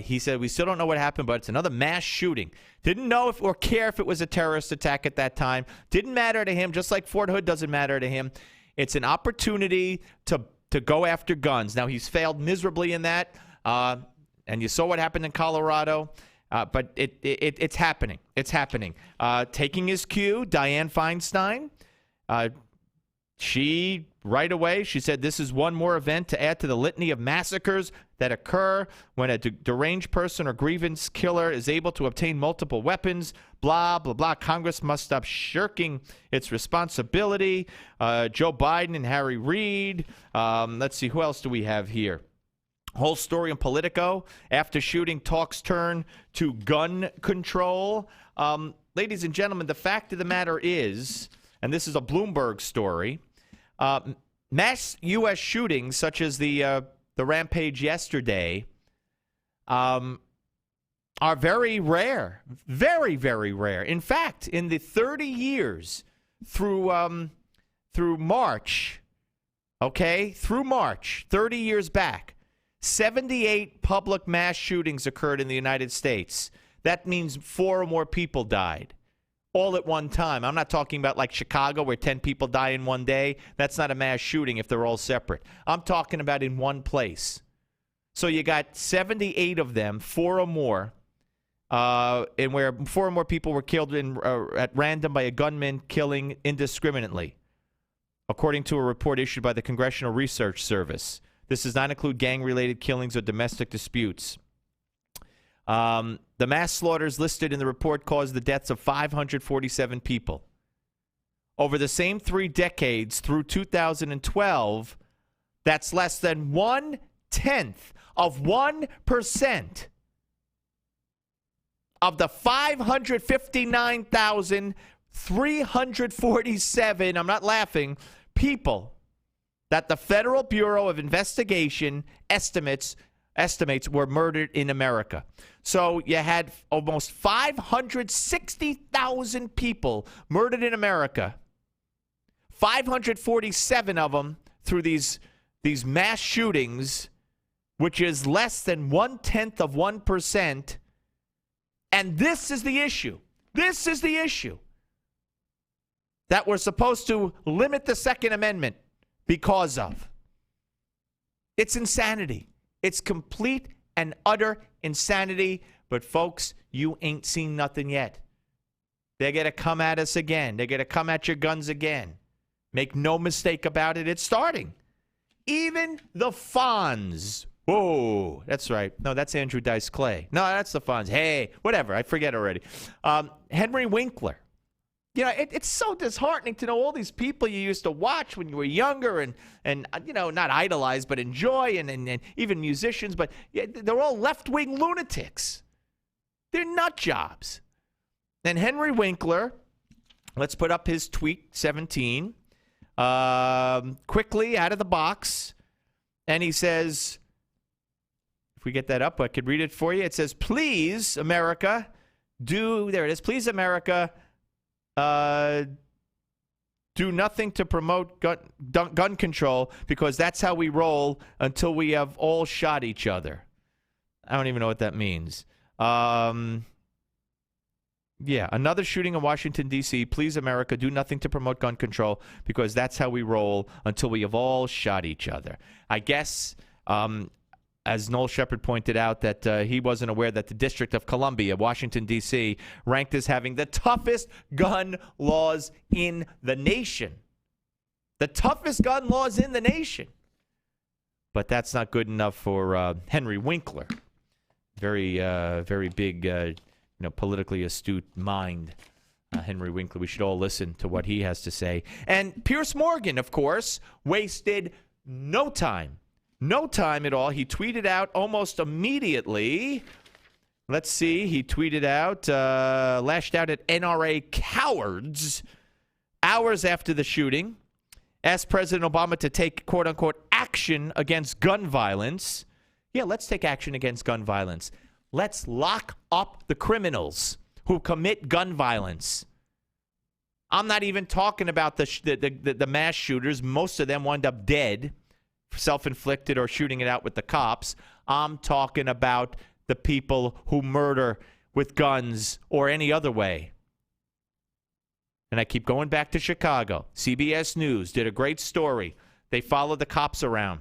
He said, we still don't know what happened, but it's another mass shooting. Didn't know if or care if it was a terrorist attack at that time. Didn't matter to him, just like Fort Hood doesn't matter to him. It's an opportunity to go after guns. Now, he's failed miserably in that, and you saw what happened in Colorado. But it's happening. It's happening. Taking his cue, Dianne Feinstein, she right away. She said this is one more event to add to the litany of massacres that occur when a deranged person or grievance killer is able to obtain multiple weapons. Blah, blah, blah. Congress must stop shirking its responsibility. Joe Biden and Harry Reid. Let's see. Who else do we have here? Whole story in Politico. After shooting, talks turn to gun control. Ladies and gentlemen, the fact of the matter is, and this is a Bloomberg story, mass U.S. shootings, such as the rampage yesterday, are very rare. Very, very rare. In fact, in the 30 years through March, through March, 30 years back, 78 public mass shootings occurred in the United States. That means 4 or more people died all at one time. I'm not talking about like Chicago where 10 people die in one day. That's not a mass shooting if they're all separate. I'm talking about in one place. So you got 78 of them, 4 or more, and where 4 or more people were killed at random by a gunman killing indiscriminately, according to a report issued by the Congressional Research Service. This does not include gang-related killings or domestic disputes. The mass slaughters listed in the report caused the deaths of 547 people. Over the same 3 decades through 2012, that's less than 1/10 of 1% of the 559,347, I'm not laughing, people that the Federal Bureau of Investigation estimates were murdered in America. So you had almost 560,000 people murdered in America. 547 of them through these mass shootings, which is less than 1/10 of 1%. And this is the issue. This is the issue. That we're supposed to limit the Second Amendment because of. It's insanity. It's complete and utter insanity. But, folks, you ain't seen nothing yet. They're going to come at us again. They're going to come at your guns again. Make no mistake about it. It's starting. Even the Fonz. Whoa, that's right. No, that's Andrew Dice Clay. No, that's the Fonz. Hey, whatever. I forget already. Henry Winkler. You know, it's so disheartening to know all these people you used to watch when you were younger and you know, not idolize, but enjoy, and even musicians, but yeah, they're all left-wing lunatics. They're nut jobs. And Henry Winkler, let's put up his tweet 17, quickly out of the box, and he says, if we get that up, I could read it for you. It says, please, America, there it is, please, America, do nothing to promote gun control because that's how we roll until we have all shot each other. I don't even know what that means. Yeah, another shooting in Washington, D.C. Please, America, do nothing to promote gun control because that's how we roll until we have all shot each other. I guess, as Noel Shepard pointed out, that he wasn't aware that the District of Columbia, Washington, D.C., ranked as having the toughest gun laws in the nation. The toughest gun laws in the nation. But that's not good enough for Henry Winkler. Very, very big, politically astute mind, Henry Winkler. We should all listen to what he has to say. And Piers Morgan, of course, wasted no time. No time at all. He tweeted out almost immediately. Let's see. He tweeted out, lashed out at NRA cowards hours after the shooting. Asked President Obama to take, quote-unquote, action against gun violence. Yeah, let's take action against gun violence. Let's lock up the criminals who commit gun violence. I'm not even talking about the mass shooters. Most of them wind up dead, self-inflicted or shooting it out with the cops. I'm talking about the people who murder with guns or any other way. And I keep going back to Chicago. CBS News did a great story. They followed the cops around,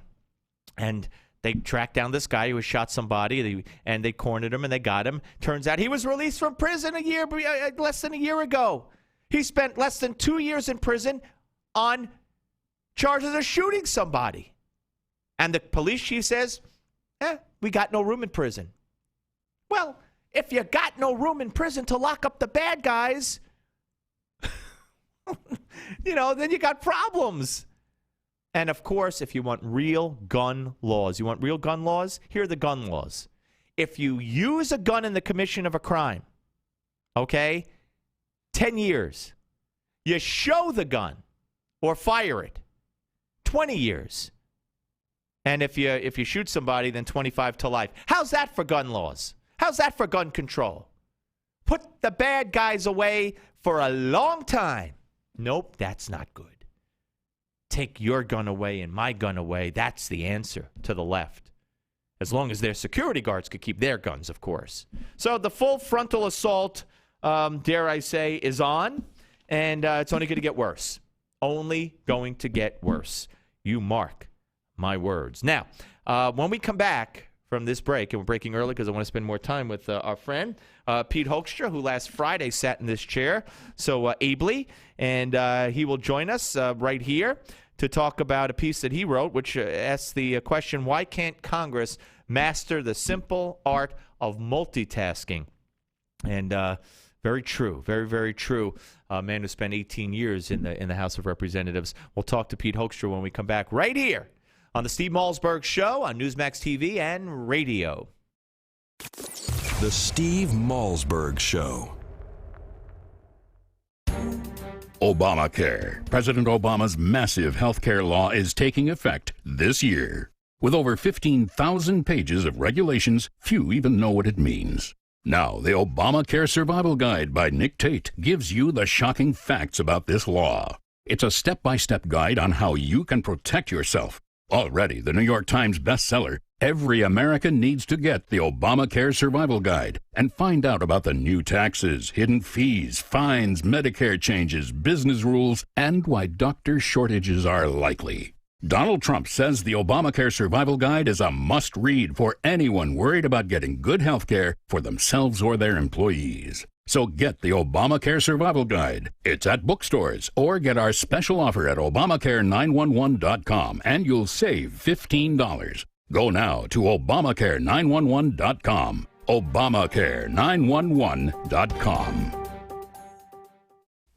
and they tracked down this guy who had shot somebody, and they cornered him, and they got him. Turns out he was released from prison less than a year ago. He spent less than 2 years in prison on charges of shooting somebody. And the police chief says, we got no room in prison. Well, if you got no room in prison to lock up the bad guys, then you got problems. And, of course, if you want real gun laws, here are the gun laws. If you use a gun in the commission of a crime, 10 years. You show the gun or fire it, 20 years. And if you shoot somebody, then 25 to life. How's that for gun laws? How's that for gun control? Put the bad guys away for a long time. Nope, that's not good. Take your gun away and my gun away. That's the answer to the left. As long as their security guards could keep their guns, of course. So the full frontal assault, dare I say, is on. And it's only going to get worse. Only going to get worse. You mark my words. Now, when we come back from this break, and we're breaking early because I want to spend more time with our friend, Pete Hoekstra, who last Friday sat in this chair so ably. And he will join us right here to talk about a piece that he wrote, which asks the question, why can't Congress master the simple art of multitasking? And very true, very, very true. A man who spent 18 years in the House of Representatives. We'll talk to Pete Hoekstra when we come back right here on the Steve Malzberg Show on Newsmax TV and radio. The Steve Malzberg Show. Obamacare. President Obama's massive health care law is taking effect this year. With over 15,000 pages of regulations, few even know what it means. Now, the Obamacare Survival Guide by Nick Tate gives you the shocking facts about this law. It's a step-by-step guide on how you can protect yourself. Already the New York Times bestseller, every American needs to get the Obamacare Survival Guide and find out about the new taxes, hidden fees, fines, Medicare changes, business rules, and why doctor shortages are likely. Donald Trump says the Obamacare Survival Guide is a must-read for anyone worried about getting good health care for themselves or their employees. So get the Obamacare Survival Guide. It's at bookstores, or get our special offer at Obamacare911.com and you'll save $15. Go now to Obamacare911.com. Obamacare911.com.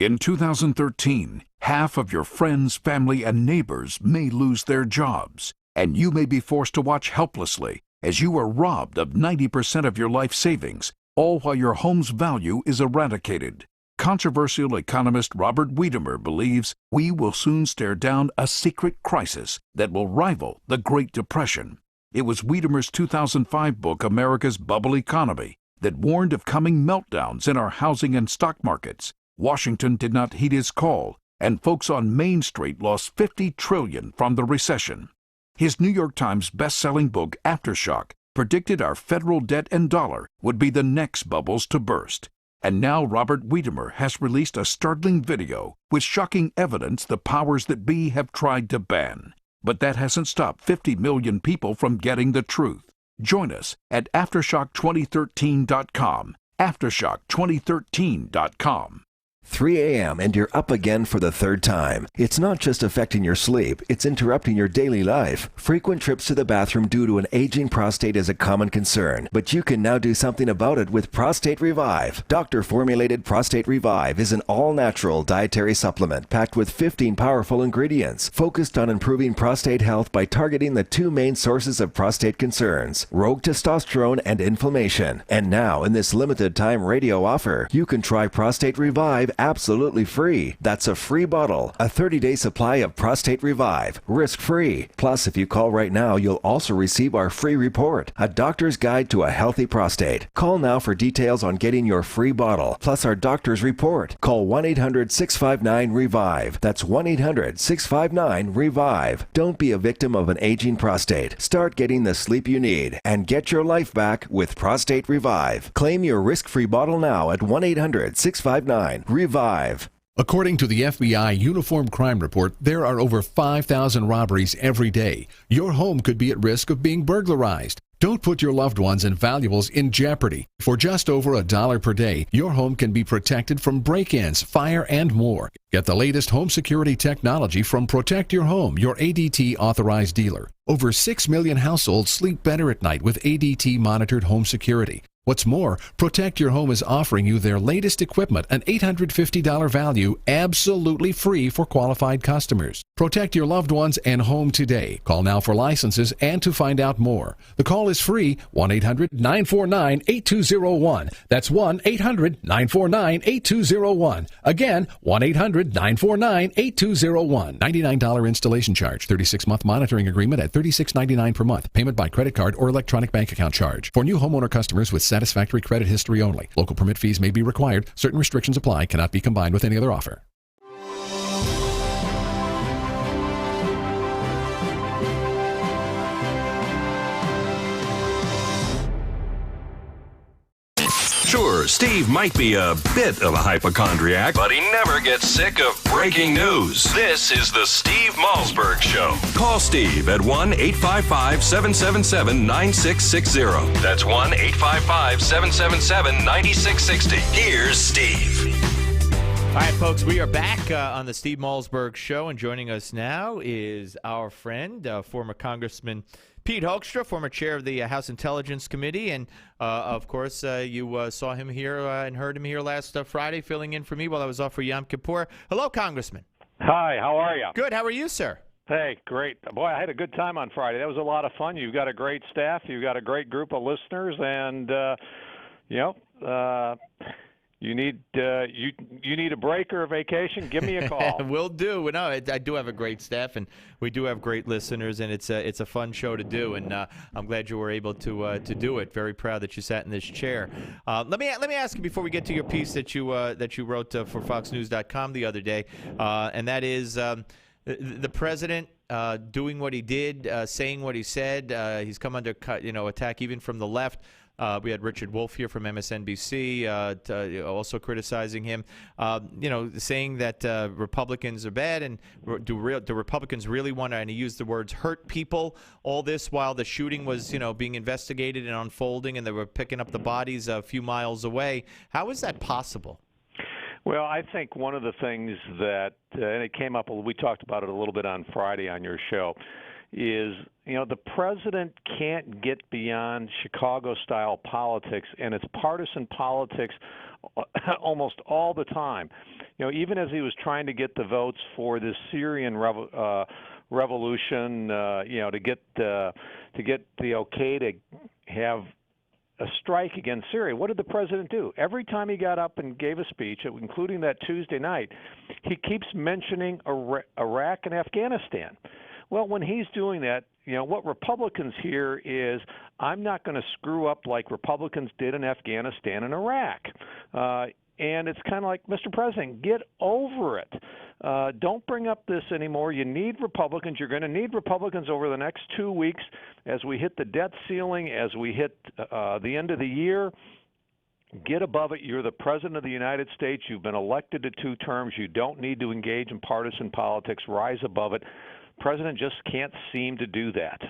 In 2013, half of your friends, family, and neighbors may lose their jobs, and you may be forced to watch helplessly as you are robbed of 90% of your life savings, all while your home's value is eradicated. Controversial economist Robert Wiedemer believes we will soon stare down a secret crisis that will rival the Great Depression. It was Wiedemer's 2005 book, America's Bubble Economy, that warned of coming meltdowns in our housing and stock markets. Washington did not heed his call, and folks on Main Street lost $50 trillion from the recession. His New York Times best-selling book, Aftershock, predicted our federal debt and dollar would be the next bubbles to burst. And now Robert Wiedemer has released a startling video with shocking evidence the powers that be have tried to ban. But that hasn't stopped 50 million people from getting the truth. Join us at Aftershock2013.com. Aftershock2013.com. 3 a.m. and you're up again for the third time. It's not just affecting your sleep, it's interrupting your daily life. Frequent trips to the bathroom due to an aging prostate is a common concern, but you can now do something about it with Prostate Revive. Doctor-formulated Prostate Revive is an all-natural dietary supplement packed with 15 powerful ingredients, focused on improving prostate health by targeting the two main sources of prostate concerns, rogue testosterone and inflammation. And now, in this limited-time radio offer, you can try Prostate Revive absolutely free. That's a free bottle, a 30-day supply of Prostate Revive, risk-free. Plus, if you call right now, you'll also receive our free report, A Doctor's Guide to a Healthy Prostate. Call now for details on getting your free bottle, plus our doctor's report. Call 1-800-659-REVIVE. That's 1-800-659-REVIVE. Don't be a victim of an aging prostate. Start getting the sleep you need and get your life back with Prostate Revive. Claim your risk-free bottle now at 1-800-659-REVIVE. According to the FBI Uniform Crime Report, there are over 5,000 robberies every day. Your home could be at risk of being burglarized. Don't put your loved ones and valuables in jeopardy. For just over $1 per day, your home can be protected from break-ins, fire, and more. Get the latest home security technology from Protect Your Home, your ADT authorized dealer. Over 6 million households sleep better at night with ADT monitored home security. What's more, Protect Your Home is offering you their latest equipment, an $850 value, absolutely free for qualified customers. Protect your loved ones and home today. Call now for licenses and to find out more. The call is free, 1-800-949-8201. That's 1-800-949-8201. Again, 1-800-949-8201. $99 installation charge, 36-month monitoring agreement at $36.99 per month. Payment by credit card or electronic bank account charge. For new homeowner customers with satisfactory credit history only. Local permit fees may be required. Certain restrictions apply. Cannot be combined with any other offer. Sure, Steve might be a bit of a hypochondriac, but he never gets sick of breaking news. This is the Steve Malzberg Show. Call Steve at 1-855-777-9660. That's 1-855-777-9660. Here's Steve. All right, folks, we are back on the Steve Malzberg Show, and joining us now is our friend, former Congressman Pete Hoekstra, former chair of the House Intelligence Committee, and of course, you saw him here and heard him here last Friday, filling in for me while I was off for Yom Kippur. Hello, Congressman. Hi, how are you? Good. How are you, sir? Hey, great. Boy, I had a good time on Friday. That was a lot of fun. You've got a great staff. You've got a great group of listeners, and you need a break or a vacation, give me a call. Will do. No, I do have a great staff, and we do have great listeners, and it's a fun show to do, and I'm glad you were able to do it. Very proud that you sat in this chair. Let me ask you before we get to your piece that you wrote for FoxNews.com the other day, and that is the president doing what he did, saying what he said. He's come under attack even from the left. We had Richard Wolffe here from MSNBC also criticizing him, saying that Republicans are bad, and do Republicans really want to, and he used the words, hurt people, all this while the shooting was, being investigated and unfolding, and they were picking up the bodies a few miles away. How is that possible? Well, I think one of the things that, and it came up, we talked about it a little bit on Friday on your show, is, the president can't get beyond Chicago-style politics, and it's partisan politics almost all the time. Even as he was trying to get the votes for this Syrian revolution, to get the okay to have a strike against Syria, what did the president do? Every time he got up and gave a speech, including that Tuesday night, he keeps mentioning Iraq and Afghanistan. Well, when he's doing that, what Republicans hear is, I'm not going to screw up like Republicans did in Afghanistan and Iraq. And it's kind of like, Mr. President, get over it. Don't bring up this anymore. You need Republicans. You're going to need Republicans over the next 2 weeks as we hit the debt ceiling, as we hit the end of the year. Get above it. You're the President of the United States. You've been elected to 2 terms. You don't need to engage in partisan politics. Rise above it. President just can't seem to do that.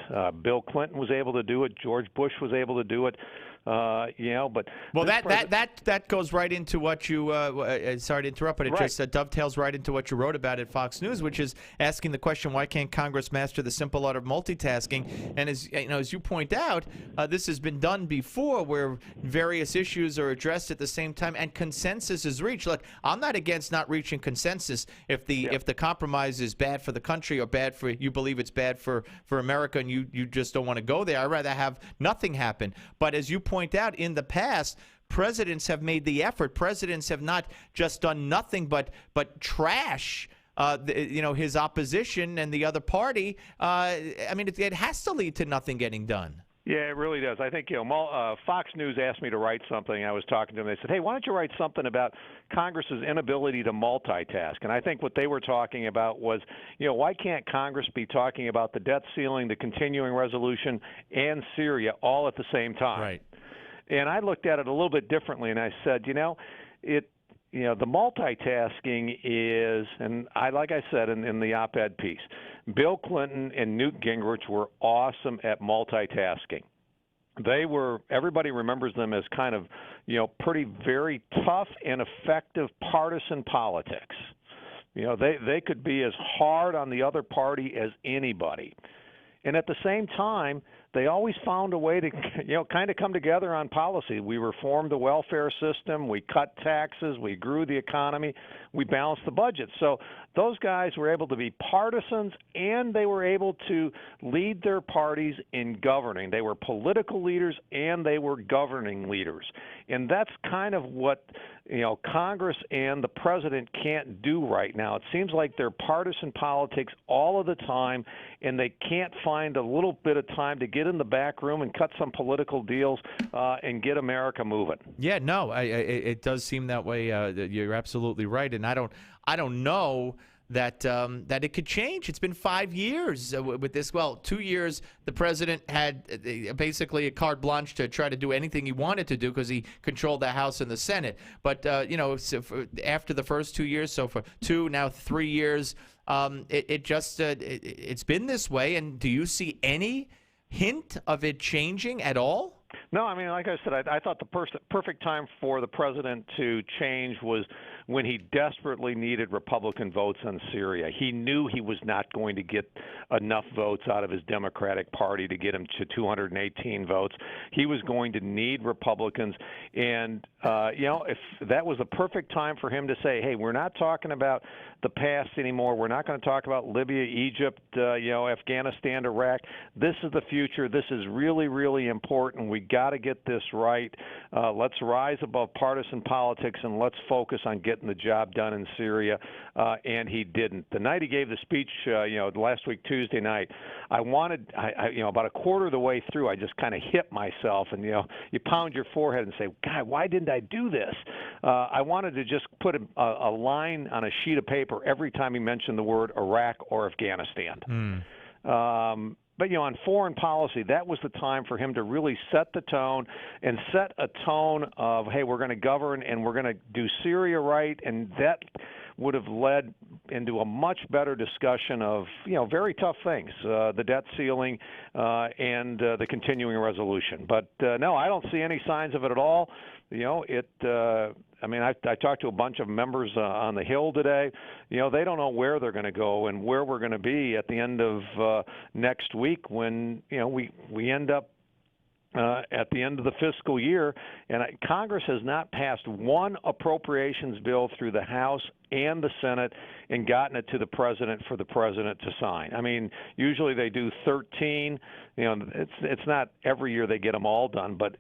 Bill Clinton was able to do it. George Bush was able to do it. But that goes right into what you. Sorry to interrupt, but it just dovetails right into what you wrote about at Fox News, which is asking the question, why can't Congress master the simple art of multitasking? And as you point out, this has been done before, where various issues are addressed at the same time and consensus is reached. Look, I'm not against not reaching consensus if the compromise is bad for the country or bad for, you believe it's bad for America, and you just don't want to go there. I'd rather have nothing happen. But as you point out, in the past, presidents have made the effort. Presidents have not just done nothing but trash his opposition and the other party. It has to lead to nothing getting done. Yeah, it really does. I think, Fox News asked me to write something. I was talking to them. They said, hey, why don't you write something about Congress's inability to multitask? And I think what they were talking about was, why can't Congress be talking about the debt ceiling, the continuing resolution, and Syria all at the same time? Right. And I looked at it a little bit differently, and I said, the multitasking is, and like I said in the op-ed piece, Bill Clinton and Newt Gingrich were awesome at multitasking. everybody remembers them as kind of, pretty very tough and effective partisan politics. They could be as hard on the other party as anybody. And at the same time, they always found a way to, kind of come together on policy. We reformed the welfare system, we cut taxes, we grew the economy, we balanced the budget. So those guys were able to be partisans, and they were able to lead their parties in governing. They were political leaders, and they were governing leaders. And that's kind of what, Congress and the president can't do right now. It seems like they're partisan politics all of the time, and they can't find a little bit of time to get in the back room and cut some political deals and get America moving. Yeah, no, it does seem that way. You're absolutely right, and I don't know that it could change. It's been 5 years with this. Well, 2 years the president had basically a carte blanche to try to do anything he wanted to do because he controlled the House and the Senate. But after the first 2 years, so for 2 now 3 years, it's been this way. And do you see any hint of it changing at all? No, I mean, like I said, I thought the perfect time for the president to change was when he desperately needed Republican votes on Syria. He knew he was not going to get enough votes out of his Democratic Party to get him to 218 votes. He was going to need Republicans. And, if that was the perfect time for him to say, hey, we're not talking about the past anymore. We're not going to talk about Libya, Egypt, Afghanistan, Iraq. This is the future. This is really, really important. We got to get this right. Let's rise above partisan politics and let's focus on getting the job done in Syria. And he didn't. The night he gave the speech, last week Tuesday night, I about a quarter of the way through, I just kind of hit myself, and you pound your forehead and say, God, why didn't I do this? I wanted to just put a line on a sheet of paper every time he mentioned the word Iraq or Afghanistan. But, on foreign policy, that was the time for him to really set the tone and set a tone of, hey, we're going to govern and we're going to do Syria right. And that would have led into a much better discussion of, very tough things, the debt ceiling and the continuing resolution. But, no, I don't see any signs of it at all. I talked to a bunch of members on the Hill today. They don't know where they're going to go and where we're going to be at the end of next week when, we end up at the end of the fiscal year. And Congress has not passed one appropriations bill through the House and the Senate and gotten it to the president for the president to sign. I mean, usually they do 13. It's not every year they get them all done, but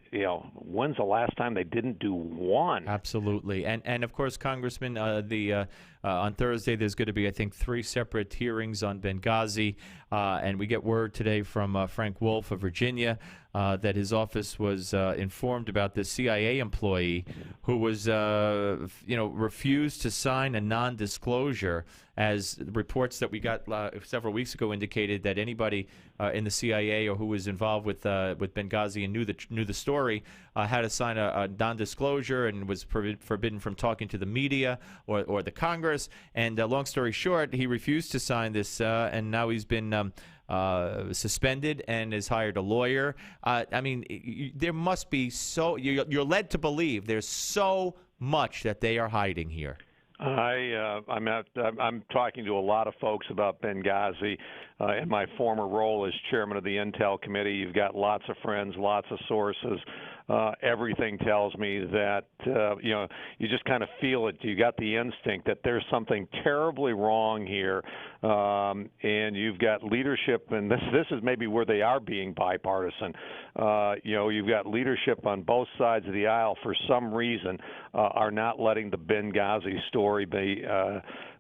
when's the last time they didn't do one? Absolutely, and of course, Congressman, on Thursday there's going to be, I think, 3 separate hearings on Benghazi, and we get word today from Frank Wolffe of Virginia that his office was informed about the CIA employee who was, refused to sign a non-disclosure, as reports that we got several weeks ago indicated that anybody in the CIA or who was involved with Benghazi and knew the story had to sign a non-disclosure and was forbidden from talking to the media or the Congress. And long story short, he refused to sign this, and now he's been suspended and has hired a lawyer. There must be you're led to believe there's so much that they are hiding here. I'm talking to a lot of folks about Benghazi. In my former role as chairman of the Intel Committee, you've got lots of friends, lots of sources. Everything tells me that, you just kind of feel it. You got the instinct that there's something terribly wrong here. And you've got leadership, and this is maybe where they are being bipartisan. You've got leadership on both sides of the aisle for some reason are not letting the Benghazi story be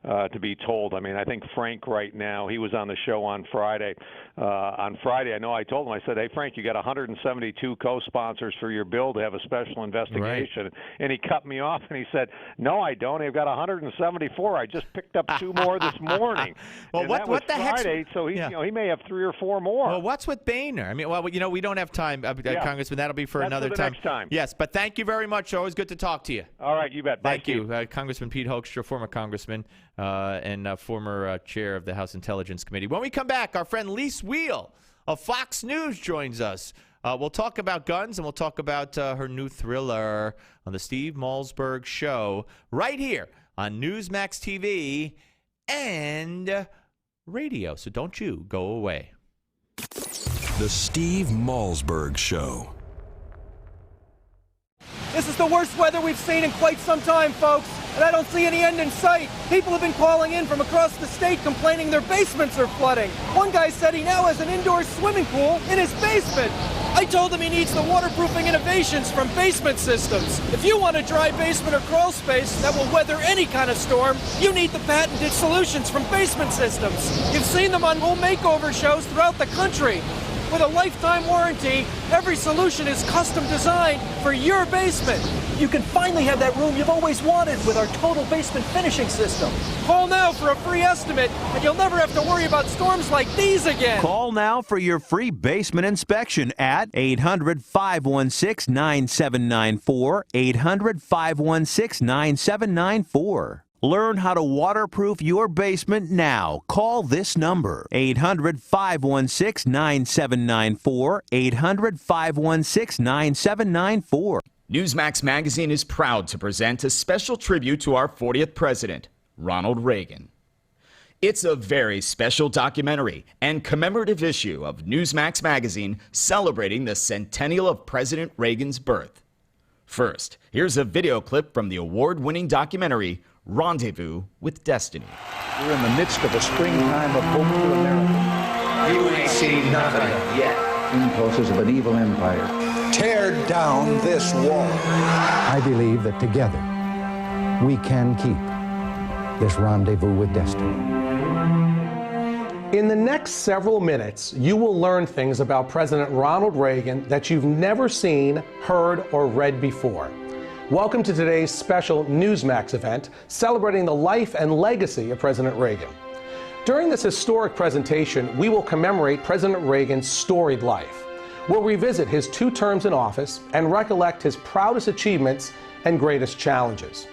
to be told. I think Frank right now, he was on the show on Friday. On Friday, I know I told him, I said, hey, Frank, you got 172 co-sponsors for your bill to have a special investigation. Right. And he cut me off and he said, no, I don't. I've got 174. I just picked up 2 more this morning. Well, and what the Friday, heck? So he may have 3 or 4 more. Well, what's with Boehner? we don't have time, Congressman. That'll be for another time. Next time. Yes, but thank you very much. Always good to talk to you. All right, you bet. Thank you. Congressman Pete Hoekstra, former congressman and former chair of the House Intelligence Committee. When we come back, our friend Lise Wiehl of Fox News joins us. We'll talk about guns, and we'll talk about her new thriller on the Steve Malzberg Show right here on Newsmax TV and radio. So don't you go away. The Steve Malzberg Show. This is the worst weather we've seen in quite some time, folks, and I don't see any end in sight. People have been calling in from across the state complaining their basements are flooding. One guy said he now has an indoor swimming pool in his basement. I told him he needs the waterproofing innovations from Basement Systems. If you want a dry basement or crawl space that will weather any kind of storm, you need the patented solutions from Basement Systems. You've seen them on home makeover shows throughout the country. With a lifetime warranty, every solution is custom designed for your basement. You can finally have that room you've always wanted with our total basement finishing system. Call now for a free estimate, and you'll never have to worry about storms like these again. Call now for your free basement inspection at 800-516-9794, 800-516-9794. Learn how to waterproof your basement now. Call this number, 800-516-9794, 800-516-9794. Newsmax Magazine is proud to present a special tribute to our 40th president, Ronald Reagan. It's a very special documentary and commemorative issue of Newsmax Magazine celebrating the centennial of President Reagan's birth. First, here's a video clip from the award-winning documentary, Rendezvous with Destiny. We're in the midst of a springtime of hope for America. You ain't seen nothing yet. Impulses of an evil empire. Tear down this wall. I believe that together we can keep this rendezvous with destiny. In the next several minutes, you will learn things about President Ronald Reagan that you've never seen, heard, or read before. Welcome to today's special Newsmax event celebrating the life and legacy of President Reagan. During this historic presentation, we will commemorate President Reagan's storied life. We'll revisit his 2 terms in office and recollect his proudest achievements and greatest challenges.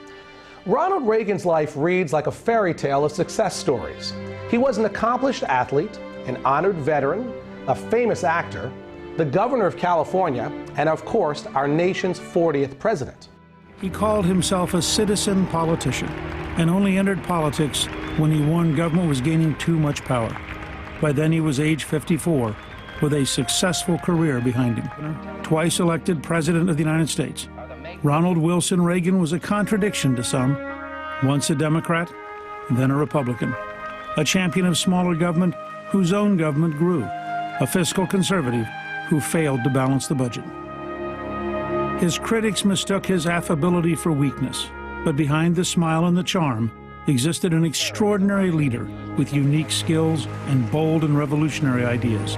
Ronald Reagan's life reads like a fairy tale of success stories. He was an accomplished athlete, an honored veteran, a famous actor, the governor of California, and of course, our nation's 40th president. He called himself a citizen politician and only entered politics when he warned government was gaining too much power. By then he was age 54 with a successful career behind him. Twice elected President of the United States, Ronald Wilson Reagan was a contradiction to some. Once a Democrat, then a Republican. A champion of smaller government whose own government grew. A fiscal conservative who failed to balance the budget. His critics mistook his affability for weakness, but behind the smile and the charm existed an extraordinary leader with unique skills and bold and revolutionary ideas.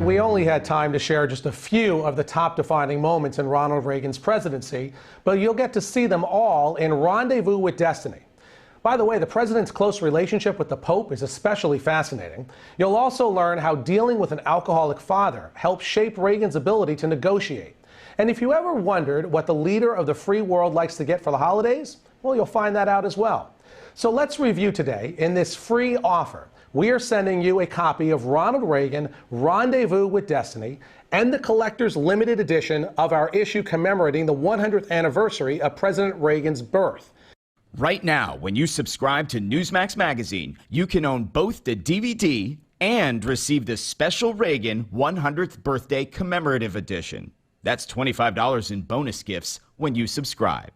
We only had time to share just a few of the top defining moments in Ronald Reagan's presidency, but you'll get to see them all in Rendezvous with Destiny. By the way, the president's close relationship with the Pope is especially fascinating. You'll also learn how dealing with an alcoholic father helped shape Reagan's ability to negotiate. And if you ever wondered what the leader of the free world likes to get for the holidays, well, you'll find that out as well. So let's review today in this free offer. We are sending you a copy of Ronald Reagan, Rendezvous with Destiny, and the collector's limited edition of our issue commemorating the 100th anniversary of President Reagan's birth. Right now, when you subscribe to Newsmax Magazine, you can own both the DVD and receive the special Reagan 100th Birthday Commemorative Edition. That's $25 in bonus gifts when you subscribe.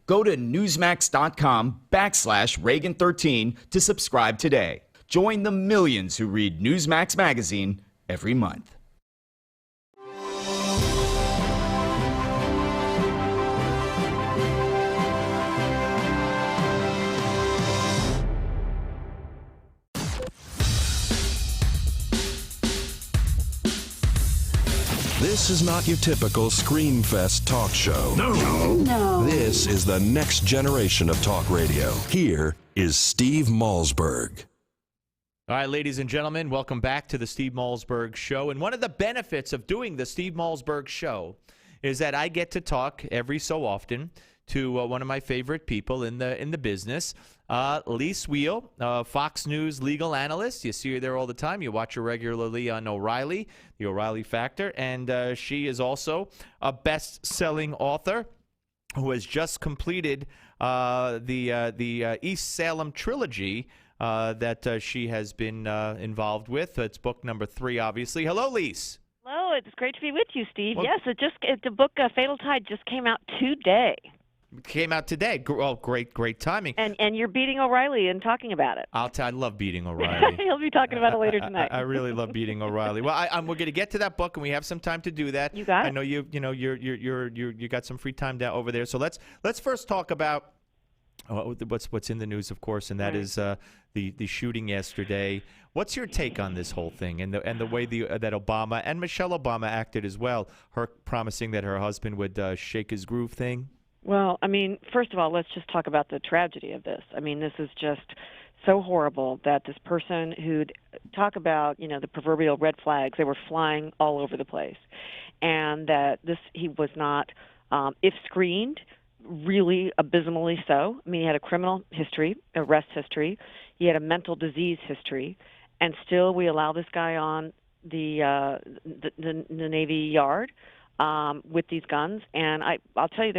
Go to newsmax.com/Reagan13 to subscribe today. Join the millions who read Newsmax Magazine every month. This is not your typical Screamfest talk show. No. This is the next generation of talk radio. Here is Steve Malzberg. All right, ladies and gentlemen, welcome back to the Steve Malzberg Show. And one of the benefits of doing the Steve Malzberg Show is that I get to talk every so often to one of my favorite people in the business, Wiehl, Fox News legal analyst. You see her there all the time. You watch her regularly on O'Reilly, the O'Reilly Factor, and she is also a best-selling author who has just completed the East Salem trilogy that she has been involved with. It's book number 3, obviously. Hello, Lise. Hello, it's great to be with you, Steve. Well, yes, the book Fatal Tide just came out today. Came out today. Oh, great timing. And you're beating O'Reilly and talking about it. I love beating O'Reilly. He'll be talking about it later tonight. I really love beating O'Reilly. Well, we're going to get to that book, and we have some time to do that. You got it. I know you got some free time down over there. So let's first talk about what's in the news, of course, and that is the shooting yesterday. What's your take on this whole thing and the way that Obama and Michelle Obama acted as well? Her promising that her husband would shake his groove thing. Well, I mean, first of all, let's just talk about the tragedy of this. I mean, this is just so horrible that this person who'd talk about, the proverbial red flags, they were flying all over the place, and that he was not, if screened, really abysmally so. I mean, he had a criminal history, arrest history, he had a mental disease history, and still we allow this guy on the Navy Yard with these guns. And I'll tell you,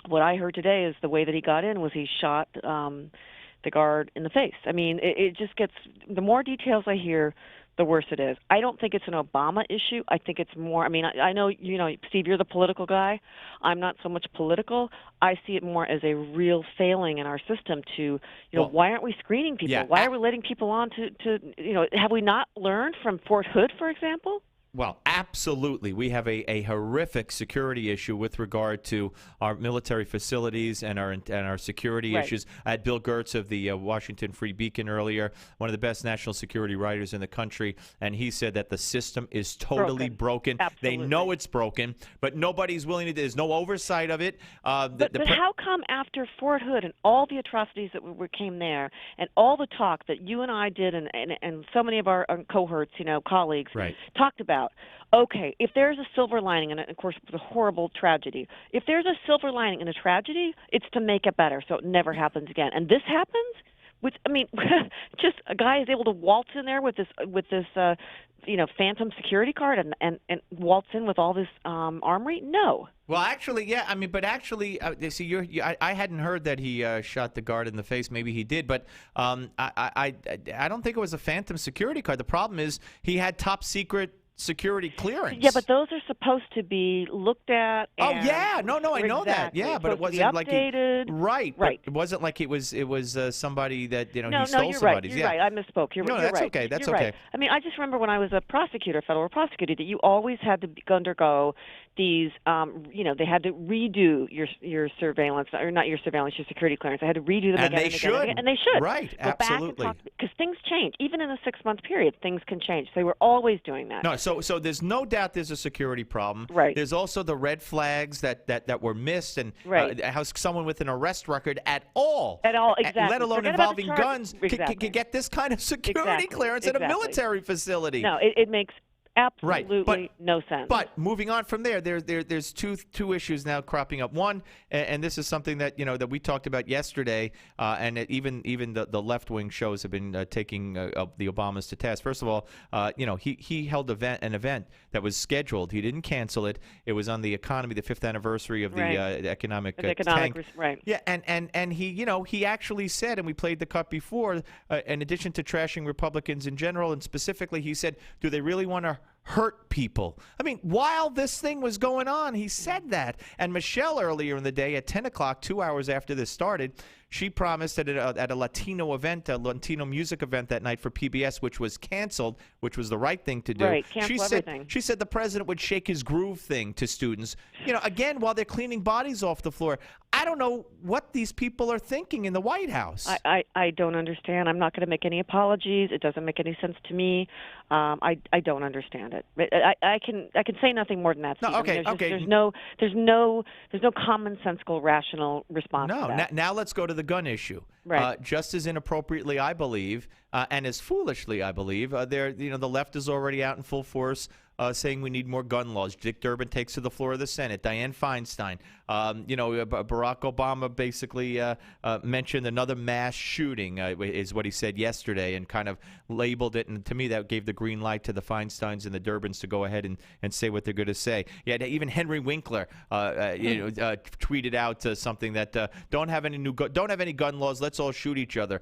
what I heard today is the way that he got in was he shot the guard in the face. I mean, it just gets, the more details I hear, the worse it is. I don't think it's an Obama issue. I think it's more, I mean, I know, Steve, you're the political guy. I'm not so much political. I see it more as a real failing in our system to, why aren't we screening people? Yeah, why are we letting people on to have we not learned from Fort Hood, for example? Well, absolutely. We have a horrific security issue with regard to our military facilities and our security issues. I had Bill Gertz of the Washington Free Beacon earlier, one of the best national security writers in the country, and he said that the system is totally broken. They know it's broken, but nobody's willing to. There's no oversight of it. But how come after Fort Hood and all the atrocities that came there, and all the talk that you and I did, and so many of our cohorts, colleagues, talked about? Okay, if there's a silver lining, and of course it's a horrible tragedy, if there's a silver lining in a tragedy, it's to make it better so it never happens again. And this happens with, just a guy is able to waltz in there with this phantom security card and waltz in with all this armory? No. Well, actually, yeah. See, I hadn't heard that he shot the guard in the face. Maybe he did, but I don't think it was a phantom security card. The problem is he had top secret security clearance. Yeah, but those are supposed to be looked at. I know that. Yeah, but it wasn't like right. But it wasn't like it was somebody that he stole somebody's. Right. You're right. I misspoke. You're that's right. okay. That's you're okay. Right. I mean, I just remember when I was a federal prosecutor, that you always had to undergo these. They had to redo your surveillance, or not your surveillance, your security clearance. I had to redo them and again they should. And they should. Right. Go absolutely. Because things change. Even in a 6-month period, things can change. They were always doing that. No. So there's no doubt there's a security problem. Right. There's also the red flags that were missed, and how someone with an arrest record at all, exactly, let alone Forget involving guns, exactly. can get this kind of security clearance at a military facility. No, it makes absolutely no sense. But moving on from there's two issues now cropping up. One, and this is something that that we talked about yesterday, and even the left wing shows have been taking the Obamas to task. First of all, he held an event that was scheduled. He didn't cancel it. It was on the economy, the 5th anniversary of the economic tank. Right. Yeah, and he actually said, and we played the cut before, in addition to trashing Republicans in general, and specifically, he said, do they really want to hurt people? I mean, while this thing was going on, he said that. And Michelle, earlier in the day at 10 o'clock, 2 hours after this started, she promised at a Latino event, a Latino music event that night for PBS, which was canceled, which was the right thing to do. Right, cancel everything. She said the president would shake his groove thing to students. Again, while they're cleaning bodies off the floor. I don't know what these people are thinking in the White House. I don't understand. I'm not going to make any apologies. It doesn't make any sense to me. I don't understand it. I can say nothing more than that. No, okay, There's no commonsensical, rational response to that. Now let's go to the gun issue. Right. Just as inappropriately, I believe, and as foolishly, I believe, the left is already out in full force saying we need more gun laws. Dick Durbin takes to the floor of the Senate. Dianne Feinstein. Barack Obama basically mentioned another mass shooting, is what he said yesterday, and kind of labeled it. And to me, that gave the green light to the Feinsteins and the Durbins to go ahead and say what they're going to say. Yeah, even Henry Winkler, tweeted out something that don't have any gun laws. Let's all shoot each other.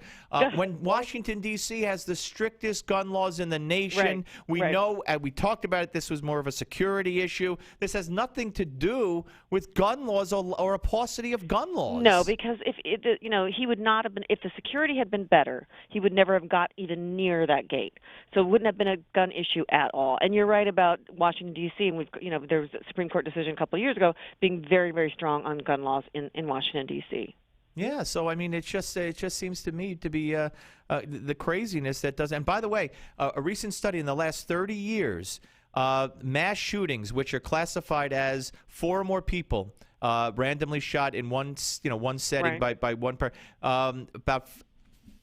When Washington D.C. has the strictest gun laws in the nation, we know. We talked about it. This was more of a security issue. This has nothing to do with gun laws or a paucity of gun laws. No, because if he would not have been. If the security had been better, he would never have got even near that gate. So it wouldn't have been a gun issue at all. And you're right about Washington D.C. And there was a Supreme Court decision a couple of years ago being very, very strong on gun laws in Washington D.C. Yeah, so I mean, it just seems to me to be the craziness that does. And by the way, a recent study in the last 30 years, mass shootings, which are classified as 4 or more people randomly shot in one setting by one person, about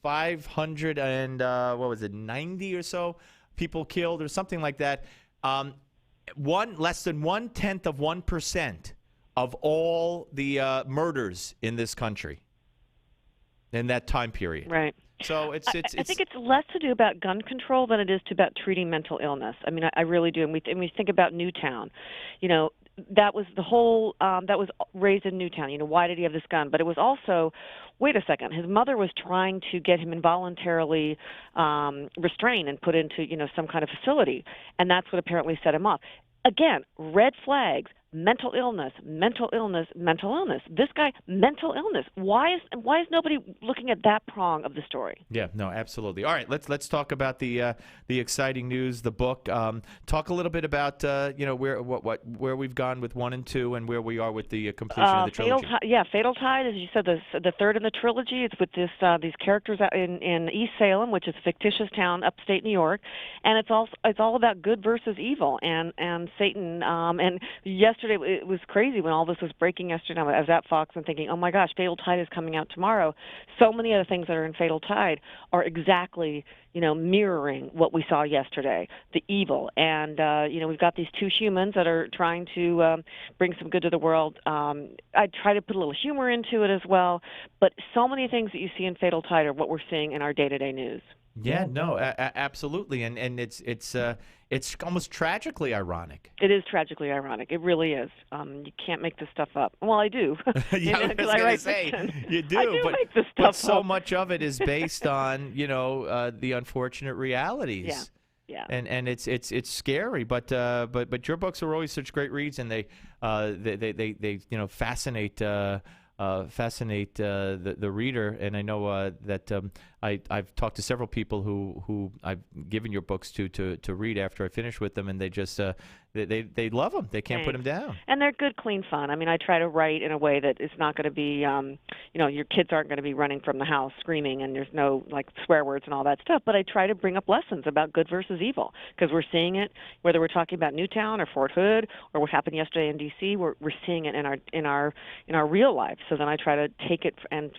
500 and 90 or so people killed or something like that. Less than 0.1% of all the murders in this country in that time period. Right. So I think it's less to do about gun control than it is about treating mental illness. I mean, I really do. And we think about Newtown. That was the whole that was raised in Newtown. Why did he have this gun? But it was also, wait a second, his mother was trying to get him involuntarily restrained and put into some kind of facility, and that's what apparently set him off. Again, red flags. Mental illness. This guy, mental illness. Why is nobody looking at that prong of the story? Yeah, no, absolutely. All right, let's talk about the exciting news, the book. Talk a little bit about where we've gone with 1 and 2, and where we are with the completion of the trilogy. Fatal Tide, as you said, the third in the trilogy. It's with these characters out in East Salem, which is a fictitious town upstate New York, and it's all about good versus evil and Satan. And yesterday it was crazy when all this was breaking yesterday. I was at Fox and thinking, oh my gosh, Fatal Tide is coming out tomorrow. So many of the things that are in Fatal Tide are exactly mirroring what we saw yesterday, the evil. And we've got these 2 humans that are trying to bring some good to the world. I try to put a little humor into it as well, but so many things that you see in Fatal Tide are what we're seeing in our day-to-day news. Yeah, no, absolutely, and it's almost tragically ironic. It is tragically ironic. It really is. You can't make this stuff up. Well, I do. Yeah, I was going to say you do, I do but make this stuff so up. much of it is based on the unfortunate realities. Yeah. And it's scary, but your books are always such great reads, and they fascinate. Fascinate the reader, and I know that I've talked to several people who I've given your books to read after I finish with them, and they just they love them. They can't put them down. And they're good, clean fun. I mean, I try to write in a way that it's not going to be, your kids aren't going to be running from the house screaming, and there's no swear words and all that stuff. But I try to bring up lessons about good versus evil, because we're seeing it whether we're talking about Newtown or Fort Hood or what happened yesterday in D.C. We're seeing it in our real life. So then I try to take it and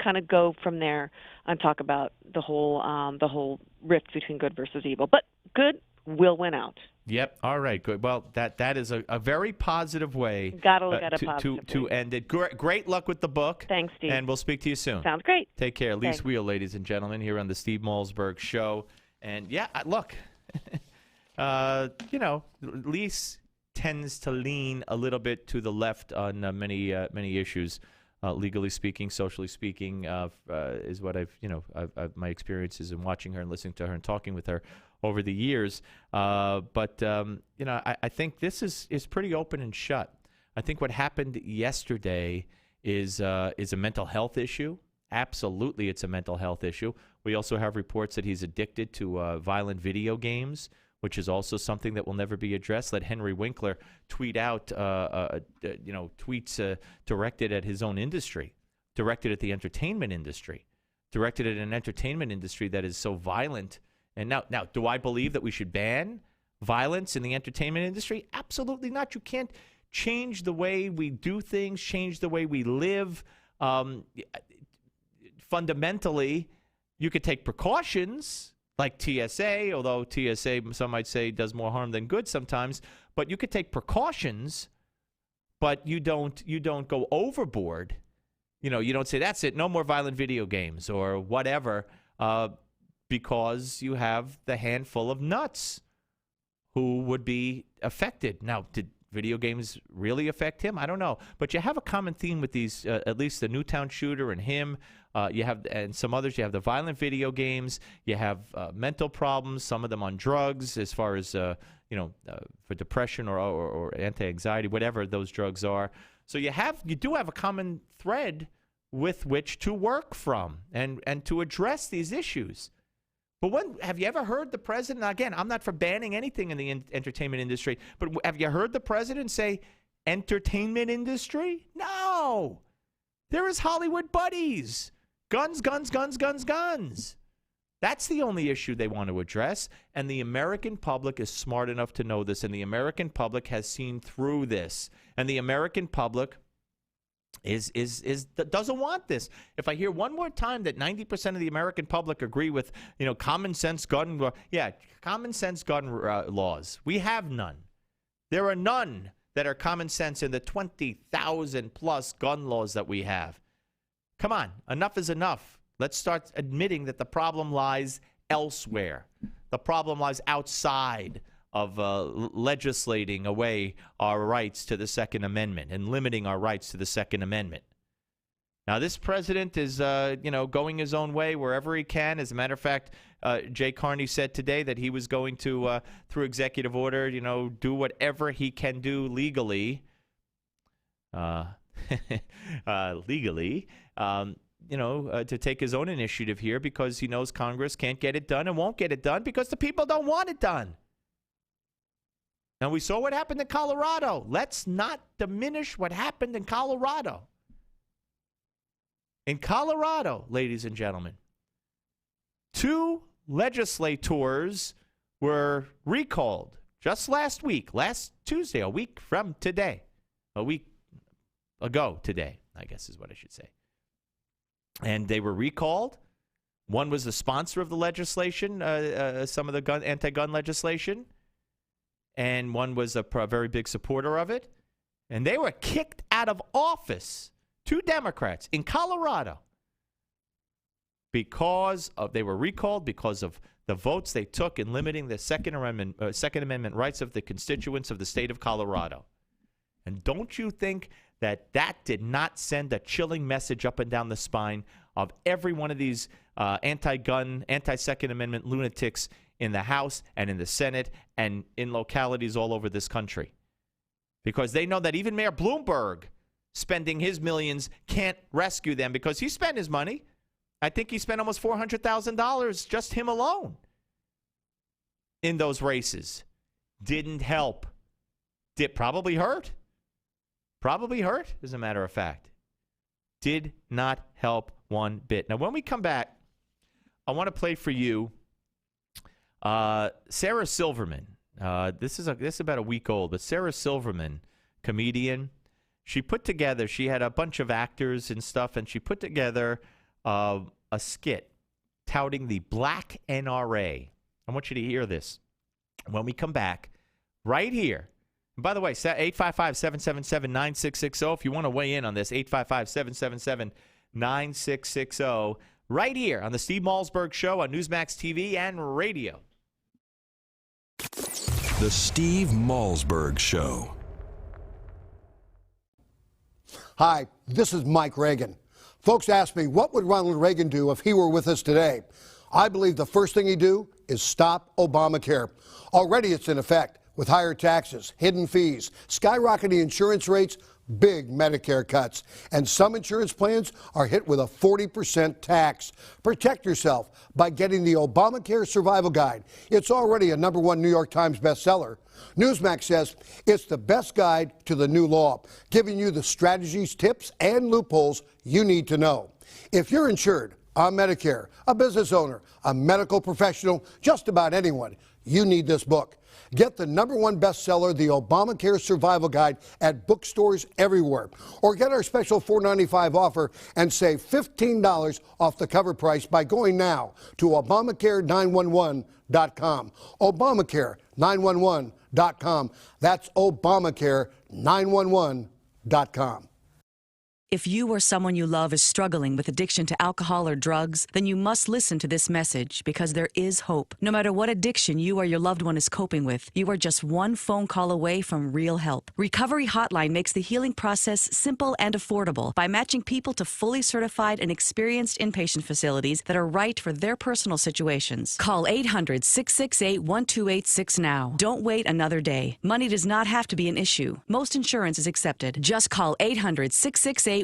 kind of go from there and talk about the whole rift between good versus evil. But good will win out. Yep. All right. Good. Well, that is a very positive way. Gotta look at it positively. To end it. Great luck with the book. Thanks, Steve. And we'll speak to you soon. Sounds great. Take care. Lise Wiehl, ladies and gentlemen, here on the Steve Malzberg Show. And yeah, look, Lise tends to lean a little bit to the left on many issues. Legally speaking, socially speaking, is what I've my experiences in watching her and listening to her and talking with her over the years. But I think this is pretty open and shut. I think what happened yesterday is a mental health issue. Absolutely, it's a mental health issue. We also have reports that he's addicted to violent video games, which is also something that will never be addressed. Let Henry Winkler tweet out, tweets directed at his own industry, directed at the entertainment industry, directed at an entertainment industry that is so violent. And now, do I believe that we should ban violence in the entertainment industry? Absolutely not. You can't change the way we do things, change the way we live. Fundamentally, you could take precautions. like TSA, although TSA, some might say, does more harm than good sometimes. But you could take precautions, but you don't go overboard. You know, you don't say, that's it, no more violent video games or whatever, because you have the handful of nuts who would be affected. Now, did video games really affect him? I don't know. But you have a common theme with these, at least the Newtown shooter and him. You have, and some others, you have the violent video games. You have mental problems, some of them on drugs, as far as, for depression or anti-anxiety, whatever those drugs are. So you do have a common thread with which to work from and to address these issues. But have you ever heard the president, again, I'm not for banning anything in the entertainment industry, but have you heard the president say entertainment industry? No. They're his Hollywood buddies. Guns, guns, guns, guns, guns. That's the only issue they want to address, and the American public is smart enough to know this, and the American public has seen through this, and the American public doesn't want this. If I hear one more time that 90% of the American public agree with, common sense gun laws, we have none. There are none that are common sense in the 20,000 plus gun laws that we have. Come on, enough is enough. Let's start admitting that the problem lies elsewhere. The problem lies outside of legislating away our rights to the Second Amendment and limiting our rights to the Second Amendment. Now, this president is, going his own way wherever he can. As a matter of fact, Jay Carney said today that he was going to, through executive order, do whatever he can do legally. To take his own initiative here because he knows Congress can't get it done and won't get it done because the people don't want it done. Now, we saw what happened in Colorado. Let's not diminish what happened in Colorado. In Colorado, ladies and gentlemen, 2 legislators were recalled just last week, last Tuesday, a week from today. A week ago today, I guess is what I should say. And they were recalled. One was the sponsor of the legislation, some of the anti-gun legislation. And one was a very big supporter of it. And they were kicked out of office, 2 Democrats in Colorado, because they were recalled because of the votes they took in limiting the Second Amendment rights of the constituents of the state of Colorado. And don't you think that did not send a chilling message up and down the spine of every one of these anti-gun, anti-Second Amendment lunatics in the House and in the Senate and in localities all over this country? Because they know that even Mayor Bloomberg, spending his millions, can't rescue them because he spent his money. I think he spent almost $400,000, just him alone, in those races. Didn't help. Probably hurt. Probably hurt, as a matter of fact. Did not help one bit. Now, when we come back, I want to play for you Sarah Silverman. This is about a week old, but Sarah Silverman, comedian, she had a bunch of actors and stuff, and she put together a skit touting the Black NRA. I want you to hear this when we come back right here. And by the way, 855-777-9660. If you want to weigh in on this, 855-777-9660. Right here on the Steve Malzberg Show on Newsmax TV and radio. The Steve Malzberg Show. Hi, this is Mike Reagan. Folks ask me, what would Ronald Reagan do if he were with us today? I believe the first thing he'd do is stop Obamacare. Already it's in effect, with higher taxes, hidden fees, skyrocketing insurance rates, big Medicare cuts. And some insurance plans are hit with a 40% tax. Protect yourself by getting the Obamacare Survival Guide. It's already a #1 New York Times bestseller. Newsmax says it's the best guide to the new law, giving you the strategies, tips, and loopholes you need to know. If you're insured on Medicare, a business owner, a medical professional, just about anyone, you need this book. Get the #1 bestseller, The Obamacare Survival Guide, at bookstores everywhere. Or get our special $4.95 offer and save $15 off the cover price by going now to Obamacare911.com. Obamacare911.com. That's Obamacare911.com. If you or someone you love is struggling with addiction to alcohol or drugs, then you must listen to this message, because there is hope. No matter what addiction you or your loved one is coping with, you are just one phone call away from real help. Recovery Hotline makes the healing process simple and affordable by matching people to fully certified and experienced inpatient facilities that are right for their personal situations. Call 800-668-1286 now. Don't wait another day. Money does not have to be an issue. Most insurance is accepted. Just call 800-668-1286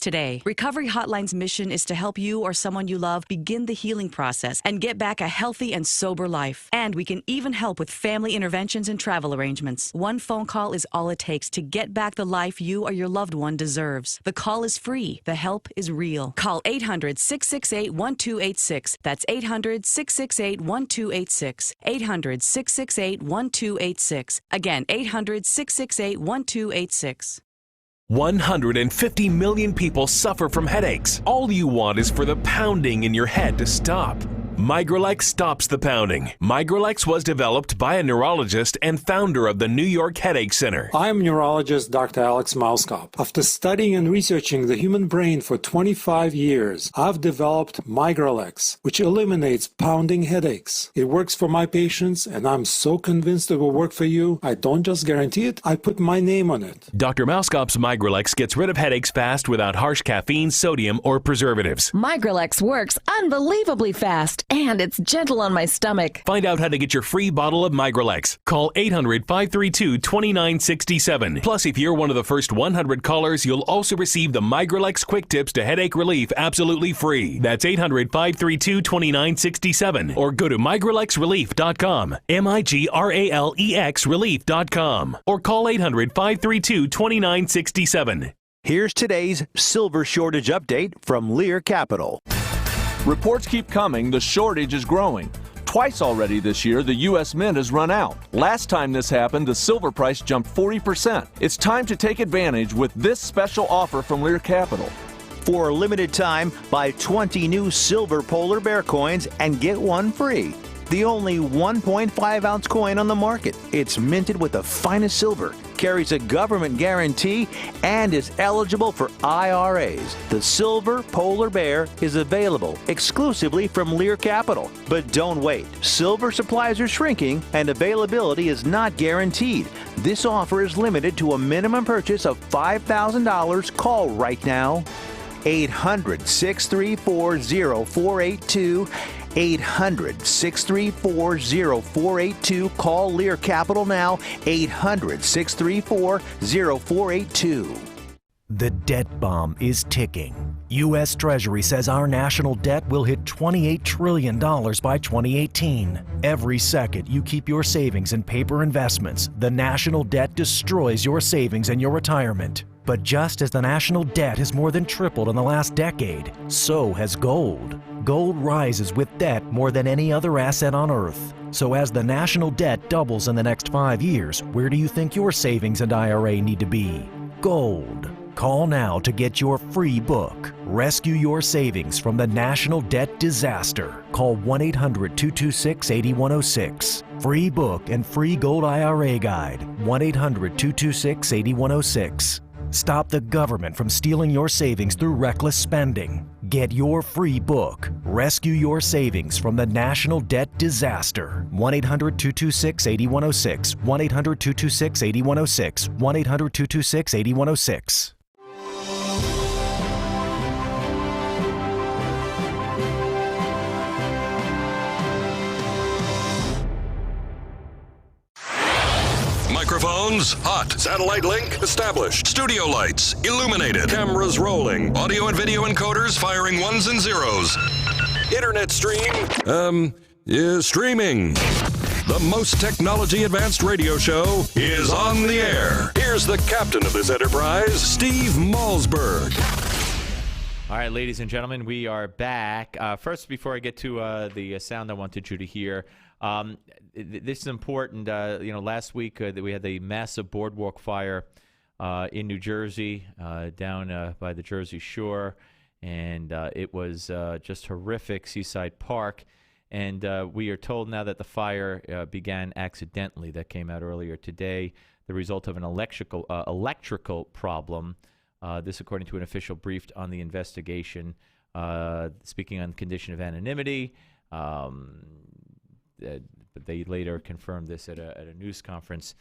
today. Recovery Hotline's mission is to help you or someone you love begin the healing process and get back a healthy and sober life. And we can even help with family interventions and travel arrangements. One phone call is all it takes to get back the life you or your loved one deserves. The call is free. The help is real. Call 800-668-1286. That's 800-668-1286. 800-668-1286. Again, 800-668-1286. 150 million people suffer from headaches. All you want is for the pounding in your head to stop. Migralex stops the pounding. Migralex was developed by a neurologist and founder of the New York Headache Center. I'm neurologist Dr. Alex Malzberg. After studying and researching the human brain for 25 years, I've developed Migralex, which eliminates pounding headaches. It works for my patients, and I'm so convinced it will work for you. I don't just guarantee it, I put my name on it. Dr. Malzberg's Migralex gets rid of headaches fast without harsh caffeine, sodium, or preservatives. Migralex works unbelievably fast, and it's gentle on my stomach. Find out how to get your free bottle of Migralex. Call 800-532-2967. Plus, if you're one of the first 100 callers, you'll also receive the Migralex Quick Tips to Headache Relief absolutely free. That's 800-532-2967. Or go to migralexrelief.com. MIGRALEX relief.com. Or call 800-532-2967. Here's today's silver shortage update from Lear Capital. Reports keep coming, the shortage is growing. Twice already this year, the U.S. Mint has run out. Last time this happened, the silver price jumped 40%. It's time to take advantage with this special offer from Lear Capital. For a limited time, buy 20 new silver polar bear coins and get one free. The only 1.5 ounce coin on the market. It's minted with the finest silver, carries a government guarantee, and is eligible for IRAs. The silver polar bear is available exclusively from Lear Capital. But don't wait. Silver supplies are shrinking and availability is not guaranteed. This offer is limited to a minimum purchase of $5,000. Call right now. 800-634-0482. 800-634-0482. Call Lear Capital now. 800-634-0482. The debt bomb is ticking. U.S. Treasury says our national debt will hit $28 trillion by 2018. Every second you keep your savings in paper investments, the national debt destroys your savings and your retirement. But just as the national debt has more than tripled in the last decade, so has gold. Gold rises with debt more than any other asset on Earth. So as the national debt doubles in the next 5 years, where do you think your savings and IRA need to be? Gold. Call now to get your free book. Rescue your savings from the national debt disaster. Call 1-800-226-8106. Free book and free gold IRA guide. 1-800-226-8106. Stop the government from stealing your savings through reckless spending. Get your free book. Rescue your savings from the national debt disaster. 1-800-226-8106. 1-800-226-8106. 1-800-226-8106. Microphones hot. Satellite link established. Studio lights illuminated. Cameras rolling. Audio and video encoders firing ones and zeros. Internet stream. Streaming. The most technology advanced radio show is on the air. Here's the captain of this enterprise, Steve Malzberg. All right, ladies and gentlemen, we are back. First, before I get to the sound I wanted you to hear, This is important. Last week we had the massive boardwalk fire in New Jersey, down by the Jersey Shore, and it was just horrific. Seaside Park, and we are told now that the fire began accidentally. That came out earlier today, the result of an electrical problem. This, according to an official briefed on the investigation, speaking on condition of anonymity. But they later confirmed this at a news conference.